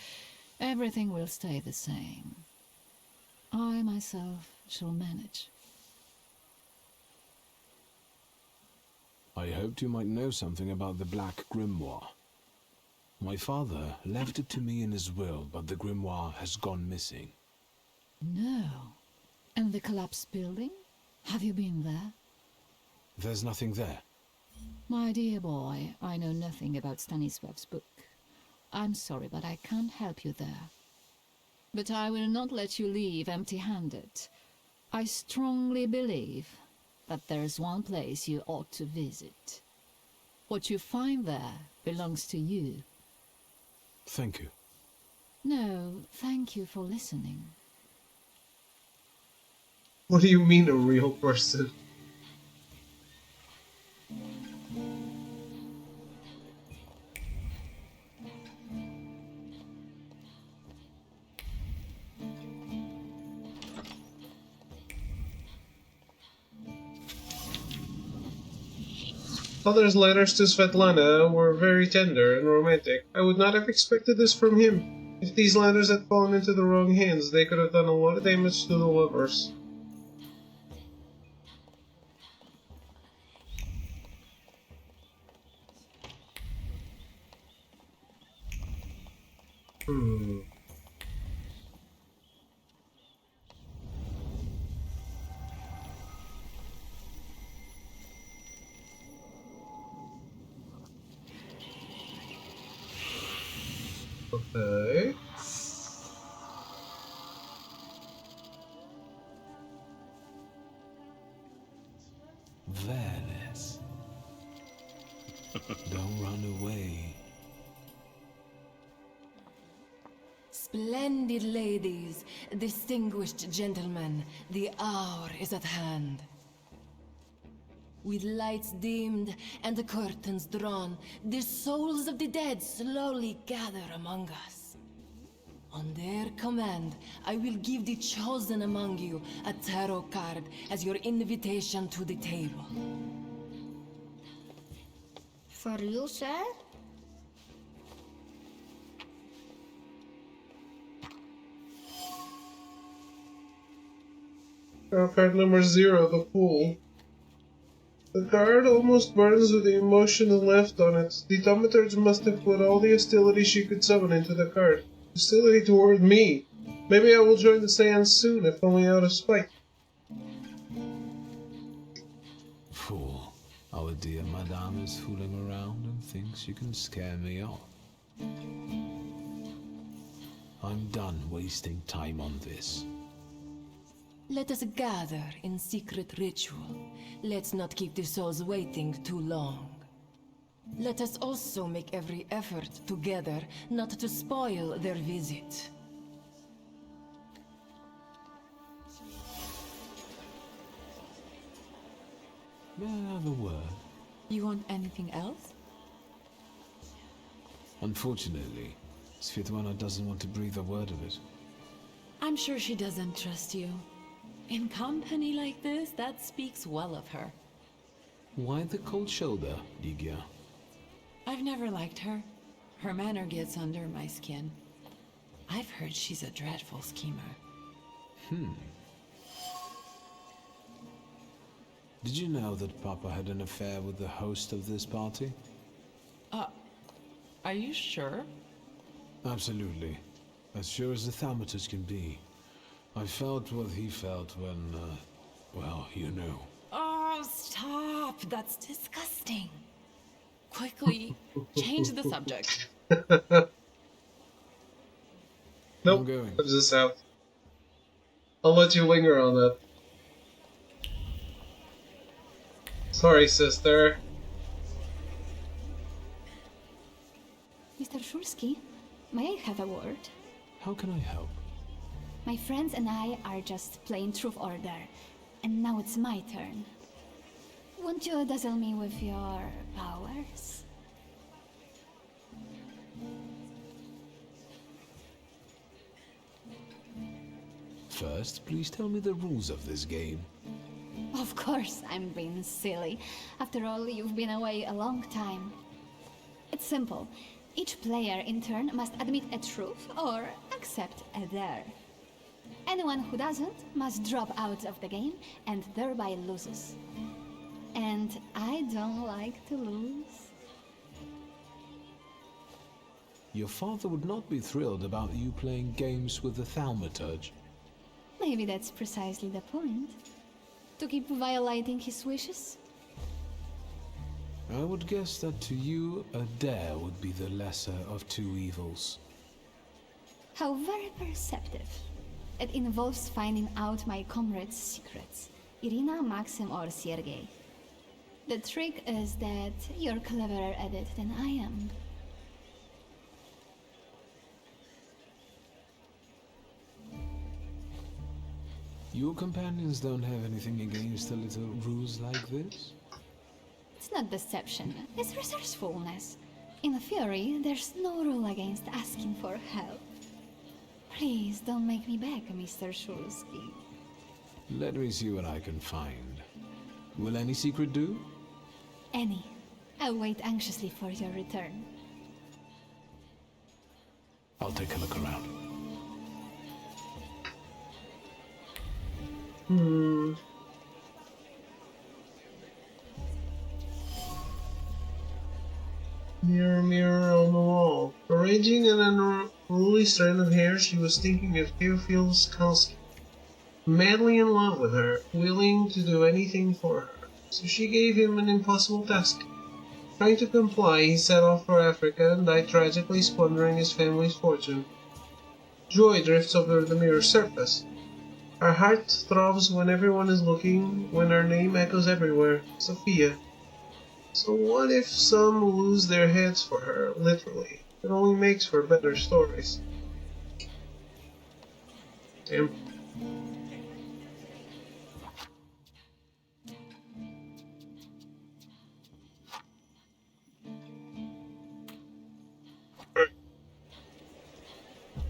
Everything will stay the same. I myself shall manage. I hoped you might know something about the Black Grimoire. My father left it to me in his will, but the grimoire has gone missing. No. And the collapsed building? Have you been there? There's nothing there. My dear boy, I know nothing about Stanisław's book. I'm sorry, but I can't help you there. But I will not let you leave empty-handed. I strongly believe that there is one place you ought to visit. What you find there belongs to you. Thank you. No, thank you for listening. What do you mean, a real person? Father's letters to Svetlana were very tender and romantic. I would not have expected this from him. If these letters had fallen into the wrong hands, they could have done a lot of damage to the lovers. Okay. Valis. Don't run away. Splendid ladies, distinguished gentlemen, the hour is at hand. With lights dimmed and the curtains drawn, the souls of the dead slowly gather among us. On their command, I will give the chosen among you a tarot card as your invitation to the table. For you, sir? Card number 0, the Fool. The card almost burns with the emotion left on it. The Thaumaturge must have put all the hostility she could summon into the card. Hostility toward me. Maybe I will join the seance soon, if only out of spite. Fool. Our dear Madame is fooling around and thinks she can scare me off. I'm done wasting time on this. Let us gather in secret ritual. Let's not keep the souls waiting too long. Let us also make every effort together not to spoil their visit. May I have a word? You want anything else? Unfortunately, Svetlana doesn't want to breathe a word of it. I'm sure she doesn't trust you. In company like this, that speaks well of her. Why the cold shoulder, Ligia? I've never liked her. Her manner gets under my skin. I've heard she's a dreadful schemer. Did you know that Papa had an affair with the host of this party? Are you sure? Absolutely. As sure as the Thaumaturge can be. I felt what he felt when, well, you know. Oh, stop! That's disgusting. Quickly, change the subject. Nope. I'm going. Cut this out. I'll let you linger on that. Sorry, sister. Mr. Shulsky, may I have a word? How can I help? My friends and I are just playing Truth Order, and now it's my turn. Won't you dazzle me with your powers? First, please tell me the rules of this game. Of course, I'm being silly. After all, you've been away a long time. It's simple. Each player in turn must admit a truth or accept a dare. Anyone who doesn't must drop out of the game and thereby loses. And I don't like to lose. Your father would not be thrilled about you playing games with the Thaumaturge. Maybe that's precisely the point. To keep violating his wishes? I would guess that to you, a dare would be the lesser of two evils. How very perceptive. It involves finding out my comrades' secrets. Irina, Maxim, or Sergei. The trick is that you're cleverer at it than I am. Your companions don't have anything against a little ruse like this? It's not deception, it's resourcefulness. In theory, there's no rule against asking for help. Please don't make me beg, Mr. Shulsky. Let me see what I can find. Will any secret do? Any. I'll wait anxiously for your return. I'll take a look around. Mirror, mirror on the wall. Arranging an unruly strand of hair, she was thinking of Theophil's Kalski. Madly in love with her, willing to do anything for her. So she gave him an impossible task. Trying to comply, he set off for Africa and died tragically, squandering his family's fortune. Joy drifts over the mirror's surface. Our heart throbs when everyone is looking, when our name echoes everywhere. Sophia. So what if some lose their heads for her, literally? It only makes for better stories. Damn.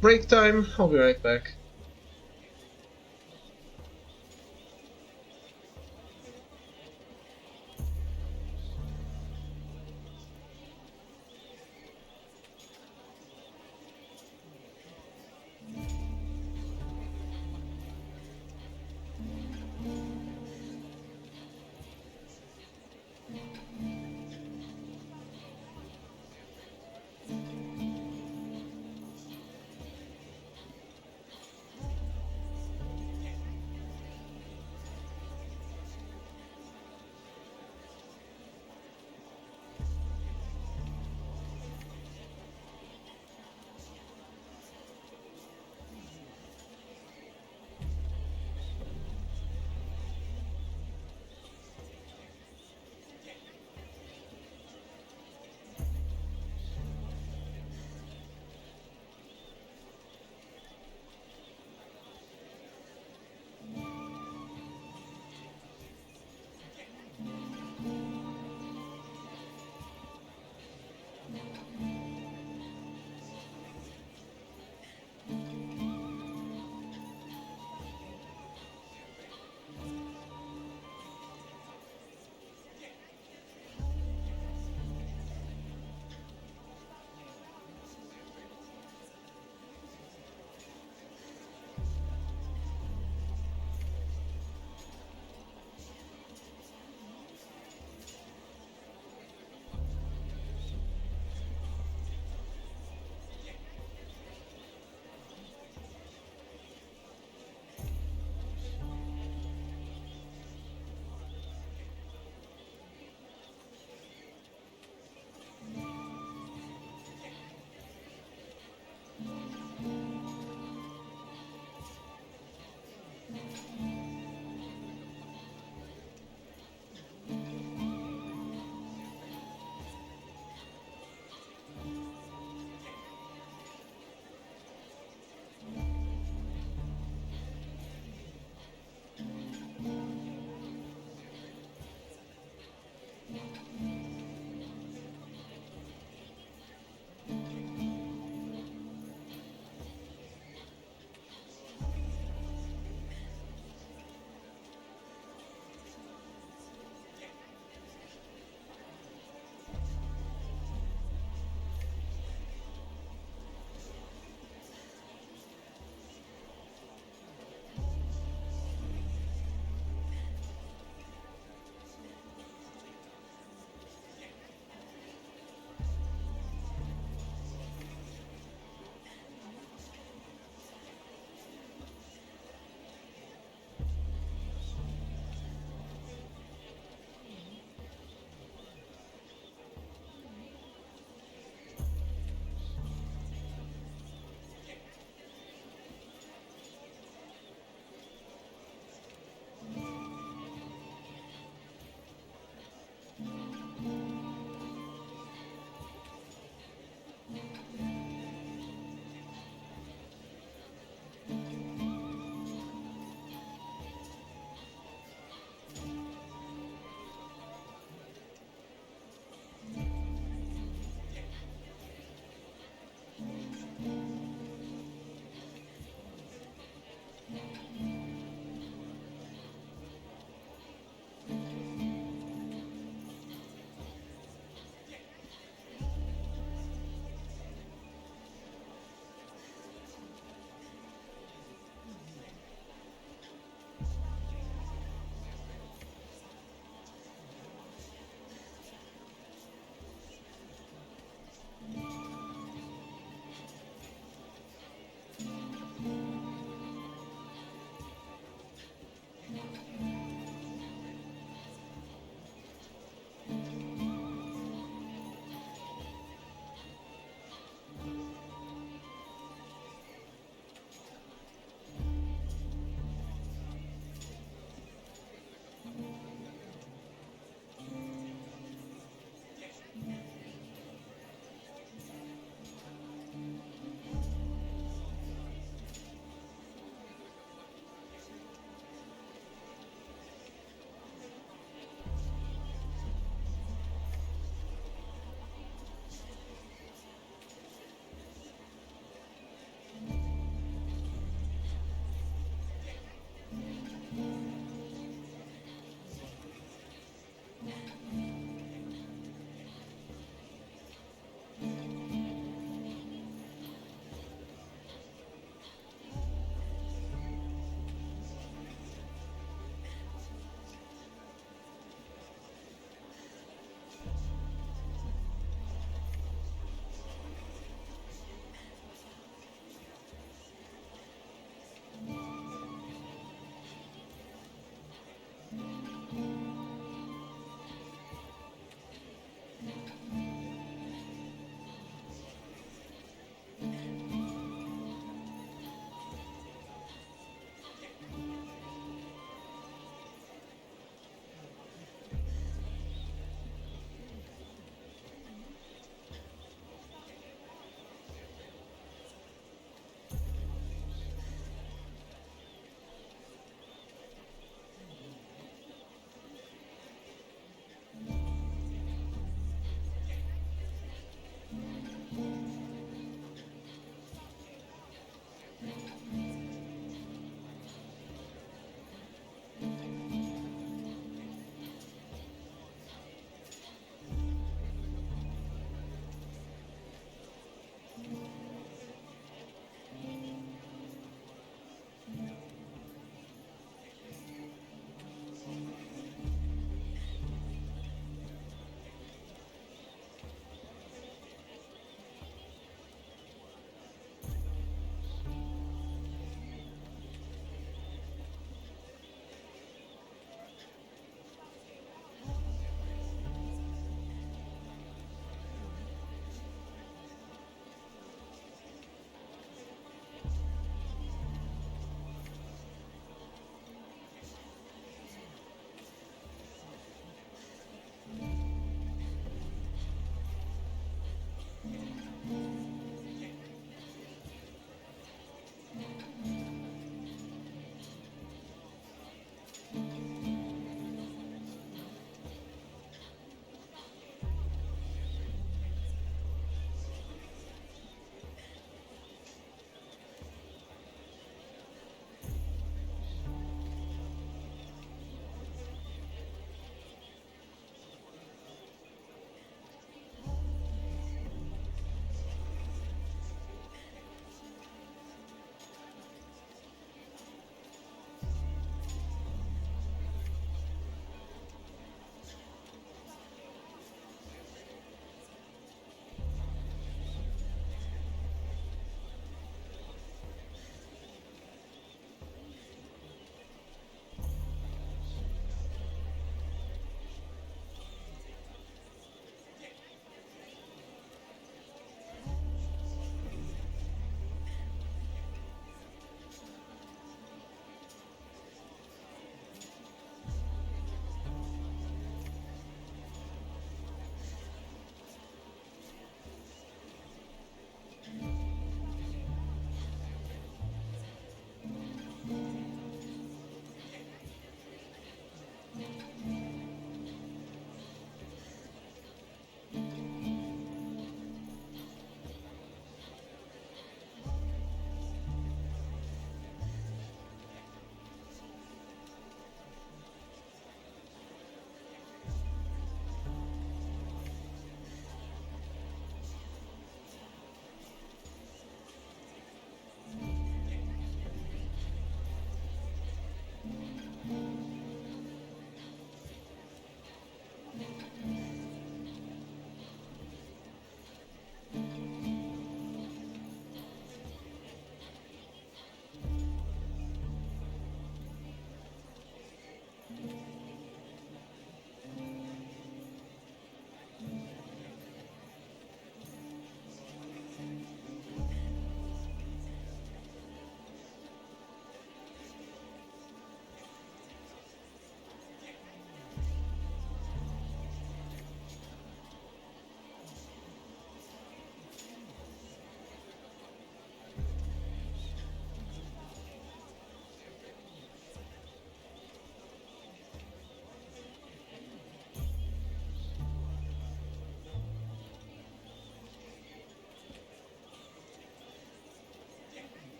Break time, I'll be right back.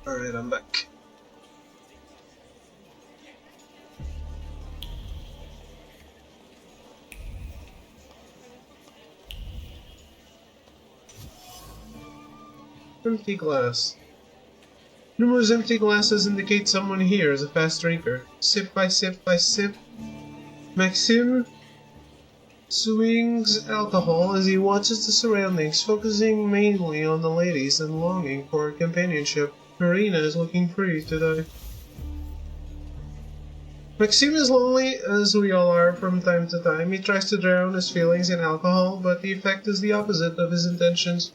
Alright, I'm back. Empty glass. Numerous empty glasses indicate someone here is a fast drinker. Sip by sip by sip, Maxime swings alcohol as he watches the surroundings, focusing mainly on the ladies and longing for companionship. Marina is looking pretty today. Maxime is lonely, as we all are from time to time. He tries to drown his feelings in alcohol, but the effect is the opposite of his intentions.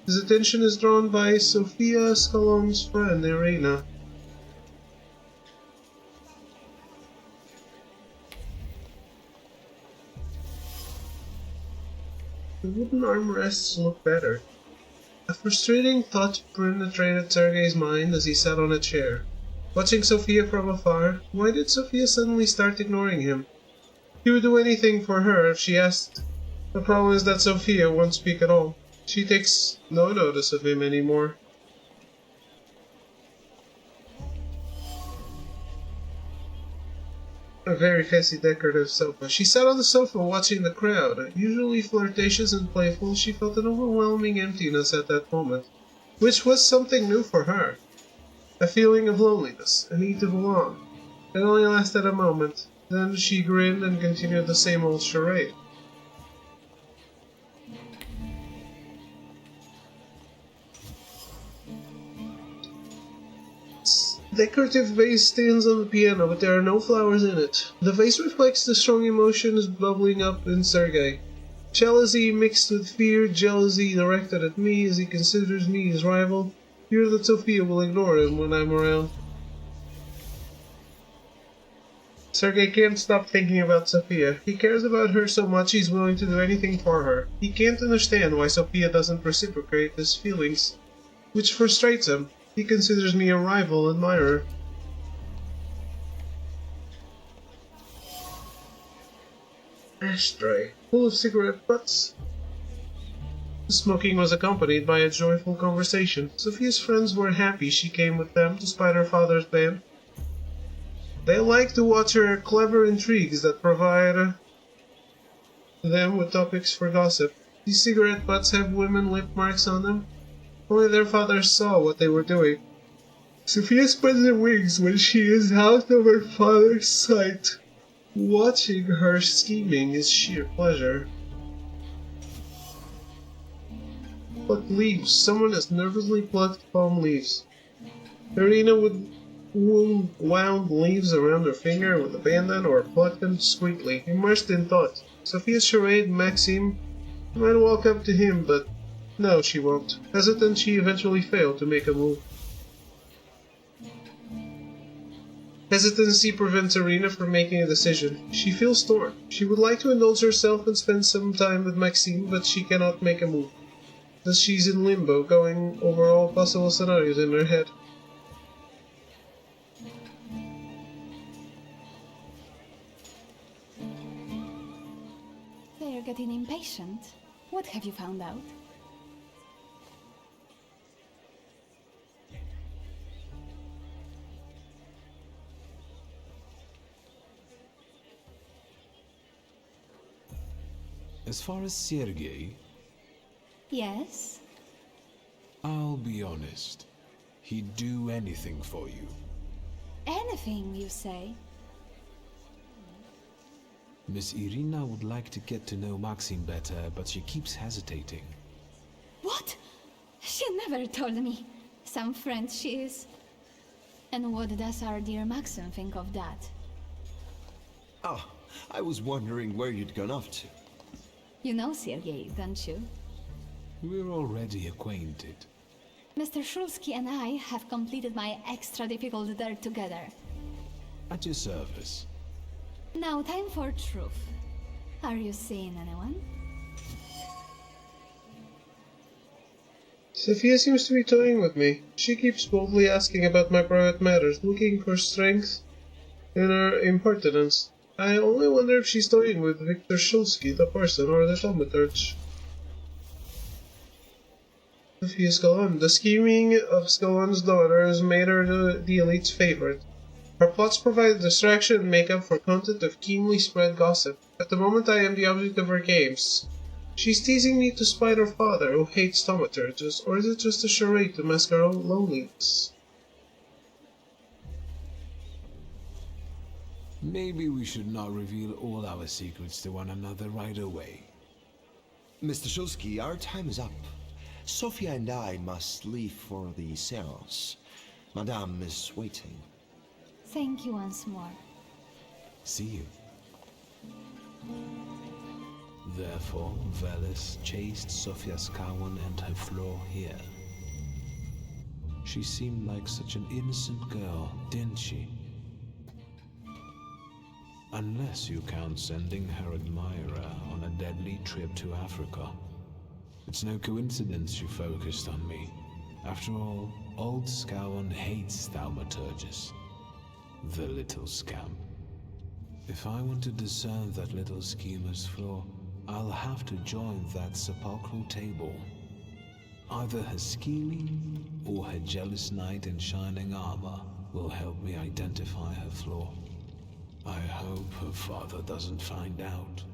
His attention is drawn by Sophia Scalon's friend, Irina. The wooden armrests look better. A frustrating thought penetrated Sergei's mind as he sat on a chair, watching Sophia from afar. Why did Sophia suddenly start ignoring him? He would do anything for her if she asked. The problem is that Sophia won't speak at all. She takes no notice of him anymore. A very fancy decorative sofa. She sat on the sofa watching the crowd. Usually flirtatious and playful, she felt an overwhelming emptiness at that moment, which was something new for her. A feeling of loneliness, a need to belong. It only lasted a moment. Then she grinned and continued the same old charade. Decorative vase stands on the piano, but there are no flowers in it. The vase reflects the strong emotions bubbling up in Sergei. Jealousy mixed with fear, jealousy directed at me as he considers me his rival, fear that Sophia will ignore him when I'm around. Sergei can't stop thinking about Sophia. He cares about her so much he's willing to do anything for her. He can't understand why Sophia doesn't reciprocate his feelings, which frustrates him. He considers me a rival admirer. Ashtray, full of cigarette butts. The smoking was accompanied by a joyful conversation. Sophia's friends were happy she came with them despite her father's ban. They like to watch her clever intrigues that provide them with topics for gossip. These cigarette butts have women lip marks on them. Only their fathers saw what they were doing. Sophia spreads her wings when she is out of her father's sight. Watching her scheming is sheer pleasure. Plucked leaves. Someone has nervously plucked palm leaves. Irina would wound leaves around her finger with a bandana or plucked them discreetly, immersed in thought. Sophia's charade, Maxime might walk up to him, but no, she won't. Hesitant, she eventually failed to make a move. Hesitancy prevents Irina from making a decision. She feels torn. She would like to indulge herself and spend some time with Maxime, but she cannot make a move. Thus she's in limbo, going over all possible scenarios in her head. They're getting impatient. What have you found out? As far as Sergei, Yes? I'll be honest. He'd do anything for you. Anything, you say? Miss Irina would like to get to know Maxim better, but she keeps hesitating. What? She never told me. Some friend she is. And what does our dear Maxim think of that? Oh, I was wondering where you'd gone off to. You know Sergei, don't you? We're already acquainted. Mr. Shulsky and I have completed my extra difficult dirt together. At your service. Now time for truth. Are you seeing anyone? Sophia seems to be toying with me. She keeps boldly asking about my private matters, looking for strength in her impertinence. I only wonder if she's toying with Victor Shulsky, the person, or the Thaumaturge. Sophia Scalon. The scheming of Scalon's daughters made her the elite's favorite. Her plots provide a distraction and make up for content of keenly spread gossip. At the moment I am the object of her games. She's teasing me to spite her father, who hates thaumaturges, or is it just a charade to mask her own loneliness? Maybe we should not reveal all our secrets to one another right away. Mr. Shulsky, our time is up. Sophia and I must leave for the seance. Madame is waiting. Thank you once more. See you. Therefore, Velis chased Sophia Scowen and her floor here. She seemed like such an innocent girl, didn't she? Unless you count sending her admirer on a deadly trip to Africa. It's no coincidence she focused on me. After all, old Scowen hates thaumaturges. The little scamp. If I want to discern that little schemer's flaw, I'll have to join that sepulchral table. Either her scheming or her jealous knight in shining armor will help me identify her flaw. I hope her father doesn't find out.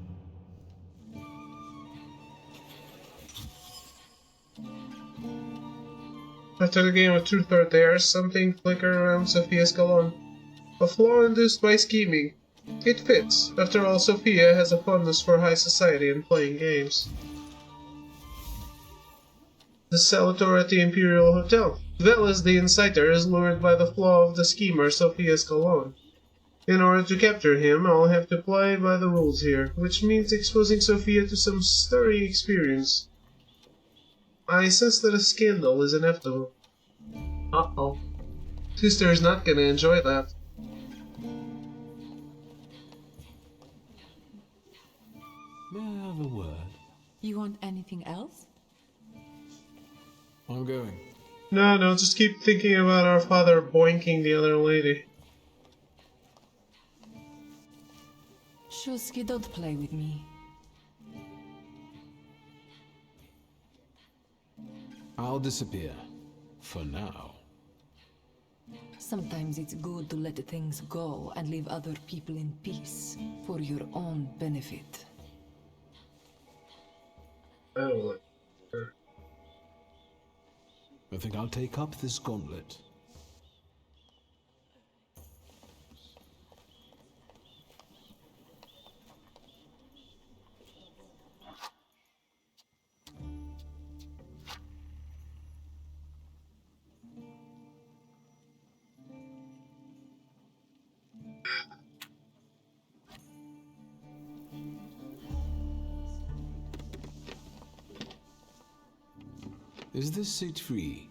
After the game of Truth or Dare, something flickered around Sophia Scalon. A flaw induced by scheming. It fits. After all, Sophia has a fondness for high society and playing games. The celator at the Imperial Hotel. Velis, the inciter, is lured by the flaw of the schemer Sophia Scalon. In order to capture him, I'll have to play by the rules here, which means exposing Sophia to some stirring experience. I sense that a scandal is inevitable. Uh-oh. Sister is not gonna enjoy that. May I have a word? You want anything else? I'm going. No, just keep thinking about our father boinking the other lady. Shulsky, don't play with me. I'll disappear. For now. Sometimes it's good to let things go and leave other people in peace, for your own benefit. I don't like her. I think I'll take up this gauntlet. Is this seat free?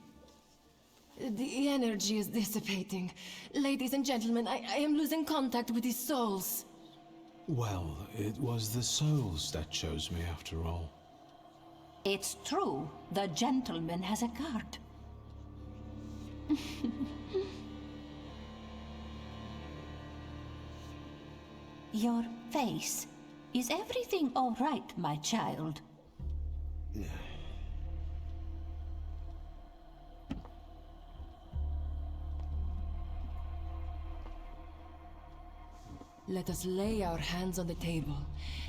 The energy is dissipating. Ladies and gentlemen, I am losing contact with these souls. Well, it was the souls that chose me after all. It's true. The gentleman has a card. Your face. Is everything all right, my child? Let us lay our hands on the table.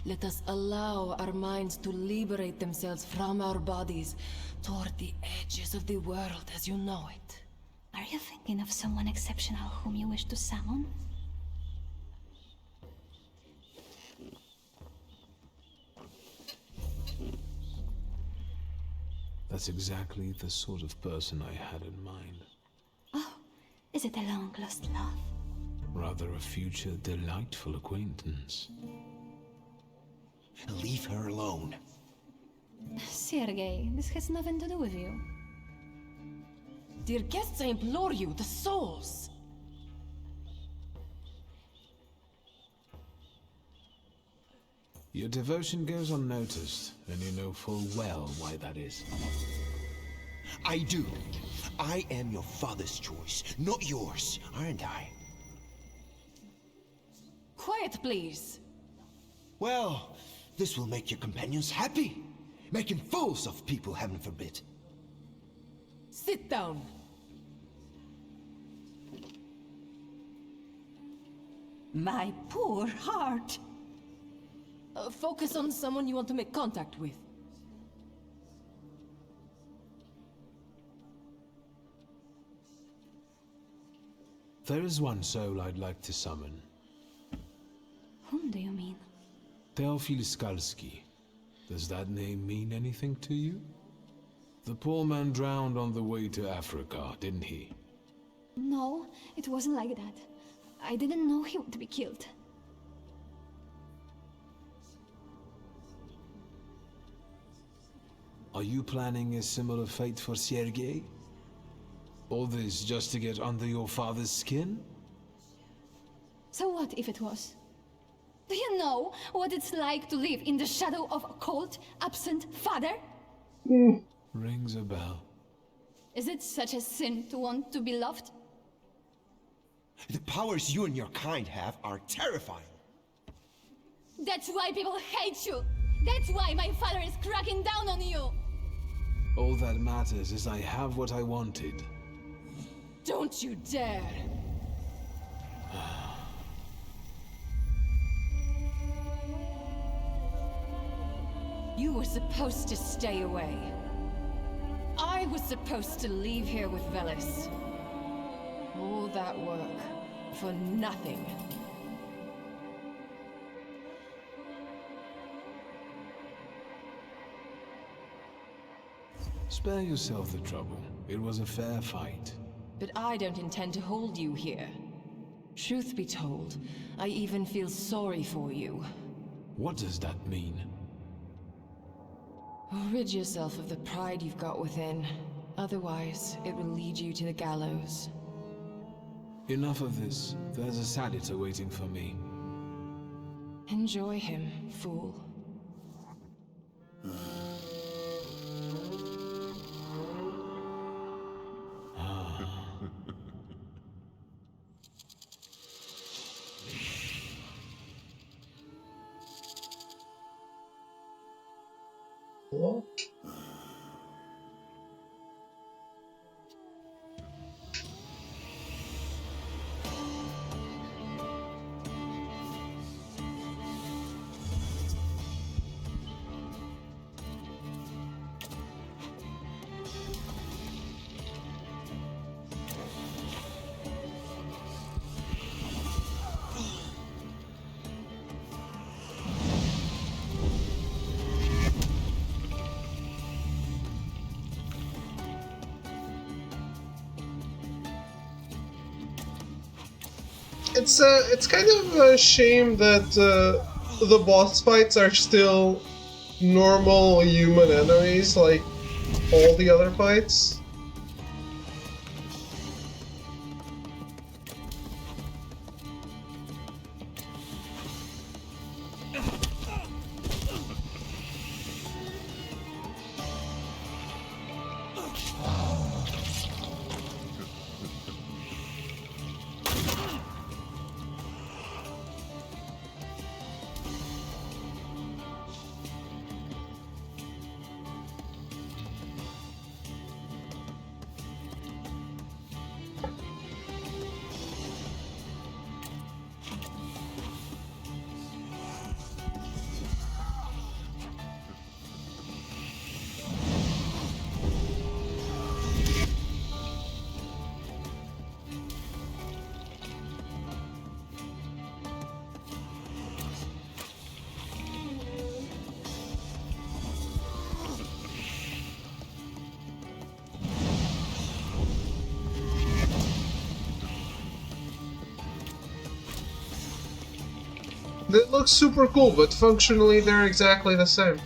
Let us allow our minds to liberate themselves from our bodies toward the edges of the world as you know it. Are you thinking of someone exceptional whom you wish to summon? That's exactly the sort of person I had in mind. Oh, is it a long-lost love? Rather a future delightful acquaintance. Leave her alone. Sergei, this has nothing to do with you. Dear guests, I implore you, the souls! Your devotion goes unnoticed, and you know full well why that is. I do. I am your father's choice, not yours, aren't I? Quiet, please. Well, this will make your companions happy. Making fools of people, heaven forbid. Sit down. My poor heart. Focus on someone you want to make contact with. There is one soul I'd like to summon. Whom do you mean? Teofil Skalski. Does that name mean anything to you? The poor man drowned on the way to Africa, didn't he? No, it wasn't like that. I didn't know he would be killed. Are you planning a similar fate for Sergei? All this just to get under your father's skin? So what if it was? Do you know what it's like to live in the shadow of a cold, absent father? Rings a bell. Is it such a sin to want to be loved? The powers you and your kind have are terrifying. That's why people hate you! That's why my father is cracking down on you! All that matters is I have what I wanted. Don't you dare! You were supposed to stay away. I was supposed to leave here with Velis. All that work for nothing. Spare yourself the trouble. It was a fair fight. But I don't intend to hold you here. Truth be told, I even feel sorry for you. What does that mean? Rid yourself of the pride you've got within. Otherwise, it will lead you to the gallows. Enough of this. There's a senator waiting for me. Enjoy him, fool. What? It's kind of a shame that the boss fights are still normal human enemies like all the other fights. That looks super cool, but functionally they're exactly the same.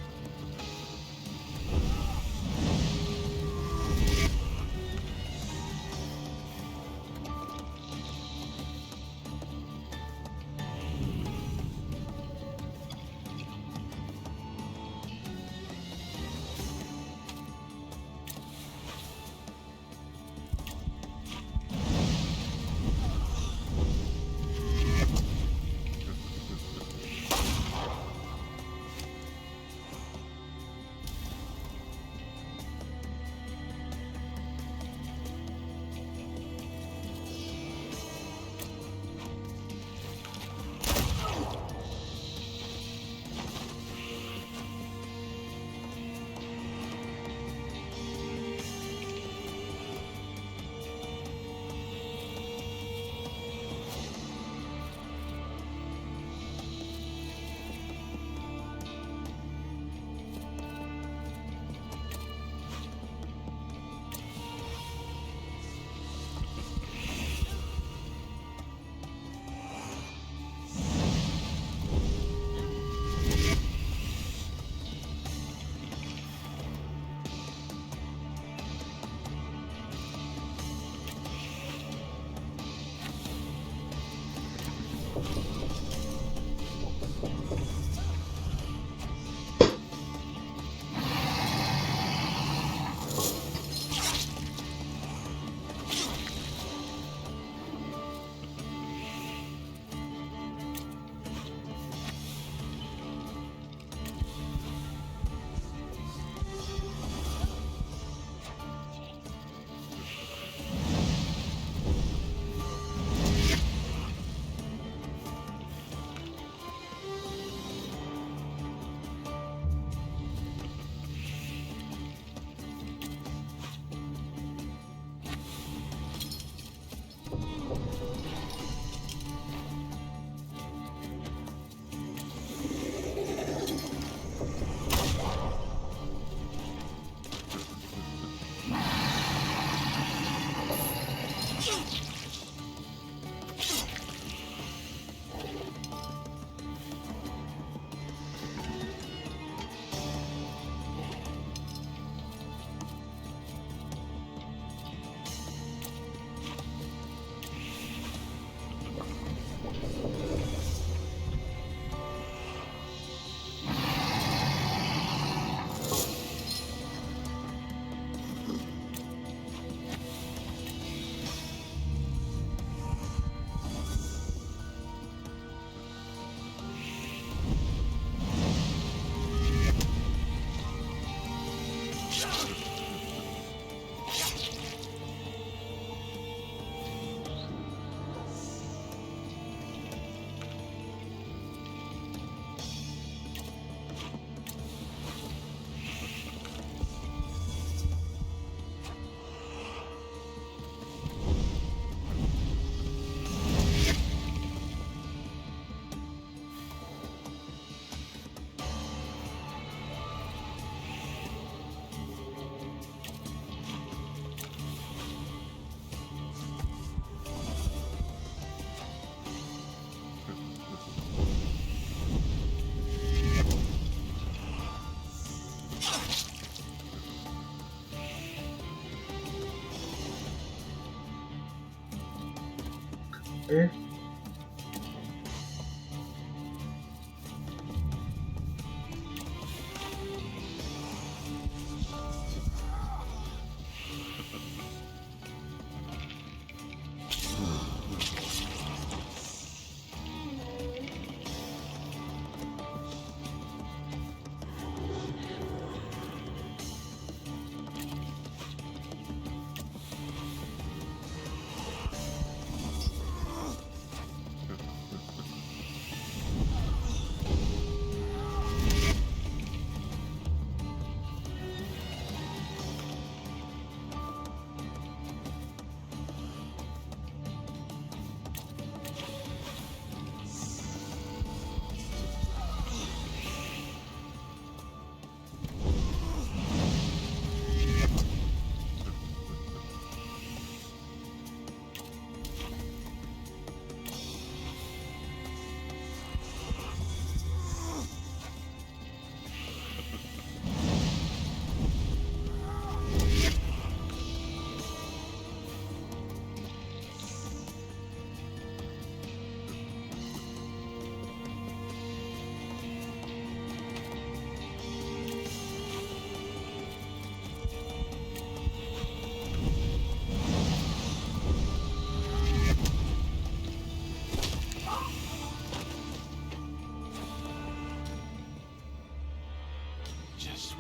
Eh?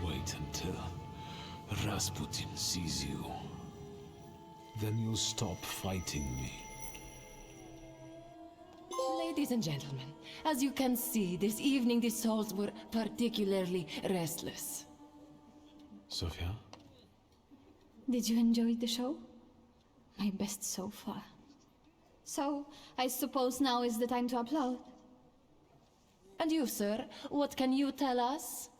Wait until Rasputin sees you. Then you'll stop fighting me. Ladies and gentlemen, as you can see, this evening the souls were particularly restless. Sophia? Did you enjoy the show? My best so far. So, I suppose now is the time to upload. And you, sir, what can you tell us?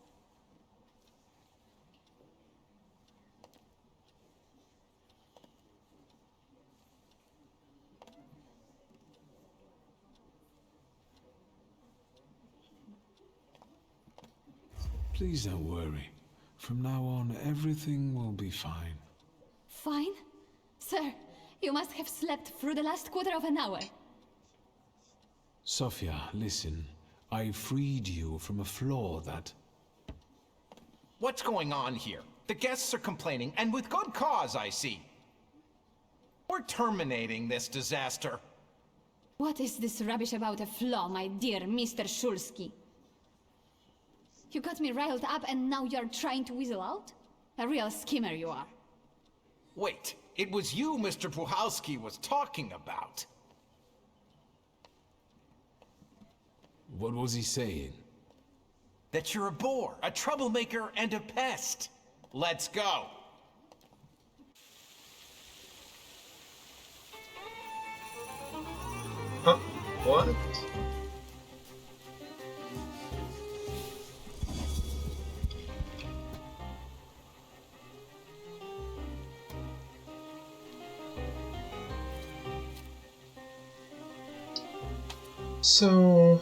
Please don't worry. From now on, everything will be fine. Fine? Sir, you must have slept through the last quarter of an hour. Sophia, listen. I freed you from a flaw that... What's going on here? The guests are complaining, and with good cause, I see. We're terminating this disaster. What is this rubbish about a flaw, my dear Mr. Shulsky? You got me riled up and now you're trying to weasel out? A real schemer you are. Wait, it was you Mr. Puhalski was talking about. What was he saying? That you're a bore, a troublemaker, and a pest. Let's go. Huh? What? So...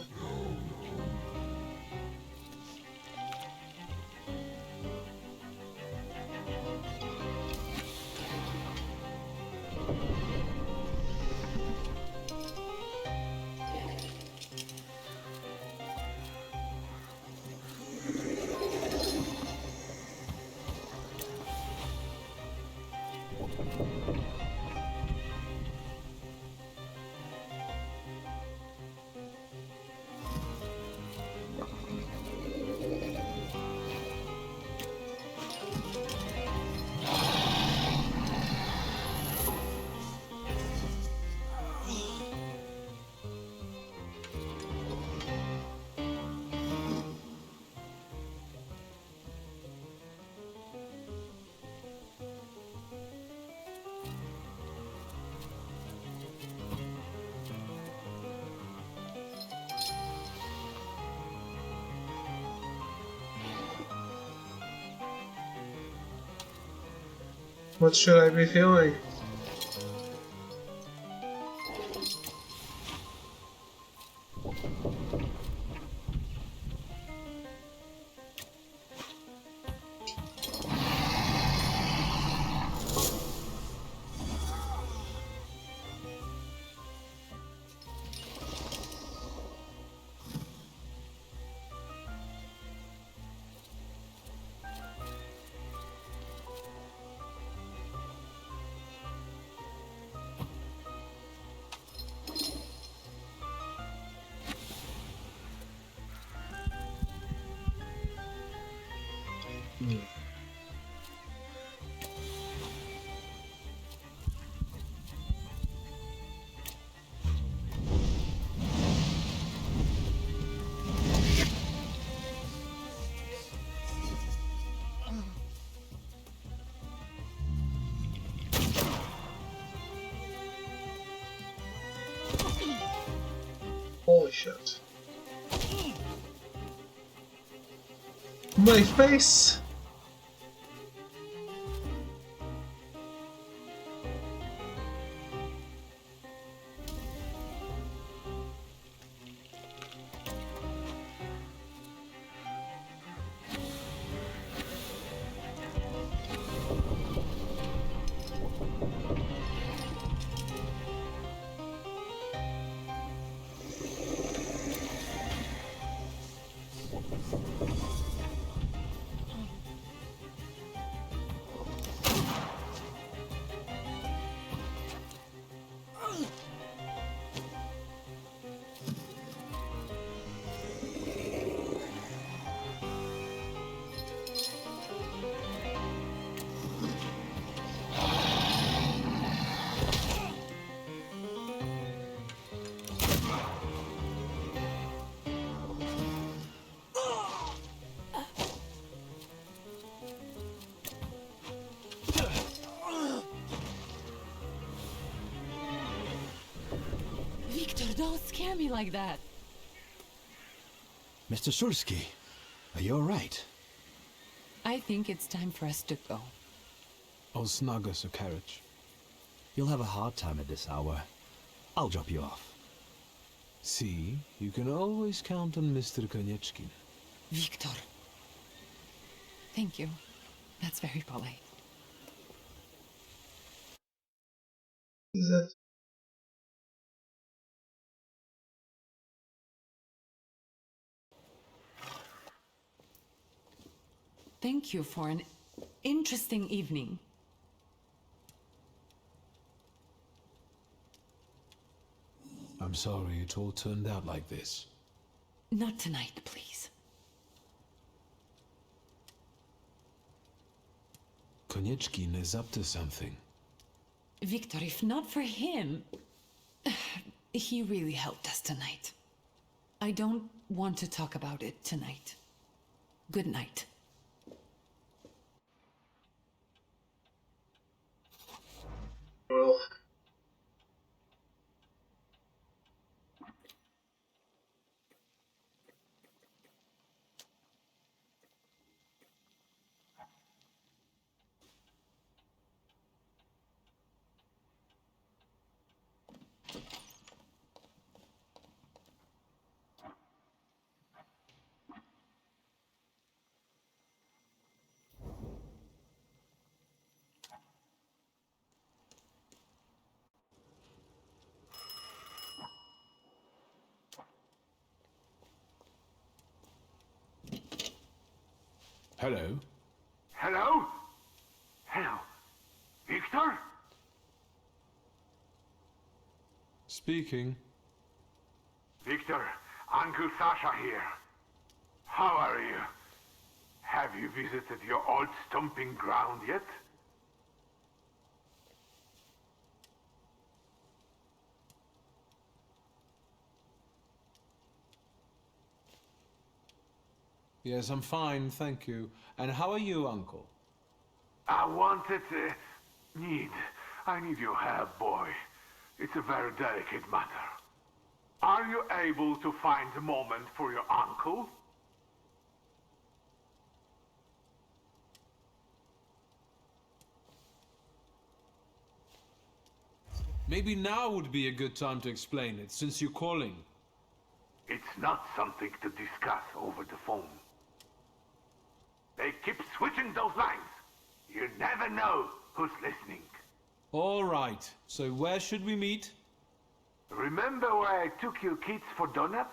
What should I be feeling? Holy shit. My face! Victor, don't scare me like that. Mr. Shulsky, are you alright? I think it's time for us to go. I'll snug us a carriage. You'll have a hard time at this hour. I'll drop you off. See, you can always count on Mr. Konieczkin. Victor. Thank you. That's very polite. Is that thank you for an interesting evening. I'm sorry it all turned out like this. Not tonight, please. Konieczkin is up to something. Victor, if not for him... He really helped us tonight. I don't want to talk about it tonight. Good night. Well... Hello? Hello? Hello? Victor? Speaking. Victor, Uncle Sasha here. How are you? Have you visited your old stomping ground yet? Yes, I'm fine, thank you. And how are you, Uncle? I wanted to... I need your help, boy. It's a very delicate matter. Are you able to find a moment for your uncle? Maybe now would be a good time to explain it, since you're calling. It's not something to discuss over the phone. They keep switching those lines. You never know who's listening. All right, so where should we meet? Remember where I took you kids for donuts?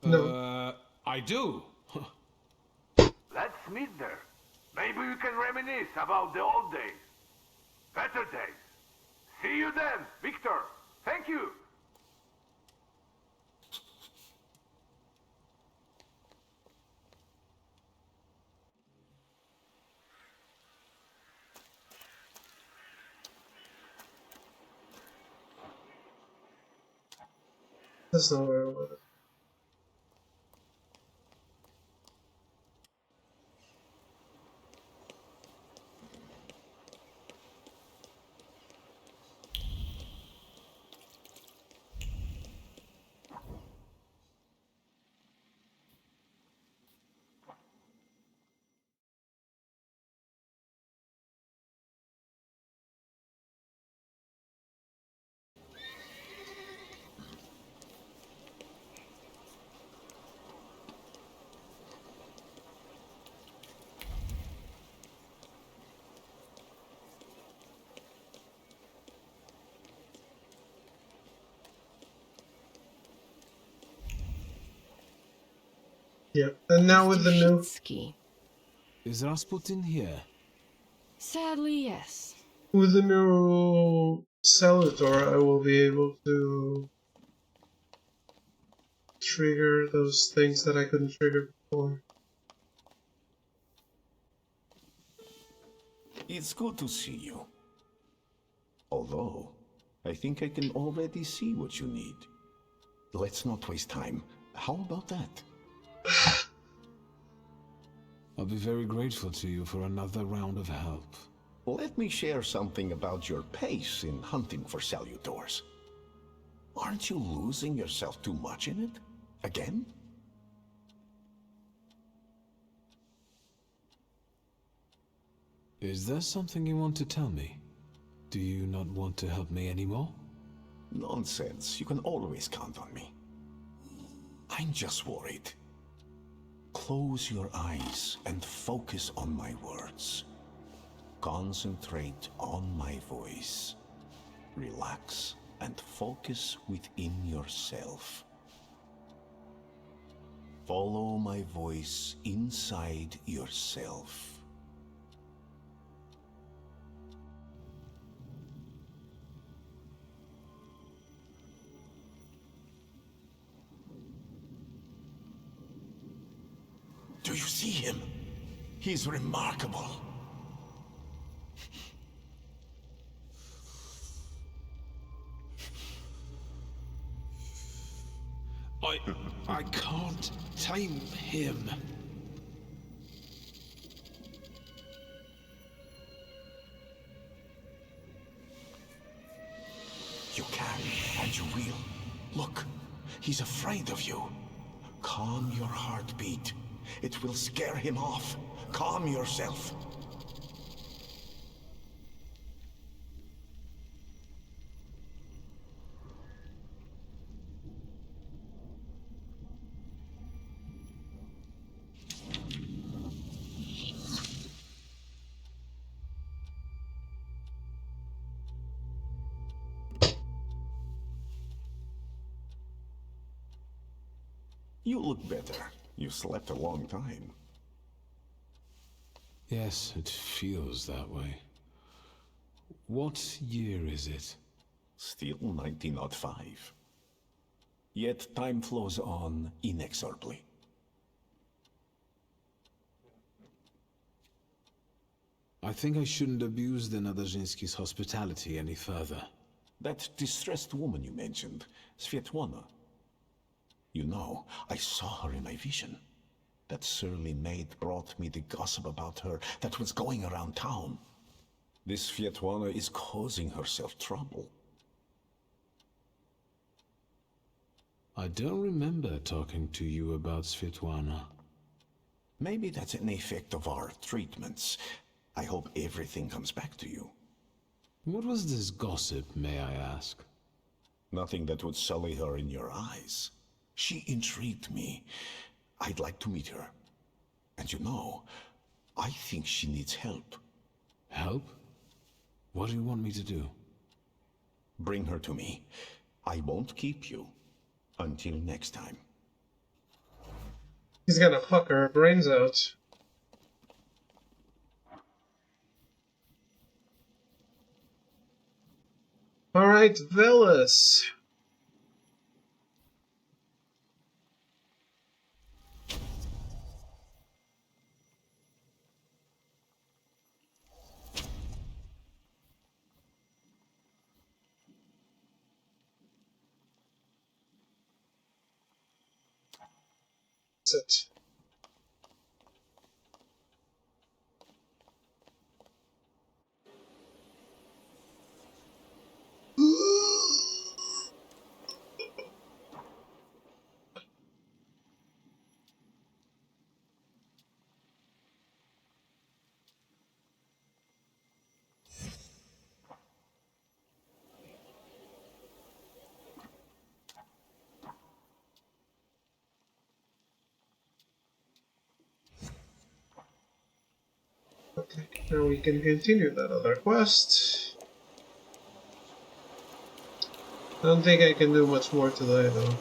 No. I do. Let's meet there. Maybe we can reminisce about the old days. Better days. See you then, Victor. Thank you. That's not where I was. Yeah, and now with the new... Is Rasputin here? Sadly, yes. With the new Salutor, I will be able to trigger those things that I couldn't trigger before. It's good to see you. Although, I think I can already see what you need. Let's not waste time. How about that? I'll be very grateful to you for another round of help. Let me share something about your pace in hunting for Salutors. Aren't you losing yourself too much in it? Again? Is there something you want to tell me? Do you not want to help me anymore? Nonsense. You can always count on me. I'm just worried. Close your eyes and focus on my words. Concentrate on my voice. Relax and focus within yourself. Follow my voice inside yourself. Do you see him? He's remarkable. I can't tame him. You can, and you will. Look, he's afraid of you. Calm your heartbeat. It will scare him off. Calm yourself. You look better. You slept a long time. Yes, it feels that way. What year is it? Still 1905. Yet time flows on inexorably. I think I shouldn't abuse the Nadezhinsky's hospitality any further. That distressed woman you mentioned, Svetlana. You know, I saw her in my vision. That surly maid brought me the gossip about her that was going around town. This Svetlana is causing herself trouble. I don't remember talking to you about Svetlana. Maybe that's an effect of our treatments. I hope everything comes back to you. What was this gossip, may I ask? Nothing that would sully her in your eyes. She intrigued me. I'd like to meet her. And you know, I think she needs help. Help? What do you want me to do? Bring her to me. I won't keep you. Until next time. He's gonna fuck her brains out. Alright, Velis. It. Okay, now we can continue that other quest. I don't think I can do much more today, though.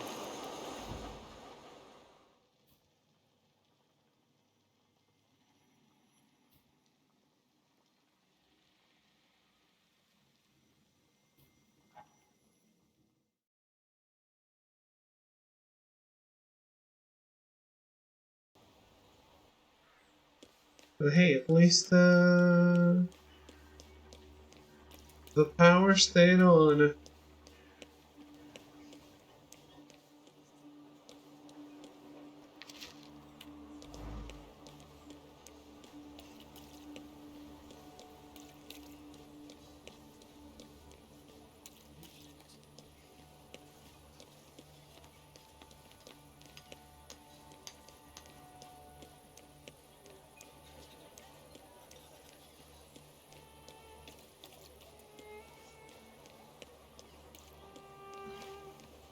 But hey, at least the power stayed on.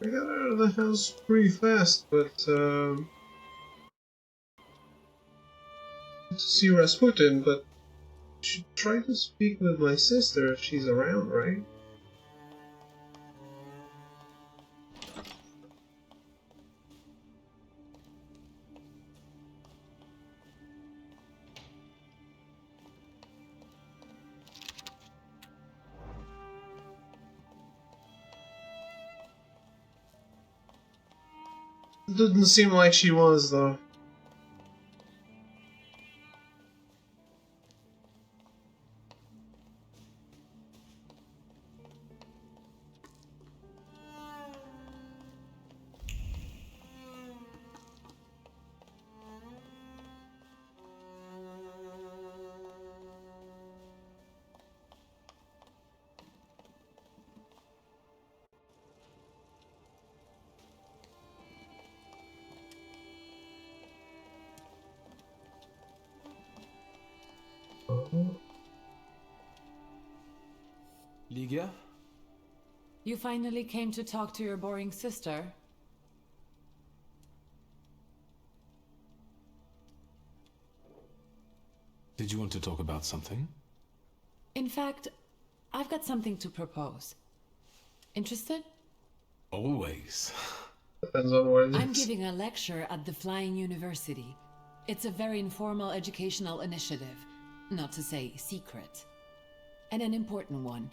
I got out of the house pretty fast, but to see Rasputin, but I should try to speak with my sister if she's around, right? Didn't seem like she was, though. Ligia? You finally came to talk to your boring sister? Did you want to talk about something? In fact, I've got something to propose. Interested? Always. Depends on what it I'm is. giving a lecture at the Flying University. It's a very informal educational initiative, not to say secret. And an important one,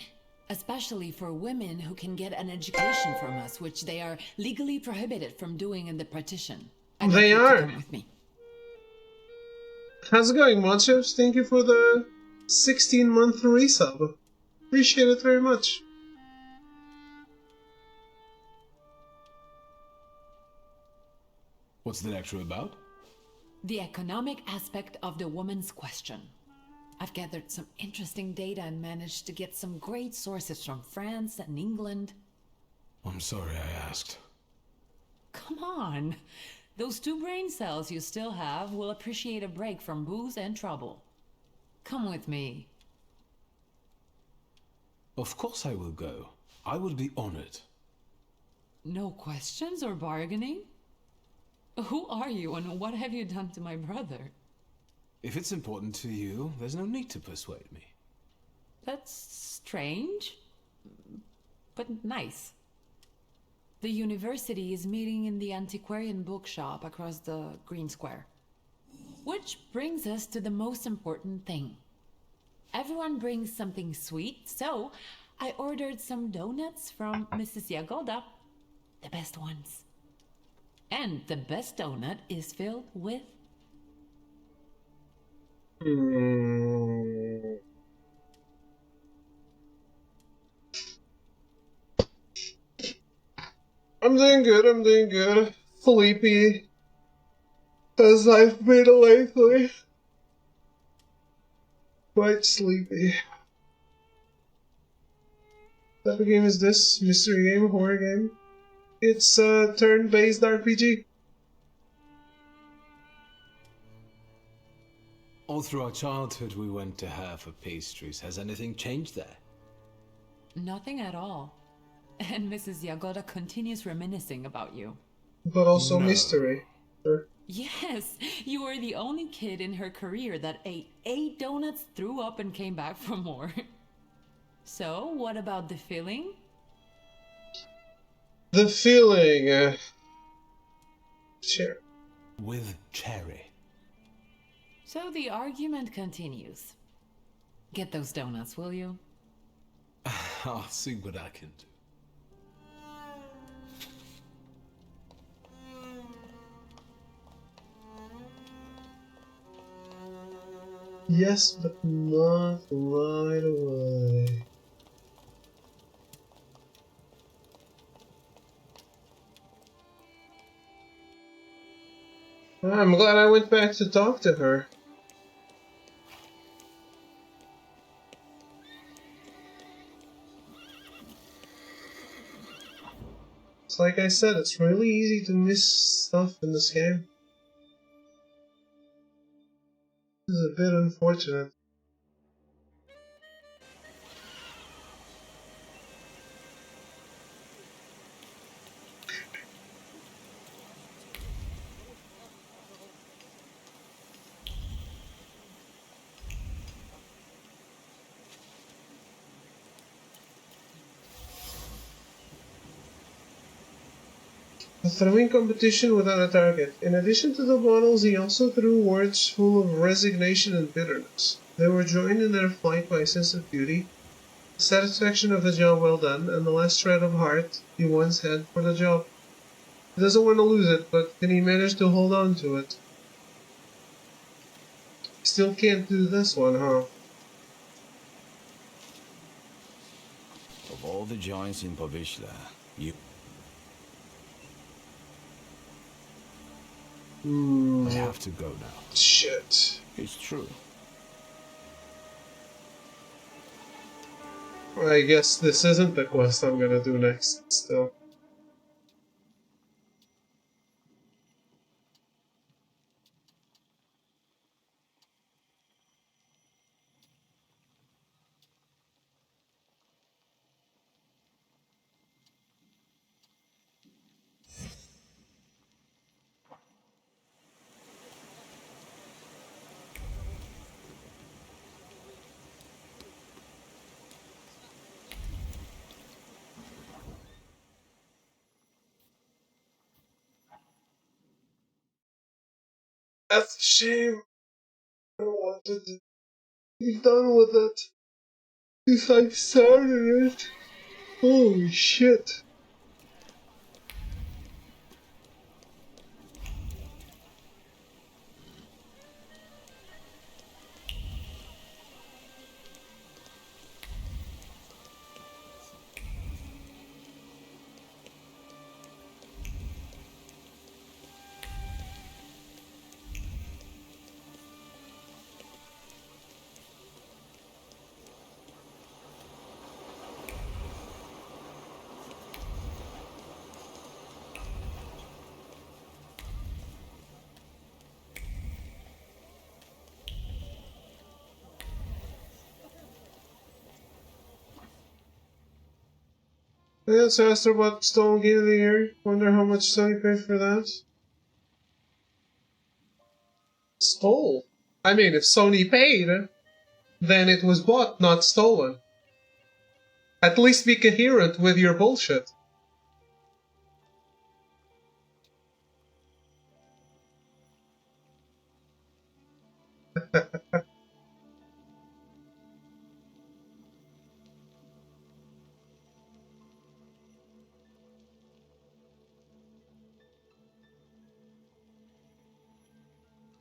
especially for women who can get an education from us, which they are legally prohibited from doing in the partition. I'd like They you to are. come with me. How's it going, Monchips? Thank you for the 16-month resub. Appreciate it very much. What's the lecture about? The economic aspect of the woman's question. I've gathered some interesting data and managed to get some great sources from France and England. I'm sorry I asked. Come on! Those 2 brain cells you still have will appreciate a break from booze and trouble. Come with me. Of course I will go. I would be honored. No questions or bargaining? Who are you and what have you done to my brother? If it's important to you, there's no need to persuade me. That's strange, but nice. The university is meeting in the antiquarian bookshop across the Green Square. Which brings us to the most important thing. Everyone brings something sweet, so I ordered some donuts from Mrs. Yagoda. The best ones. And the best donut is filled with... I'm doing good, I'm doing good. Sleepy. As I've been lately. Quite sleepy. What type of game is this? Mystery game? Horror game? It's a turn-based RPG. All through our childhood we went to her for pastries. Has anything changed there? Nothing at all. And Mrs. Yagoda continues reminiscing about you. But also mystery. Sure. Yes, you were the only kid in her career that ate 8 donuts, threw up, and came back for more. So, what about the filling? The feeling. Sure. With cherry. So the argument continues. Get those donuts, will you? I'll see what I can do. Yes, but not right away. I'm glad I went back to talk to her. It's like I said, it's really easy to miss stuff in this game. This is a bit unfortunate. A throwing competition without a target. In addition to the bottles, he also threw words full of resignation and bitterness. They were joined in their flight by a sense of duty, the satisfaction of a job well done, and the last shred of heart he once had for the job. He doesn't want to lose it, but can he manage to hold on to it? Still can't do this one, huh? Of all the joints in Povishla, you... I have to go now. Shit. It's true. I guess this isn't the quest I'm gonna do next, still. That's a shame. I wanted to be done with it. Since I started it. Holy shit. Yeah, so asked her about Stolen Game of the Year. Wonder how much Sony paid for that. Stole? I mean, if Sony paid, then it was bought, not stolen. At least be coherent with your bullshit.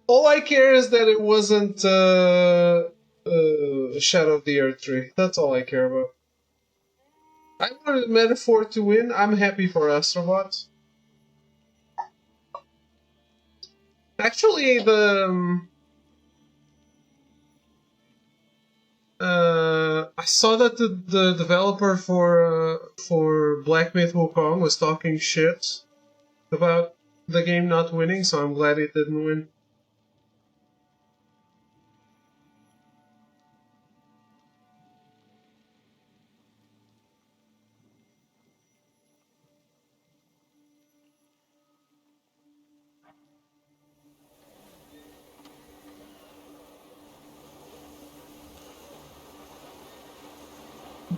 All I care is that it wasn't Shadow of the Earth Tree. That's all I care about. I wanted Metaphor to win. I'm happy for Astrobot. Actually, I saw that the developer for Black Myth Wukong was talking shit about the game not winning, so I'm glad it didn't win.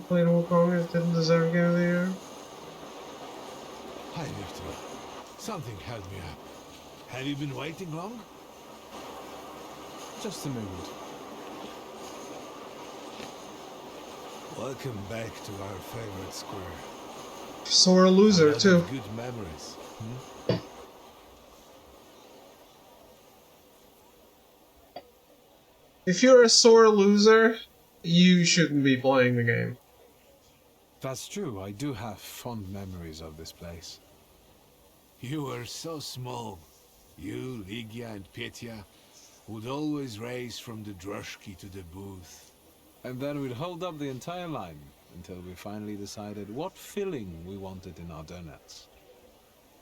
Played Wukong, it didn't deserve Game of the Year. Hi, Victor. Something held me up. Have you been waiting long? Just a moment. Welcome back to our favorite square. Sore loser, too. Good memories. If you're a sore loser, you shouldn't be playing the game. That's true. I do have fond memories of this place. You were so small. You, Ligia, and Petya would always race from the droshky to the booth. And then we'd hold up the entire line until we finally decided what filling we wanted in our donuts.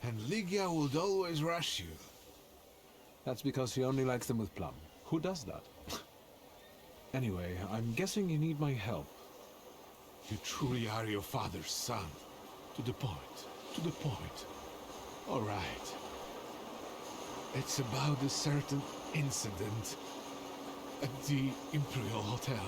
And Ligia would always rush you. That's because she only likes them with plum. Who does that? Anyway, I'm guessing you need my help. You truly are your father's son. To the point. To the point. All right. It's about a certain incident at the Imperial Hotel.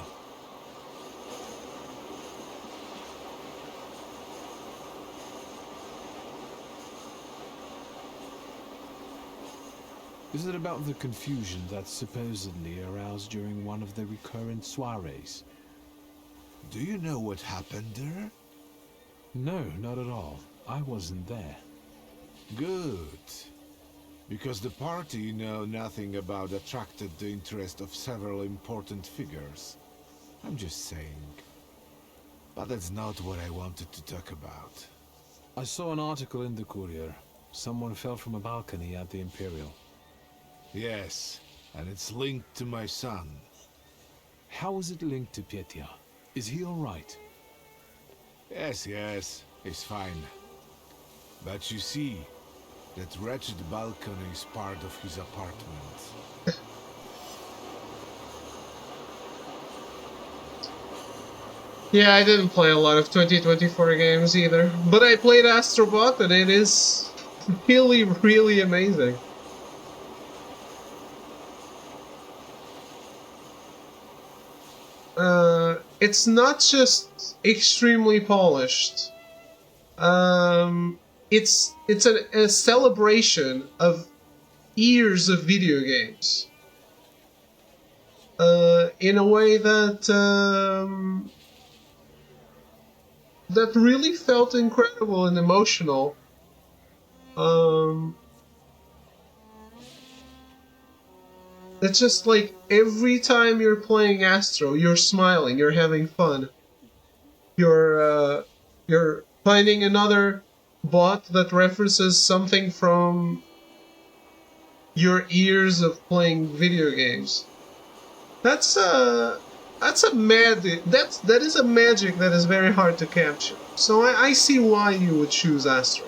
Is it about the confusion that supposedly aroused during one of the recurrent soirees? Do you know what happened there? No, not at all. I wasn't there. Good. Because the party know nothing about attracted the interest of several important figures. I'm just saying. But that's not what I wanted to talk about. I saw an article in the Courier. Someone fell from a balcony at the Imperial. Yes, and it's linked to my son. How is it linked to Pietia? Is he alright? Yes, he's fine. But you see, that wretched balcony is part of his apartment. Yeah, I didn't play a lot of 2024 games either, but I played Astrobot and it is really, really amazing. It's not just extremely polished. It's a celebration of years of video games. In a way that that really felt incredible and emotional. It's just like every time you're playing Astro, you're smiling, you're having fun. You're finding another bot that references something from your years of playing video games. That is a magic that is very hard to capture. So I see why you would choose Astro.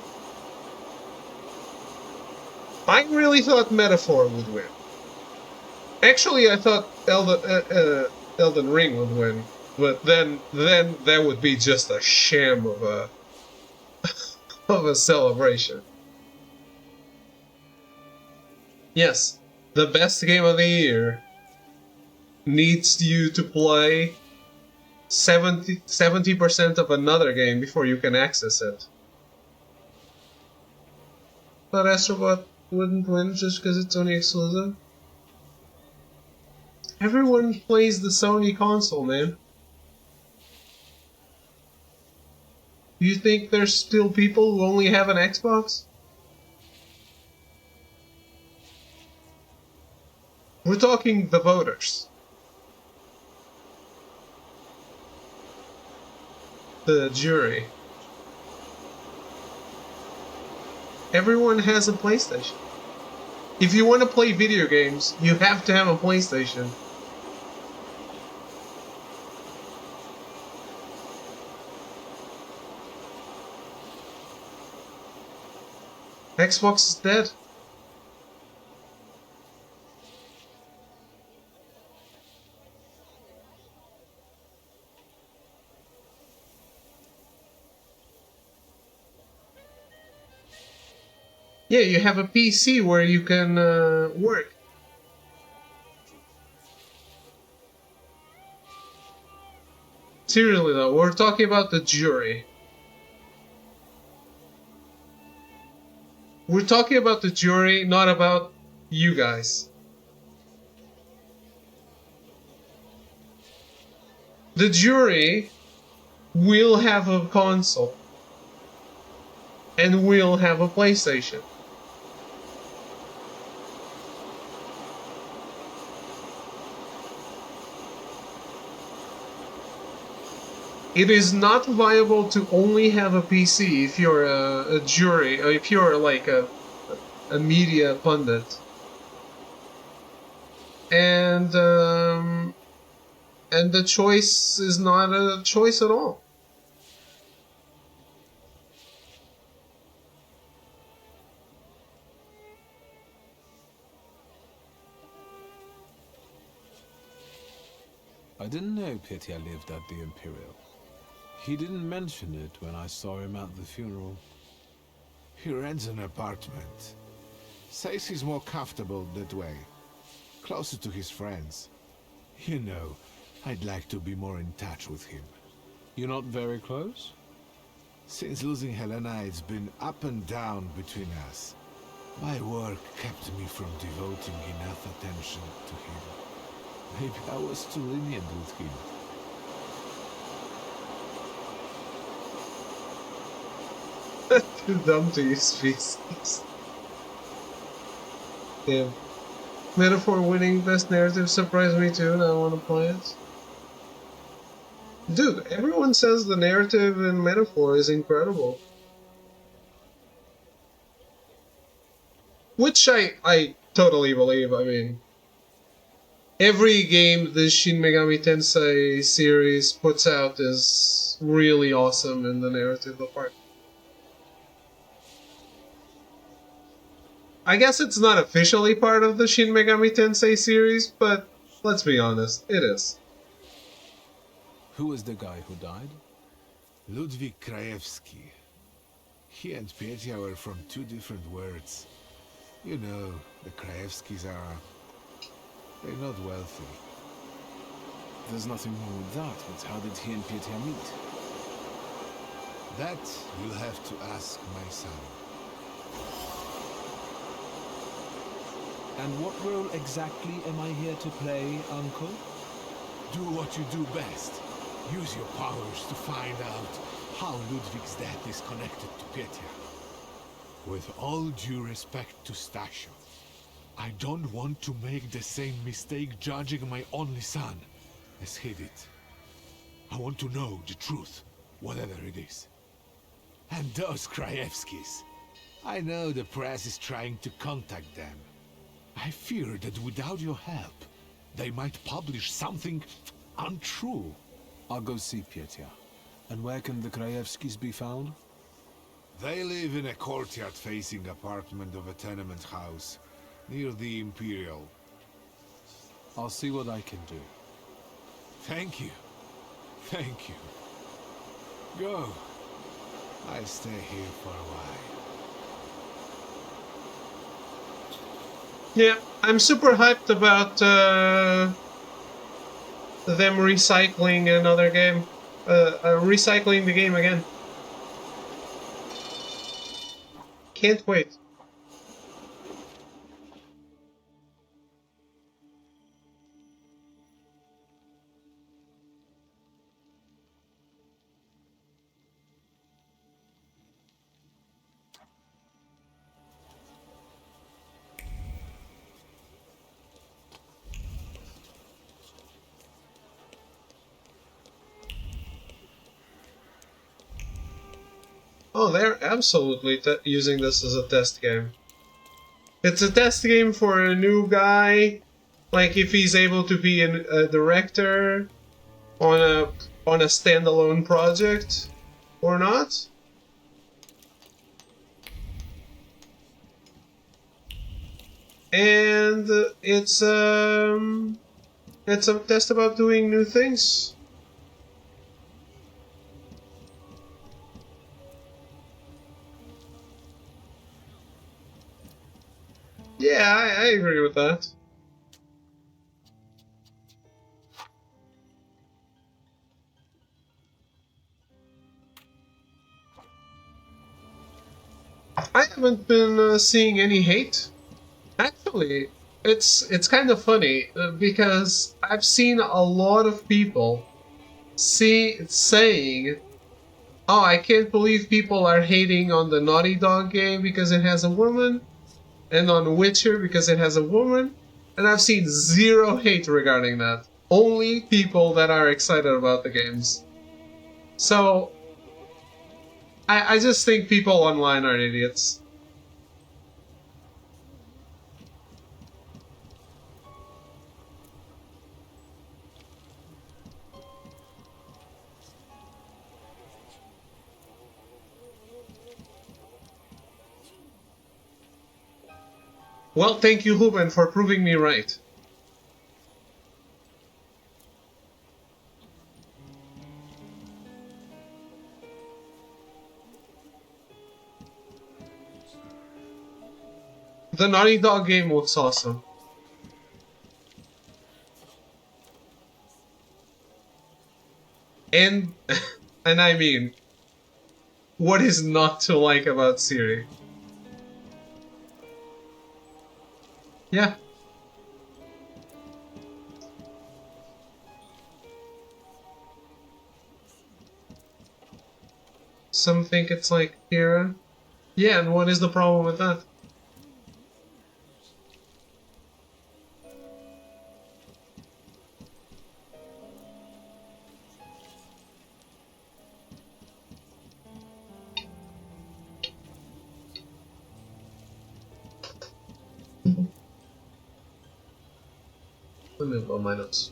I really thought Metaphor would win. Actually, I thought Elden Ring would win, but then that would be just a sham of a of a celebration. Yes, the best game of the year needs you to play 70% of another game before you can access it. But Astrobot wouldn't win just because it's Sony exclusive. Everyone plays the Sony console, man. Do you think there's still people who only have an Xbox? We're talking the voters. The jury. Everyone has a PlayStation. If you want to play video games, you have to have a PlayStation. Xbox is dead. Yeah, you have a PC where you can work. Seriously though, we're talking about the jury. We're talking about the jury, not about you guys. The jury will have a console. And will have a PlayStation. It is not viable to only have a PC if you're a jury, or if you're like a media pundit. And the choice is not a choice at all. I didn't know Pietia lived at the Imperial. He didn't mention it when I saw him at the funeral. He rents an apartment. Says he's more comfortable that way. Closer to his friends. You know, I'd like to be more in touch with him. You're not very close? Since losing Helena, it's been up and down between us. My work kept me from devoting enough attention to him. Maybe I was too lenient with him. Too dumb to use species. Yeah. Metaphor winning best narrative surprised me too, and I want to play it. Dude, everyone says the narrative in Metaphor is incredible. Which I totally believe. I mean, every game the Shin Megami Tensei series puts out is really awesome in the narrative department. I guess it's not officially part of the Shin Megami Tensei series, but let's be honest, it is. Who was the guy who died? Ludwig Krajewski. He and Petya were from two different worlds. You know, the Krajewskis are... they're not wealthy. There's nothing wrong with that, but how did he and Petya meet? That you'll have to ask my son. And what role exactly am I here to play, Uncle? Do what you do best. Use your powers to find out how Ludwig's death is connected to Petya. With all due respect to Stasio, I don't want to make the same mistake judging my only son as he did. I want to know the truth, whatever it is. And those Krajewskis, I know the press is trying to contact them. I fear that without your help, they might publish something untrue. I'll go see Petya. And where can the Krajewskis be found? They live in a courtyard-facing apartment of a tenement house, near the Imperial. I'll see what I can do. Thank you. Thank you. Go. I stay here for a while. Yeah, I'm super hyped about them recycling another game. Recycling the game again. Can't wait. Oh, they're absolutely using this as a test game. It's a test game for a new guy, like if he's able to be a director on a standalone project or not. And it's a test about doing new things. Yeah, I agree with that. I haven't been seeing any hate. Actually, it's kind of funny because I've seen a lot of people saying, "Oh, I can't believe people are hating on the Naughty Dog game because it has a woman, and on Witcher because it has a woman." And I've seen zero hate regarding that. Only people that are excited about the games. So I just think people online are idiots. Well, thank you, Ruben, for proving me right. The Naughty Dog game looks awesome. And, and I mean, what is not to like about Siri? Yeah. Some think it's like Kira. Yeah, and what is the problem with that? Let me go my notes.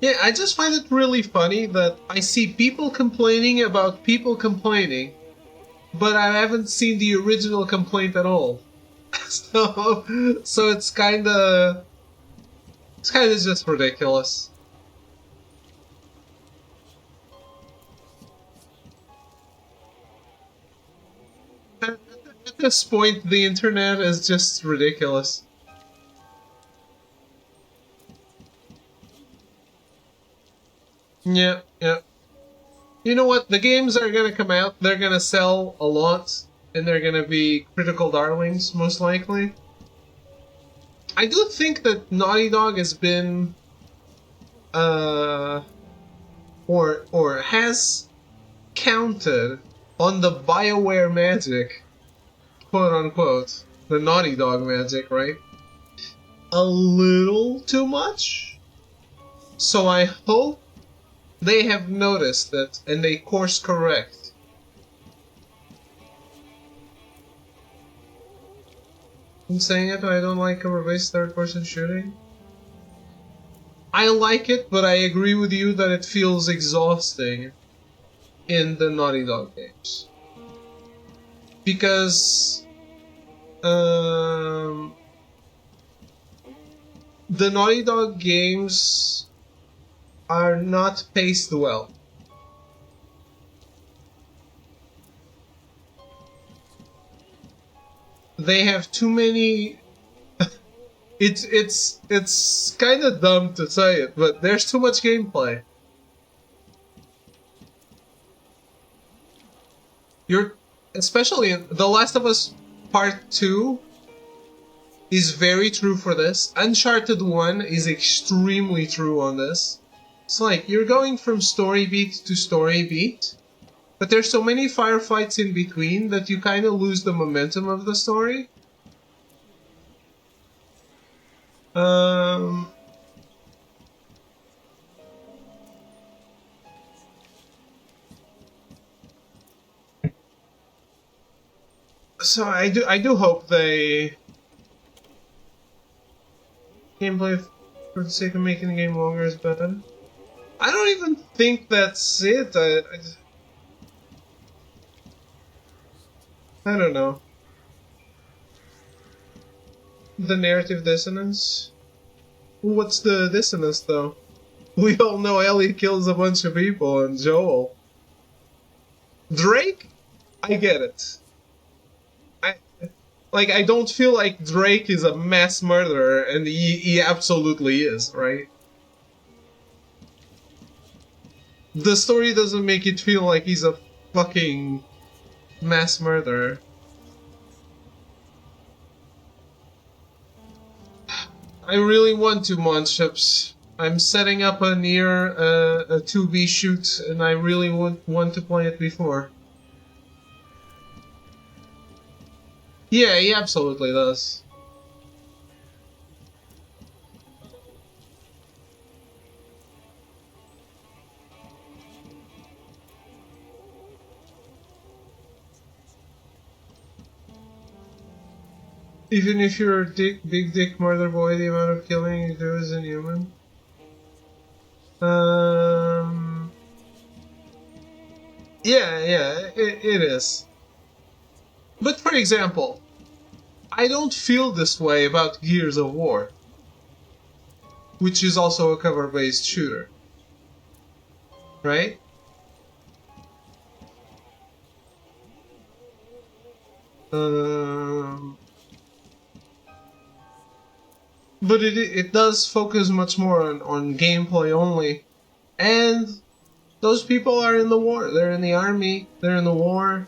Yeah, I just find it really funny that I see people complaining about people complaining, but I haven't seen the original complaint at all. So it's kinda just ridiculous. At this point, the internet is just ridiculous. Yeah, yeah. You know what? The games are gonna come out, they're gonna sell a lot, and they're gonna be critical darlings, most likely. I do think that Naughty Dog has been, or has counted on the BioWare magic, quote unquote, the Naughty Dog magic, right? A little too much. So I hope they have noticed it and they course correct. I'm saying it, I don't like cover-based third-person shooting. I like it, but I agree with you that it feels exhausting in the Naughty Dog games. Because the Naughty Dog games are not paced well. They have too many. It's kind of dumb to say it, but there's too much gameplay. Especially in The Last of Us Part 2 is very true for this. Uncharted 1 is extremely true on this. It's like you're going from story beat to story beat, but there's so many firefights in between that you kind of lose the momentum of the story. So I do hope they gameplay for the sake of making the game longer is better. I don't even think that's it. I don't know. The narrative dissonance? What's the dissonance, though? We all know Ellie kills a bunch of people and Joel. Drake? I get it. I don't feel like Drake is a mass murderer, and he absolutely is, right? The story doesn't make it feel like he's a fucking mass murderer. I really want to mod ships. I'm setting up a near a 2B shoot, and I really want to play it before. Yeah, he absolutely does. Even if you're a big dick murder boy, the amount of killing you do is inhuman. Yeah, it is. But for example, I don't feel this way about Gears of War, which is also a cover-based shooter, right? but it does focus much more on gameplay only, and those people are in the war. They're in the army. They're in the war.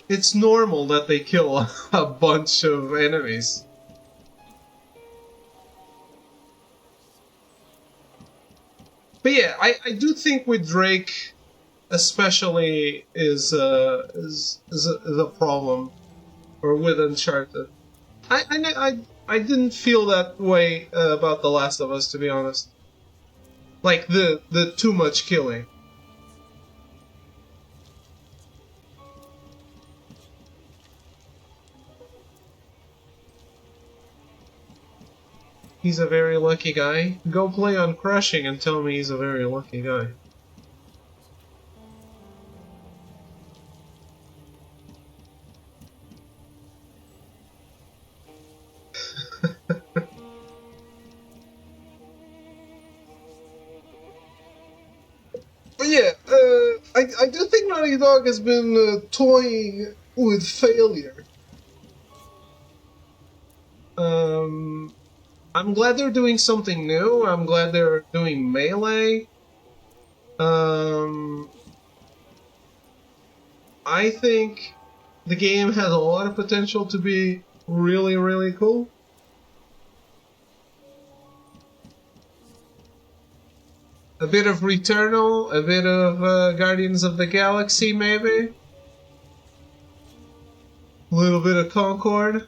It's normal that they kill a bunch of enemies. But yeah, I do think with Drake, especially, is a problem, or with Uncharted. I didn't feel that way about The Last of Us, to be honest. Like the too much killing. He's a very lucky guy. Go play on Crushing and tell me he's a very lucky guy. But yeah, I do think Naughty Dog has been toying with failure. I'm glad they're doing something new. I'm glad they're doing Melee. I think the game has a lot of potential to be really, really cool. A bit of Returnal, a bit of Guardians of the Galaxy, maybe. A little bit of Concord.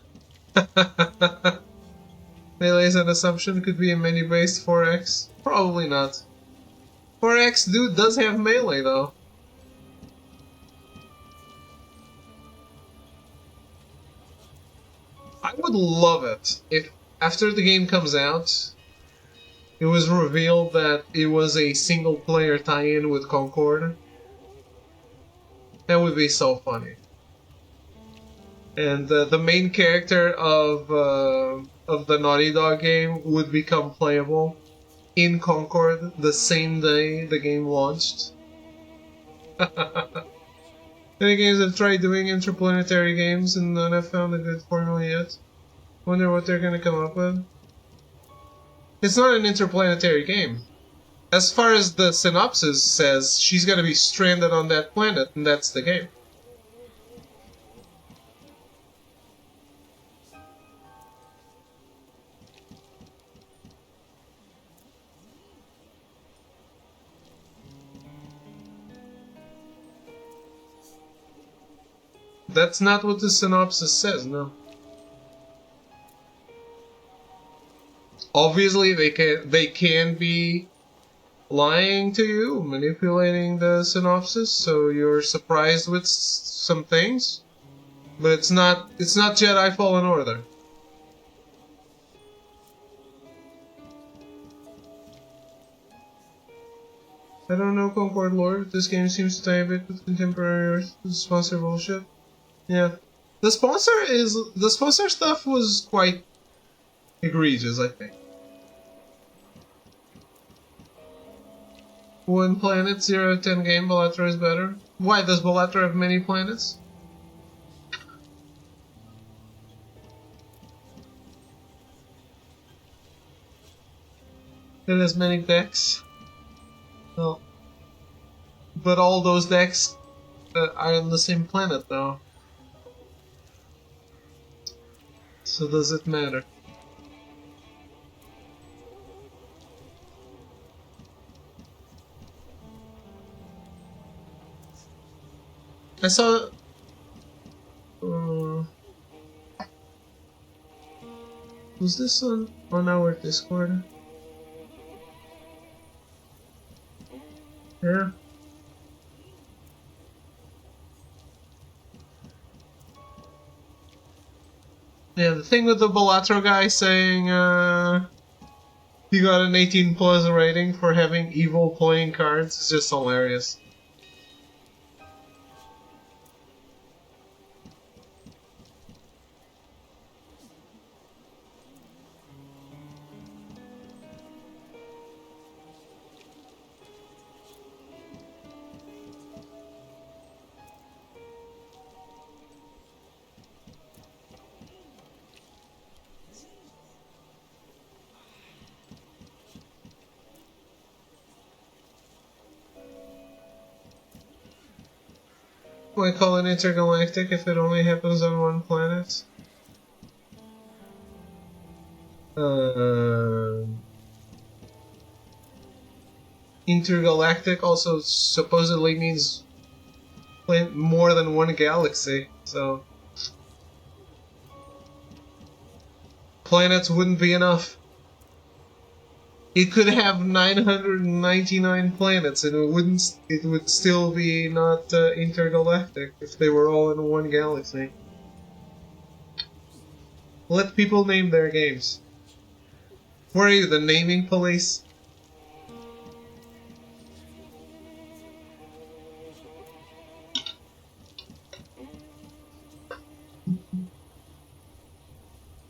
Melee's an assumption, could be a menu-based 4X. Probably not. 4X does have Melee, though. I would love it if, after the game comes out, it was revealed that it was a single-player tie-in with Concord. That would be so funny. And the main character of the Naughty Dog game would become playable in Concord the same day the game launched. Many games have tried doing interplanetary games and none have found a good formula yet. Wonder what they're gonna come up with. It's not an interplanetary game. As far as the synopsis says, she's gonna be stranded on that planet, and that's the game. That's not what the synopsis says, no. Obviously, they can be lying to you, manipulating the synopsis, so you're surprised with some things. But it's not Jedi Fallen Order. I don't know Concord lore. This game seems to tie a bit with contemporary sponsor bullshit. Yeah. The sponsor stuff was quite egregious, I think. One planet, 0 out of 10 game, Balatro is better. Why, does Balatro have many planets? It has many decks. Well, but all those decks are on the same planet, though. So does it matter? I saw... was this on our Discord? Yeah. Yeah, the thing with the Balatro guy saying he got an 18 plus rating for having evil playing cards is just hilarious. Why call it intergalactic if it only happens on one planet? Intergalactic also supposedly means more than one galaxy, so planets wouldn't be enough. It could have 999 planets and it would still be not intergalactic if they were all in one galaxy. Let people name their games. Where are you, the naming police?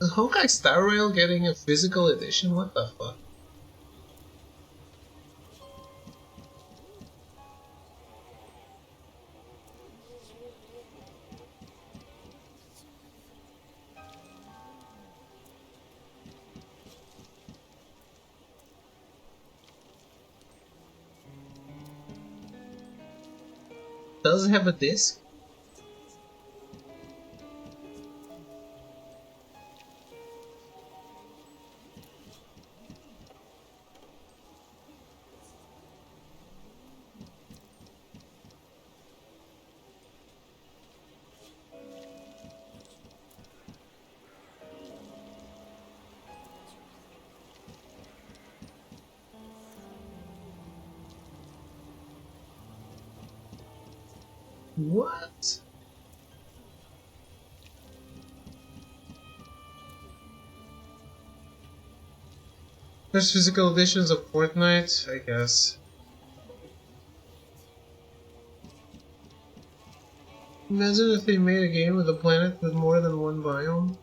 Is Honkai Star Rail getting a physical edition? What the fuck? Does it have a disc? What? There's physical editions of Fortnite, I guess. Imagine if they made a game with a planet with more than one biome.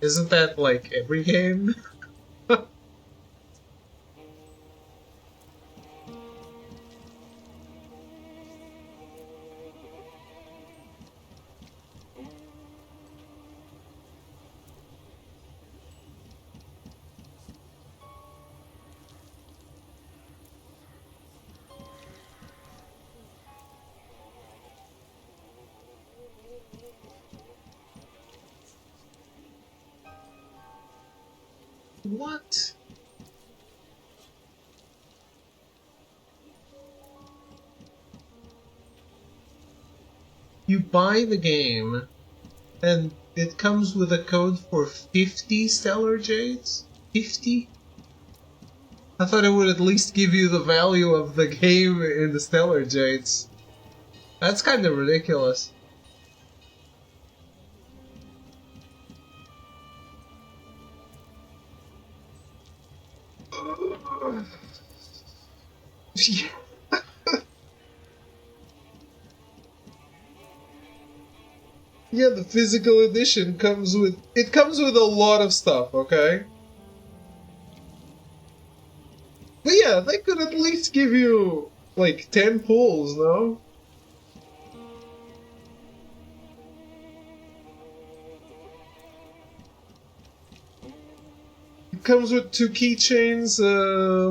Isn't that like every game? What? You buy the game, and it comes with a code for 50 Stellar Jades? 50? I thought it would at least give you the value of the game in the Stellar Jades. That's kind of ridiculous. Yeah, the physical edition comes with a lot of stuff, okay? But yeah, they could at least give you like 10 pulls, no? It comes with 2 keychains,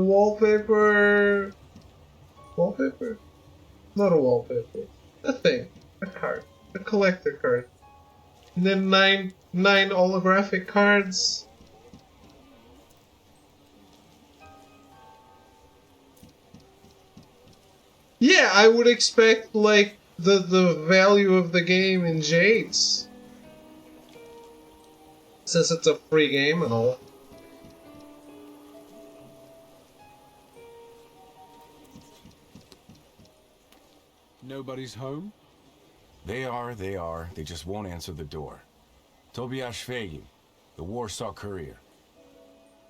wallpaper. Wallpaper? Not a wallpaper. A thing. A card. A collector card. And then nine holographic cards. Yeah, I would expect like the value of the game in jades. Since it's a free game and all. Nobody's home? They are. They just won't answer the door. Tobias Fegi, the Warsaw Courier.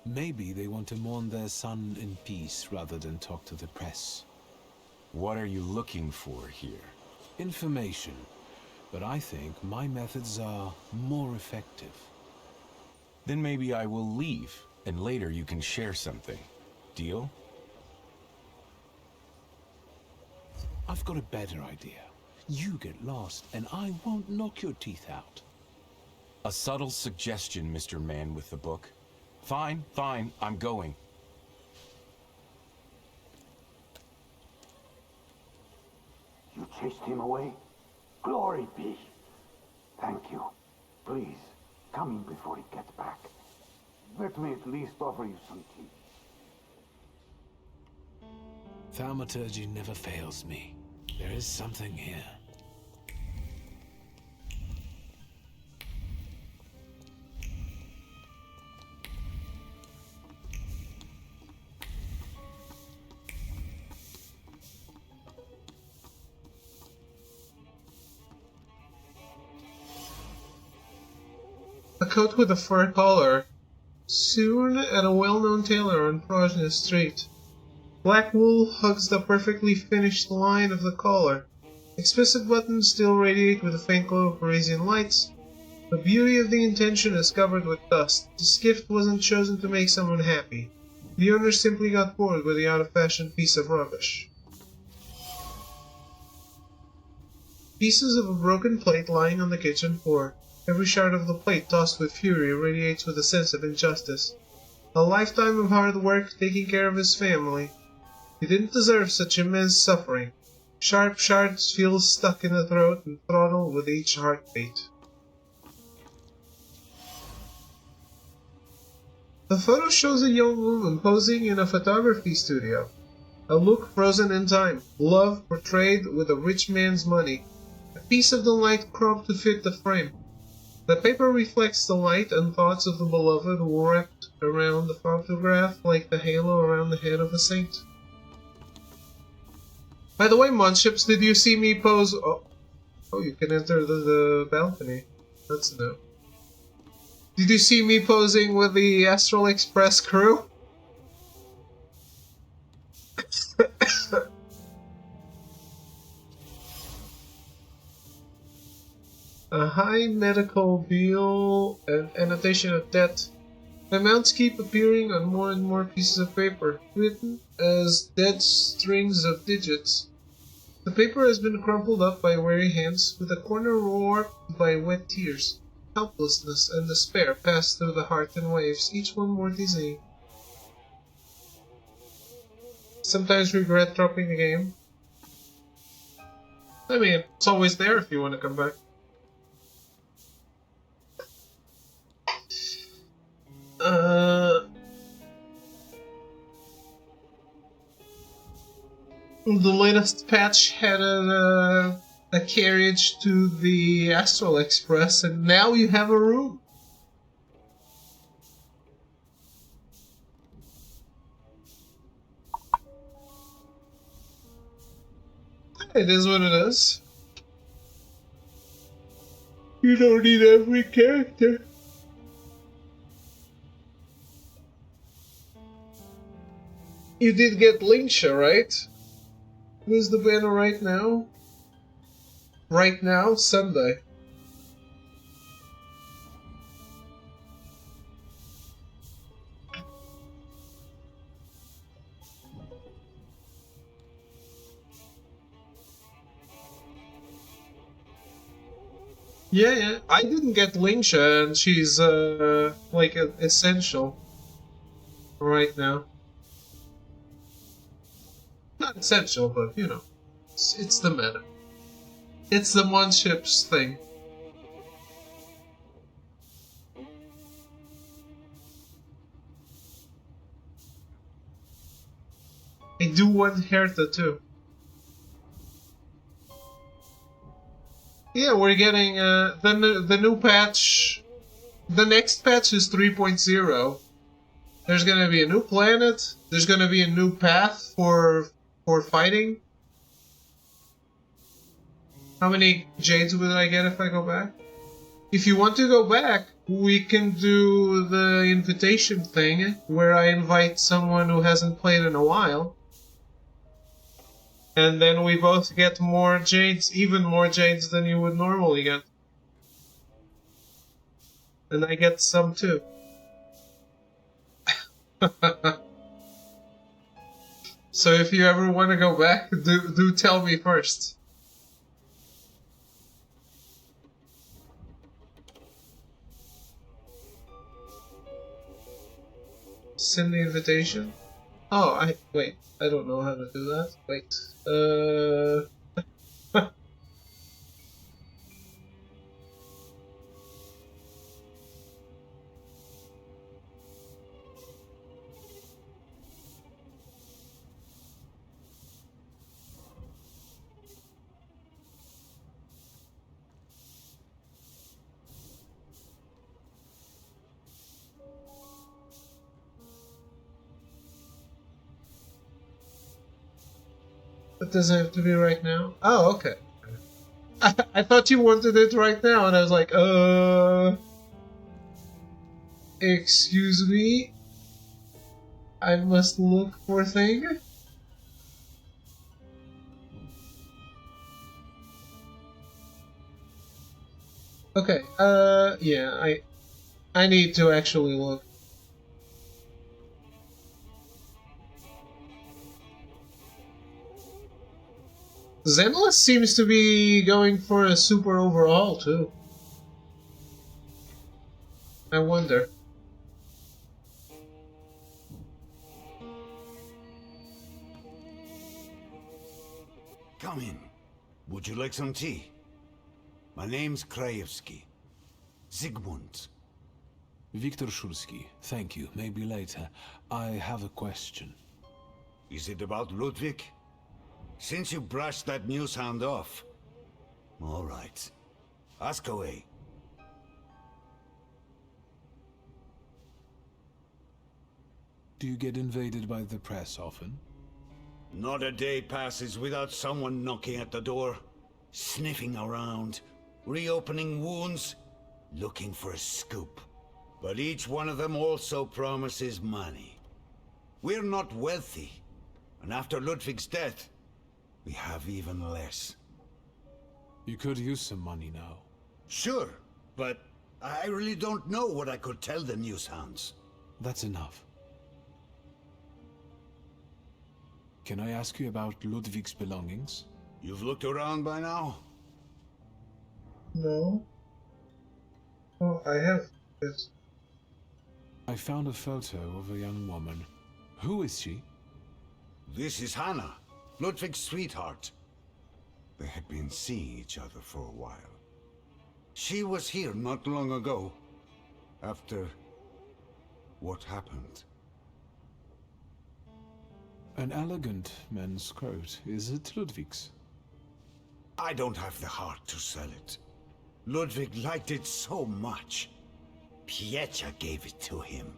Maybe they want to mourn their son in peace rather than talk to the press. What are you looking for here? Information. But I think my methods are more effective. Then maybe I will leave, and later you can share something. Deal? I've got a better idea. You get lost, and I won't knock your teeth out. A subtle suggestion, Mr. Man with the book. Fine, I'm going. chased him away? Glory be. Thank you. Please, come in before he gets back. Let me at least offer you some tea. Thaumaturge never fails me. There is something here. A coat with a fur collar, sewn at a well-known tailor on Progeny Street. Black wool hugs the perfectly finished line of the collar. Expensive buttons still radiate with a faint glow of Parisian lights. The beauty of the intention is covered with dust. This gift wasn't chosen to make someone happy. The owner simply got bored with the out-of-fashion piece of rubbish. Pieces of a broken plate lying on the kitchen floor. Every shard of the plate, tossed with fury, radiates with a sense of injustice. A lifetime of hard work taking care of his family. He didn't deserve such immense suffering. Sharp shards feel stuck in the throat and throttle with each heartbeat. The photo shows a young woman posing in a photography studio. A look frozen in time. Love portrayed with a rich man's money. A piece of the light cropped to fit the frame. The paper reflects the light and thoughts of the beloved wrapped around the photograph like the halo around the head of a saint. By the way, Monships, did you see me pose? Oh, you can enter the balcony. That's new. Did you see me posing with the Astral Express crew? A high medical bill and annotation of debt. Amounts keep appearing on more and more pieces of paper, written as dead strings of digits. The paper has been crumpled up by weary hands, with a corner warped by wet tears. Helplessness and despair pass through the heart in waves, each one more dizzying. Sometimes regret dropping the game. I mean, it's always there if you want to come back. The latest patch had a carriage to the Astral Express, and now you have a room. It is what it is. You don't need every character. You did get Linksha, right? Who's the banner right now? Right now, Sunday. Yeah. I didn't get Linksha, and she's like essential right now. Not essential, but you know, it's the meta. It's the Monships thing. I do want Hertha too. Yeah, we're getting the new patch. The next patch is 3.0. There's gonna be a new planet. There's gonna be a new path for fighting. How many jades will I get if I go back? If you want to go back, we can do the invitation thing, where I invite someone who hasn't played in a while. And then we both get more jades, even more jades than you would normally get. And I get some too. So if you ever want to go back, do tell me first. Send the invitation. Oh, wait. I don't know how to do that. Wait. It doesn't have to be right now. Oh, okay. I thought you wanted it right now, and I was like, excuse me? I must look for thing? Okay, yeah, I need to actually look. Zenless seems to be going for a super overhaul, too. I wonder. Come in. Would you like some tea? My name's Krajewski. Zygmunt. Viktor Szulski, thank you. Maybe later. I have a question. Is it about Ludwig? Since you brushed that news hound off. All right. Ask away. Do you get invaded by the press often? Not a day passes without someone knocking at the door, sniffing around, reopening wounds, looking for a scoop. But each one of them also promises money. We're not wealthy, and after Ludwig's death, we have even less. You could use some money now. Sure, but I really don't know what I could tell the newshounds. That's enough. Can I ask you about Ludwig's belongings? You've looked around by now? No. Oh, I have. Yes. I found a photo of a young woman. Who is she? This is Hannah, Ludwig's sweetheart. They had been seeing each other for a while. She was here not long ago. After what happened? An elegant men's coat. Is it Ludwig's? I don't have the heart to sell it. Ludwig liked it so much. Piecha gave it to him.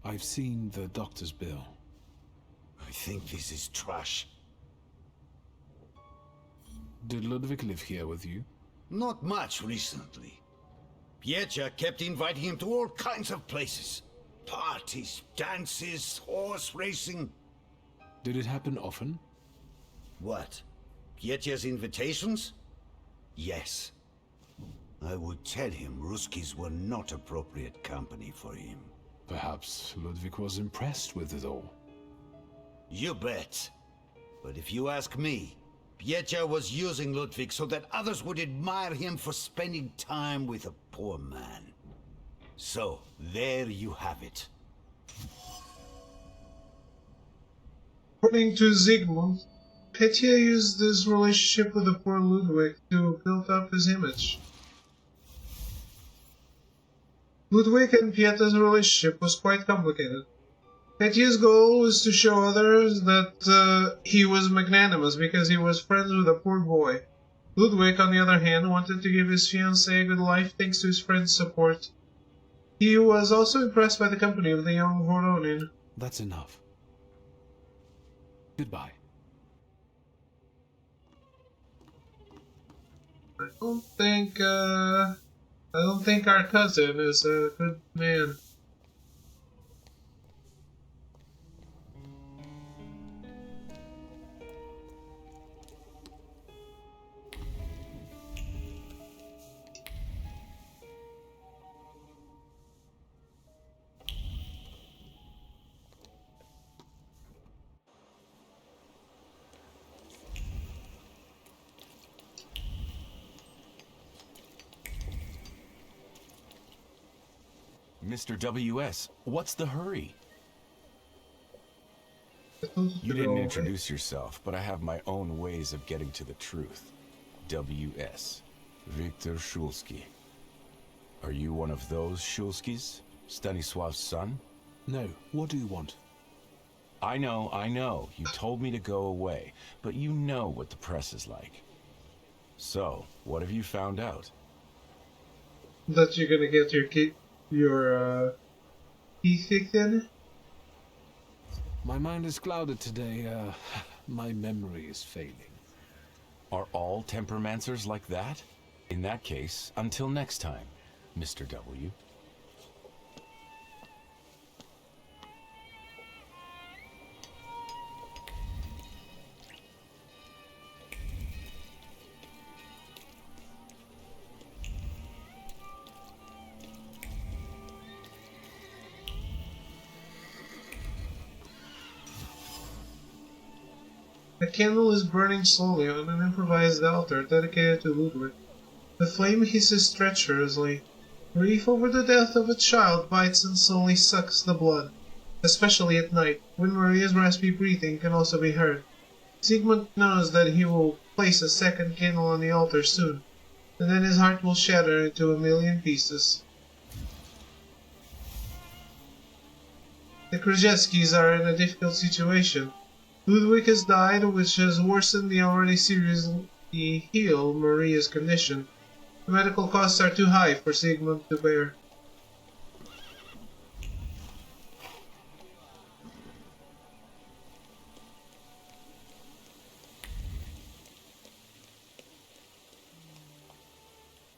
I've seen the doctor's bill. I think this is trash. Did Ludwig live here with you? Not much recently. Piecha kept inviting him to all kinds of places. Parties, dances, horse racing. Did it happen often? What? Piecha's invitations? Yes. I would tell him Ruskies were not appropriate company for him. Perhaps Ludwig was impressed with it all. You bet. But if you ask me, Piecha was using Ludwig so that others would admire him for spending time with a poor man. So, there you have it. According to Zygmunt, Petya used this relationship with the poor Ludwig to build up his image. Ludwig and Pieta's relationship was quite complicated. Petya's goal was to show others that he was magnanimous because he was friends with a poor boy. Ludwig, on the other hand, wanted to give his fiancée a good life thanks to his friend's support. He was also impressed by the company of the young Voronin. That's enough. Goodbye. I don't think our cousin is a good man. Mr. W.S., what's the hurry? You didn't introduce yourself, but I have my own ways of getting to the truth. W.S. Viktor Szulski. Are you one of those Szulskis? Stanisław's son? No. What do you want? I know. You told me to go away, but you know what the press is like. So, what have you found out? That you're gonna get your teeth kicked in? My mind is clouded today. My memory is failing. Are all temperamancers like that? In that case, until next time, Mr. W. A candle is burning slowly on an improvised altar dedicated to Ludwig. The flame hisses treacherously. Grief over the death of a child bites and slowly sucks the blood, especially at night, when Maria's raspy breathing can also be heard. Siegmund knows that he will place a second candle on the altar soon, and then his heart will shatter into a million pieces. The Krzyzewskis are in a difficult situation. Ludwig has died, which has worsened the already seriously ill Maria's condition. The medical costs are too high for Siegmund to bear.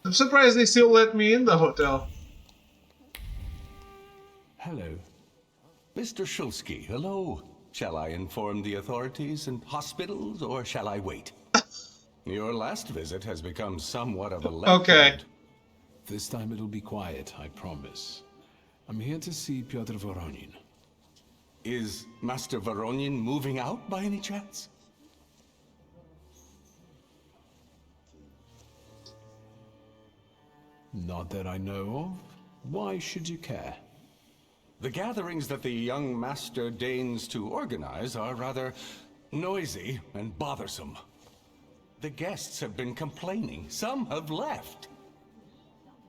I'm surprised they still let me in the hotel. Hello. Mr. Shulsky, hello. Shall I inform the authorities and hospitals, or shall I wait? Your last visit has become somewhat of a legend. Okay. This time it'll be quiet, I promise. I'm here to see Pyotr Voronin. Is Master Voronin moving out by any chance? Not that I know of. Why should you care? The gatherings that the young master deigns to organize are rather noisy and bothersome. The guests have been complaining. Some have left.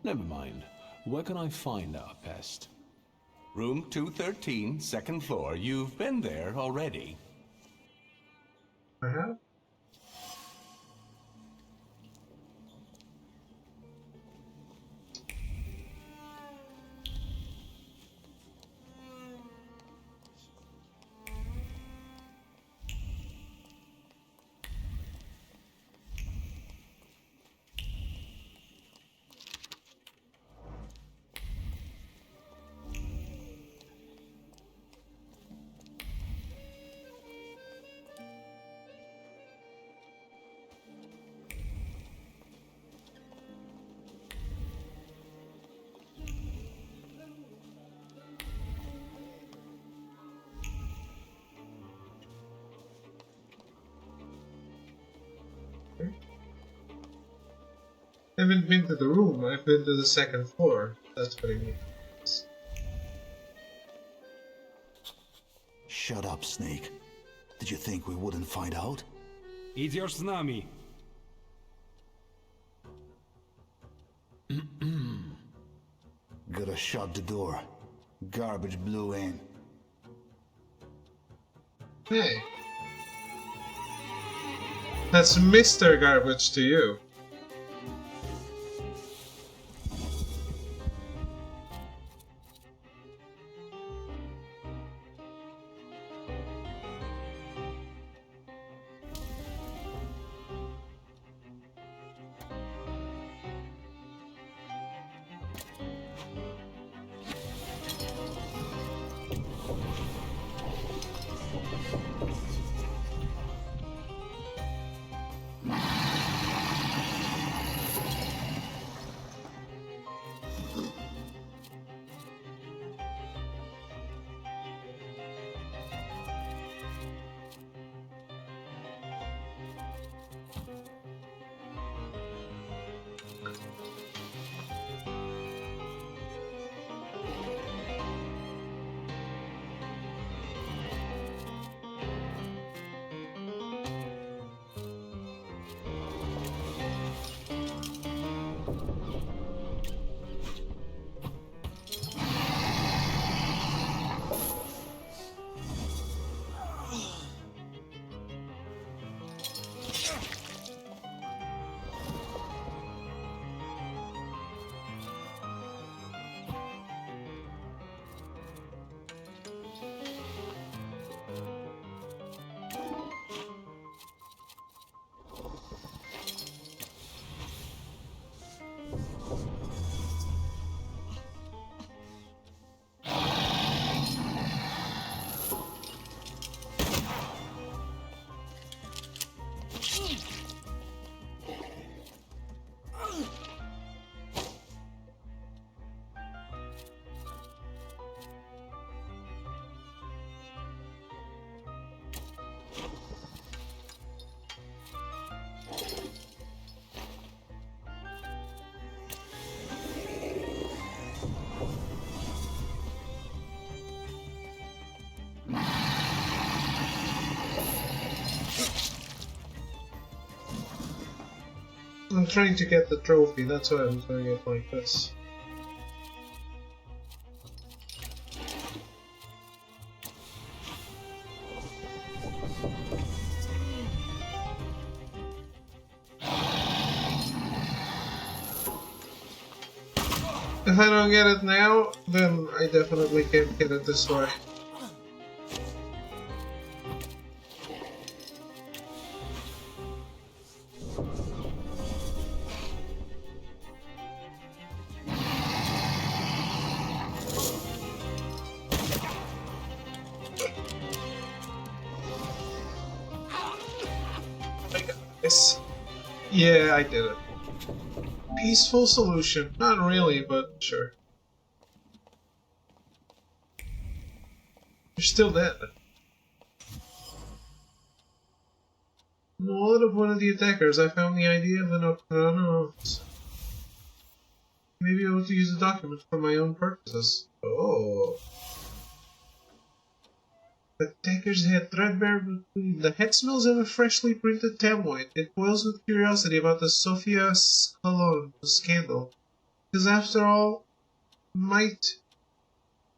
Never mind. Where can I find our pest? Room 213, second floor. You've been there already. Uh-huh. I haven't been to the room, I've been to the second floor. That's what I mean. Shut up, Snake. Did you think we wouldn't find out? Идешь с нами. Gotta shut the door. Garbage blew in. Hey. That's Mr. Garbage to you. I'm trying to get the trophy, that's why I'm doing it like this. If I don't get it now, then I definitely can't get it this way. I got this. Yeah, I did it. Peaceful solution. Not really, but sure. You're still dead. In the wallet of one of the attackers, I found the idea of an Octana office. Maybe able to use the document for my own purposes. Oh. The attacker's head threadbare between. The head smells of a freshly printed tabloid. It boils with curiosity about the Sofia scandal. Because after all, might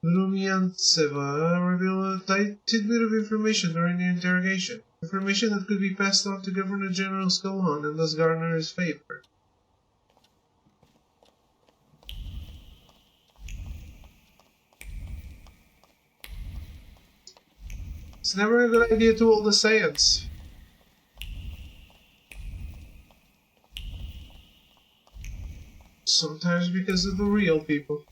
Rumiantseva revealed a tidbit of information during the interrogation. Information that could be passed on to Governor General Skolhan and thus garner his favor. It's never a good idea to hold a seance. Sometimes because of the real people.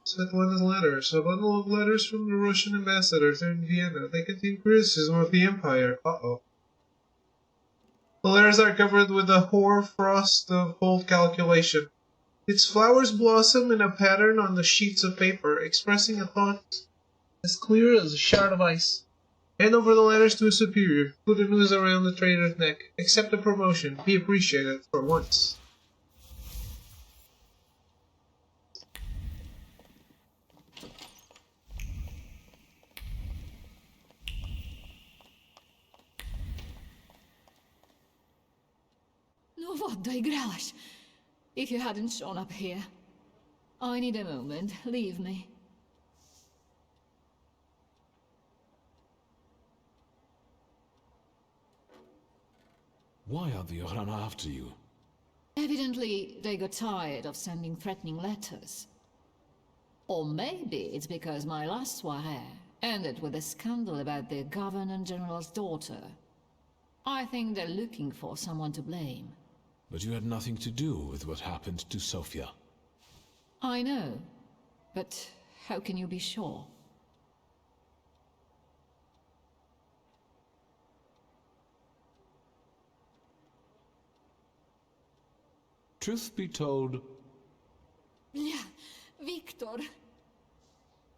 Svetlan's letters. A bundle of letters from the Russian ambassadors in Vienna. They contain criticism of the Empire. Uh-oh. The letters are covered with a hoar frost of cold calculation. Its flowers blossom in a pattern on the sheets of paper, expressing a thought as clear as a shard of ice. Hand over the letters to a superior. Put a noose around the traitor's neck. Accept the promotion. Be appreciated for once. No, what doigrałaś? If you hadn't shown up here. I need a moment. Leave me. Why are the Ochrana after you? Evidently, they got tired of sending threatening letters. Or maybe it's because my last soirée ended with a scandal about the Governor General's daughter. I think they're looking for someone to blame. But you had nothing to do with what happened to Sofia. I know, but how can you be sure? Truth be told, Yeah, Victor.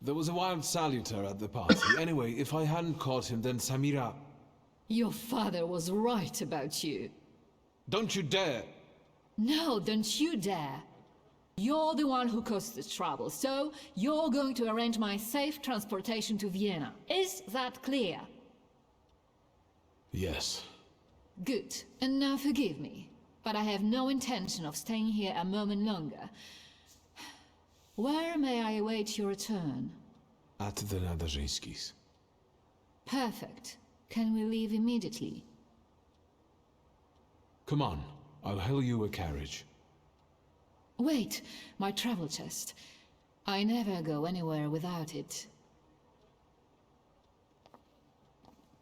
there was a wild saluter at the party. Anyway, if I hadn't caught him, then Samira... Your father was right about you. Don't you dare! No, don't you dare. You're the one who caused this trouble, so you're going to arrange my safe transportation to Vienna. Is that clear? Yes. Good. And now forgive me, but I have no intention of staying here a moment longer. Where may I await your return? At the Nadarzyńskis. Perfect. Can we leave immediately? Come on, I'll hail you a carriage. Wait, my travel chest. I never go anywhere without it.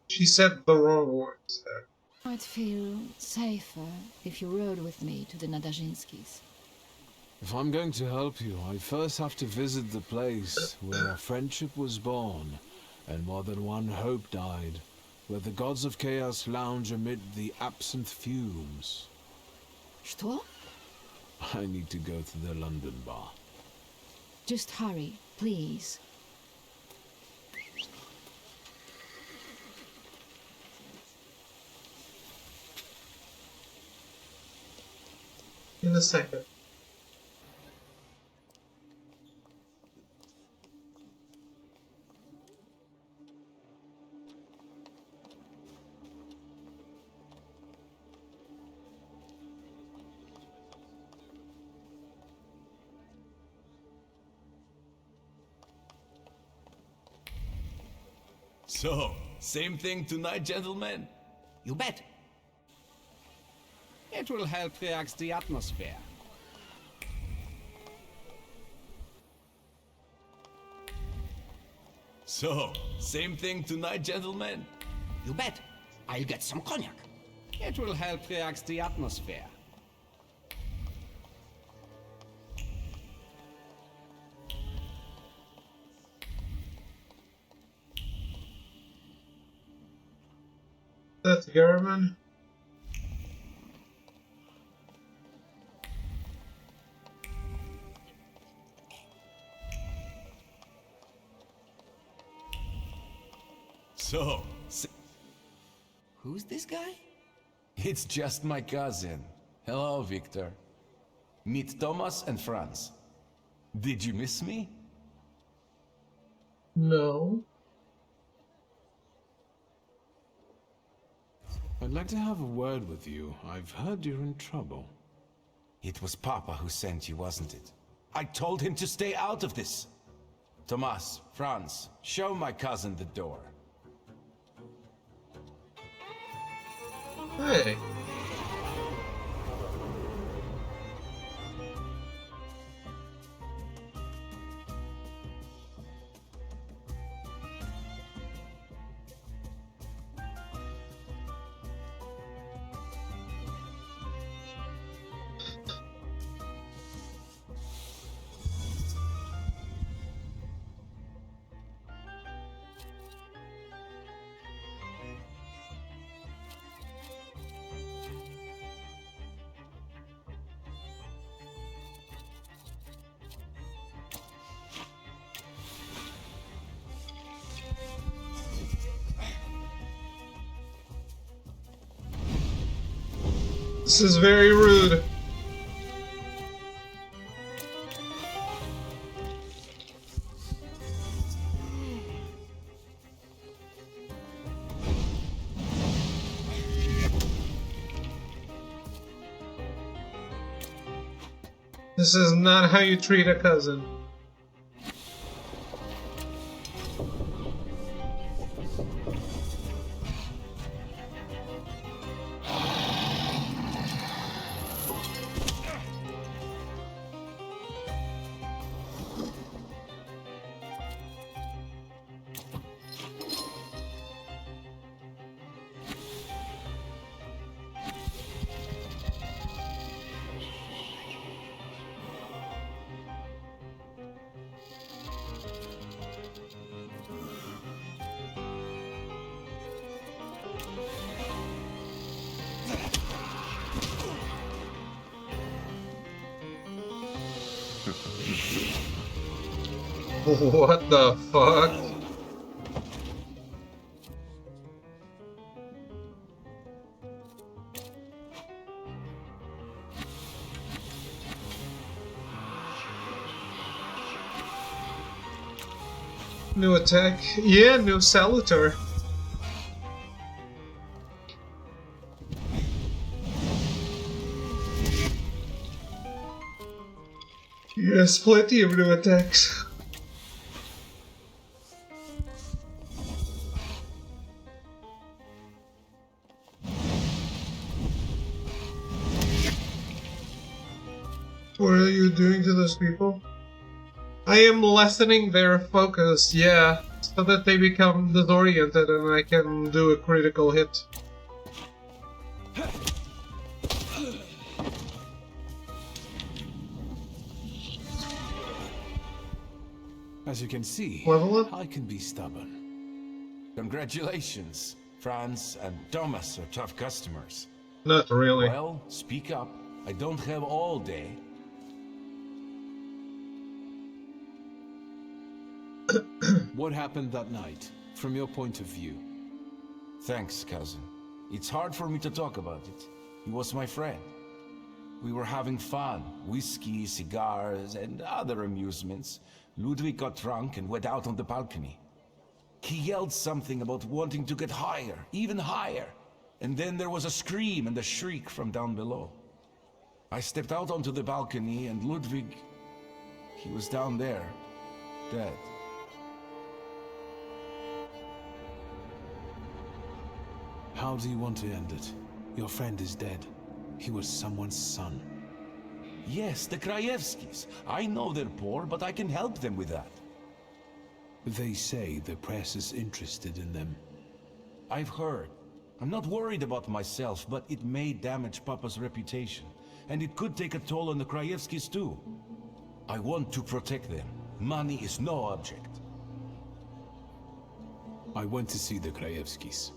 She said the wrong words there. I'd feel safer if you rode with me to the Nadarzyńskis. If I'm going to help you, I first have to visit the place where a friendship was born, and more than one hope died, where the gods of chaos lounge amid the absinthe fumes. Что? I need to go to the London bar. Just hurry, please. In a second. So, same thing tonight, gentlemen? You bet. It will help relax the atmosphere. So, same thing tonight, gentlemen? You bet. I'll get some cognac. It will help relax the atmosphere. That's Garman. So, who's this guy? It's just my cousin. Hello, Victor. Meet Thomas and Franz. Did you miss me? No. I'd like to have a word with you. I've heard you're in trouble. It was Papa who sent you, wasn't it? I told him to stay out of this. Thomas, Franz, show my cousin the door. Hey. This is very rude. This is not how you treat a cousin. What the fuck? New attack? Yeah, new Salutor. Yes, plenty of new attacks. What are you doing to those people? I am lessening their focus, yeah, so that they become disoriented and I can do a critical hit. As you can see, Level up? I can be stubborn. Congratulations. Franz and Thomas are tough customers. Not really. Well, speak up. I don't have all day. What happened that night, from your point of view? Thanks, cousin. It's hard for me to talk about it. He was my friend. We were having fun. Whiskey, cigars, and other amusements. Ludwig got drunk and went out on the balcony. He yelled something about wanting to get higher, even higher. And then there was a scream and a shriek from down below. I stepped out onto the balcony and Ludwig, he was down there, dead. How do you want to end it? Your friend is dead. He was someone's son. Yes, the Krajewskis. I know they're poor, but I can help them with that. They say the press is interested in them. I've heard. I'm not worried about myself, but it may damage Papa's reputation. And it could take a toll on the Krajewskis too. I want to protect them. Money is no object. I went to see the Krajewskis.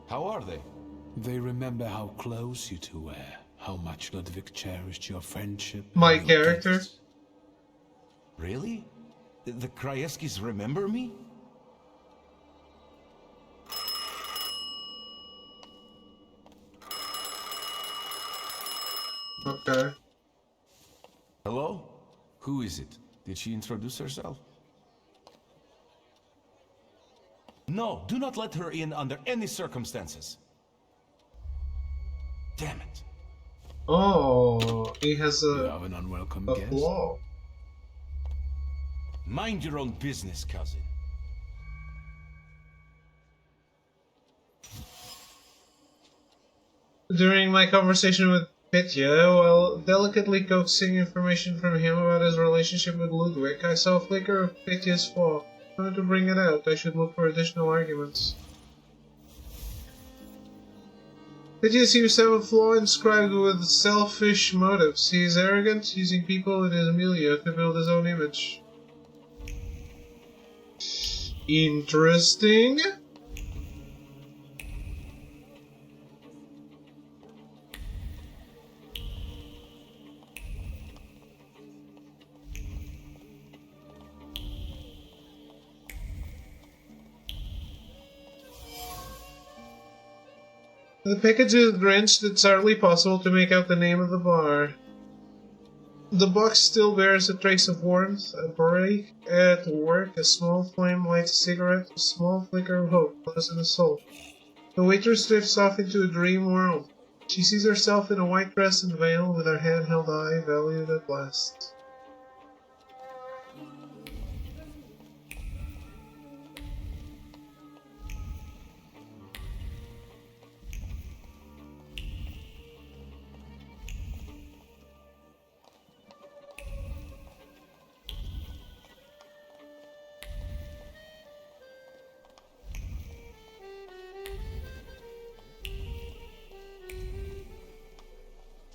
How are they? They remember how close you two were, how much Ludwig cherished your friendship. My your character? gifts. Really? The Krajewskis remember me? Okay. Hello? Who is it? Did she introduce herself? No, do not let her in under any circumstances. Damn it. Oh, he has You have an unwelcome guest. flaw. Mind your own business, cousin. During my conversation with Pitya, while delicately coaxing information from him about his relationship with Ludwig, I saw a flicker of Pitya's flaw. In order to bring it out, I should look for additional arguments. Pitya seems to have a flaw inscribed with selfish motives. He is arrogant, using people in his milieu to build his own image. Interesting. The package is drenched. It's hardly possible to make out the name of the bar. The box still bears a trace of warmth. A break at work, a small flame lights a cigarette, a small flicker of hope glows in the soul. The waitress drifts off into a dream world. She sees herself in a white dress and veil, with her hand held high, valued at last.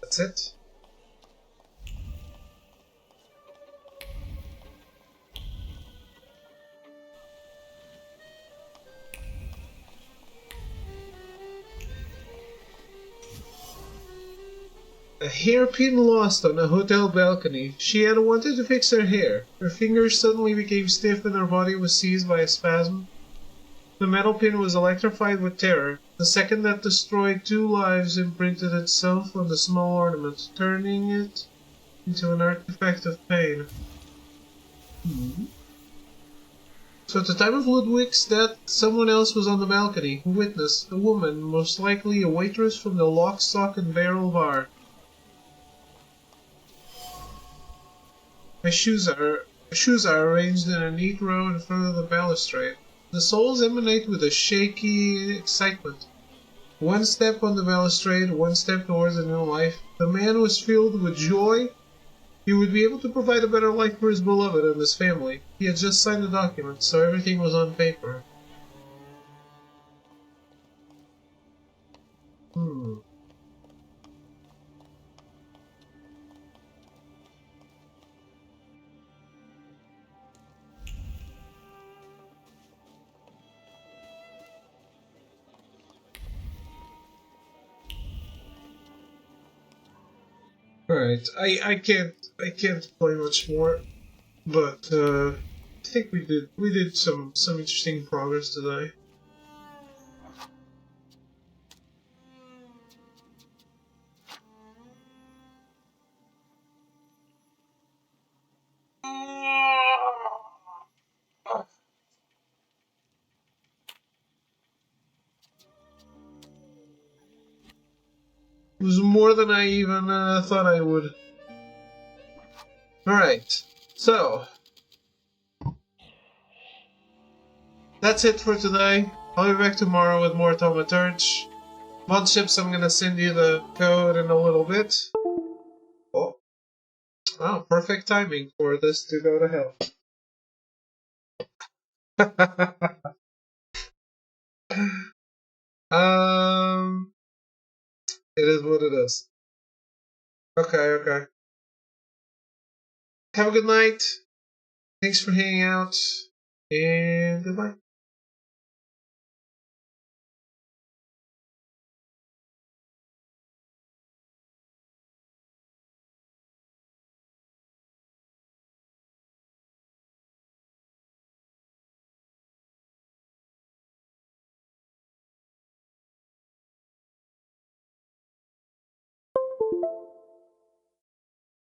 That's it. A hairpin lost on a hotel balcony. She had wanted to fix her hair. Her fingers suddenly became stiff and her body was seized by a spasm. The metal pin was electrified with terror. The second that destroyed 2 lives imprinted itself on the small ornament, turning it into an artifact of pain. So at the time of Ludwig's death, someone else was on the balcony. Who witnessed? A woman, most likely a waitress from the Lock, Stock and Barrel bar. My shoes are arranged in a neat row in front of the balustrade. The soles emanate with a shaky excitement. 1 step on the balustrade, 1 step towards a new life. The man was filled with joy. He would be able to provide a better life for his beloved and his family. He had just signed the document, so everything was on paper. Alright, I can't play much more, but I think we did some interesting progress today. It was more than I even thought I would. Alright, so that's it for today. I'll be back tomorrow with more Thaumaturge. Mod ships, I'm gonna send you the code in a little bit. Oh. Wow, perfect timing for this to go to hell. It is what it is. Okay. Have a good night. Thanks for hanging out, and goodbye.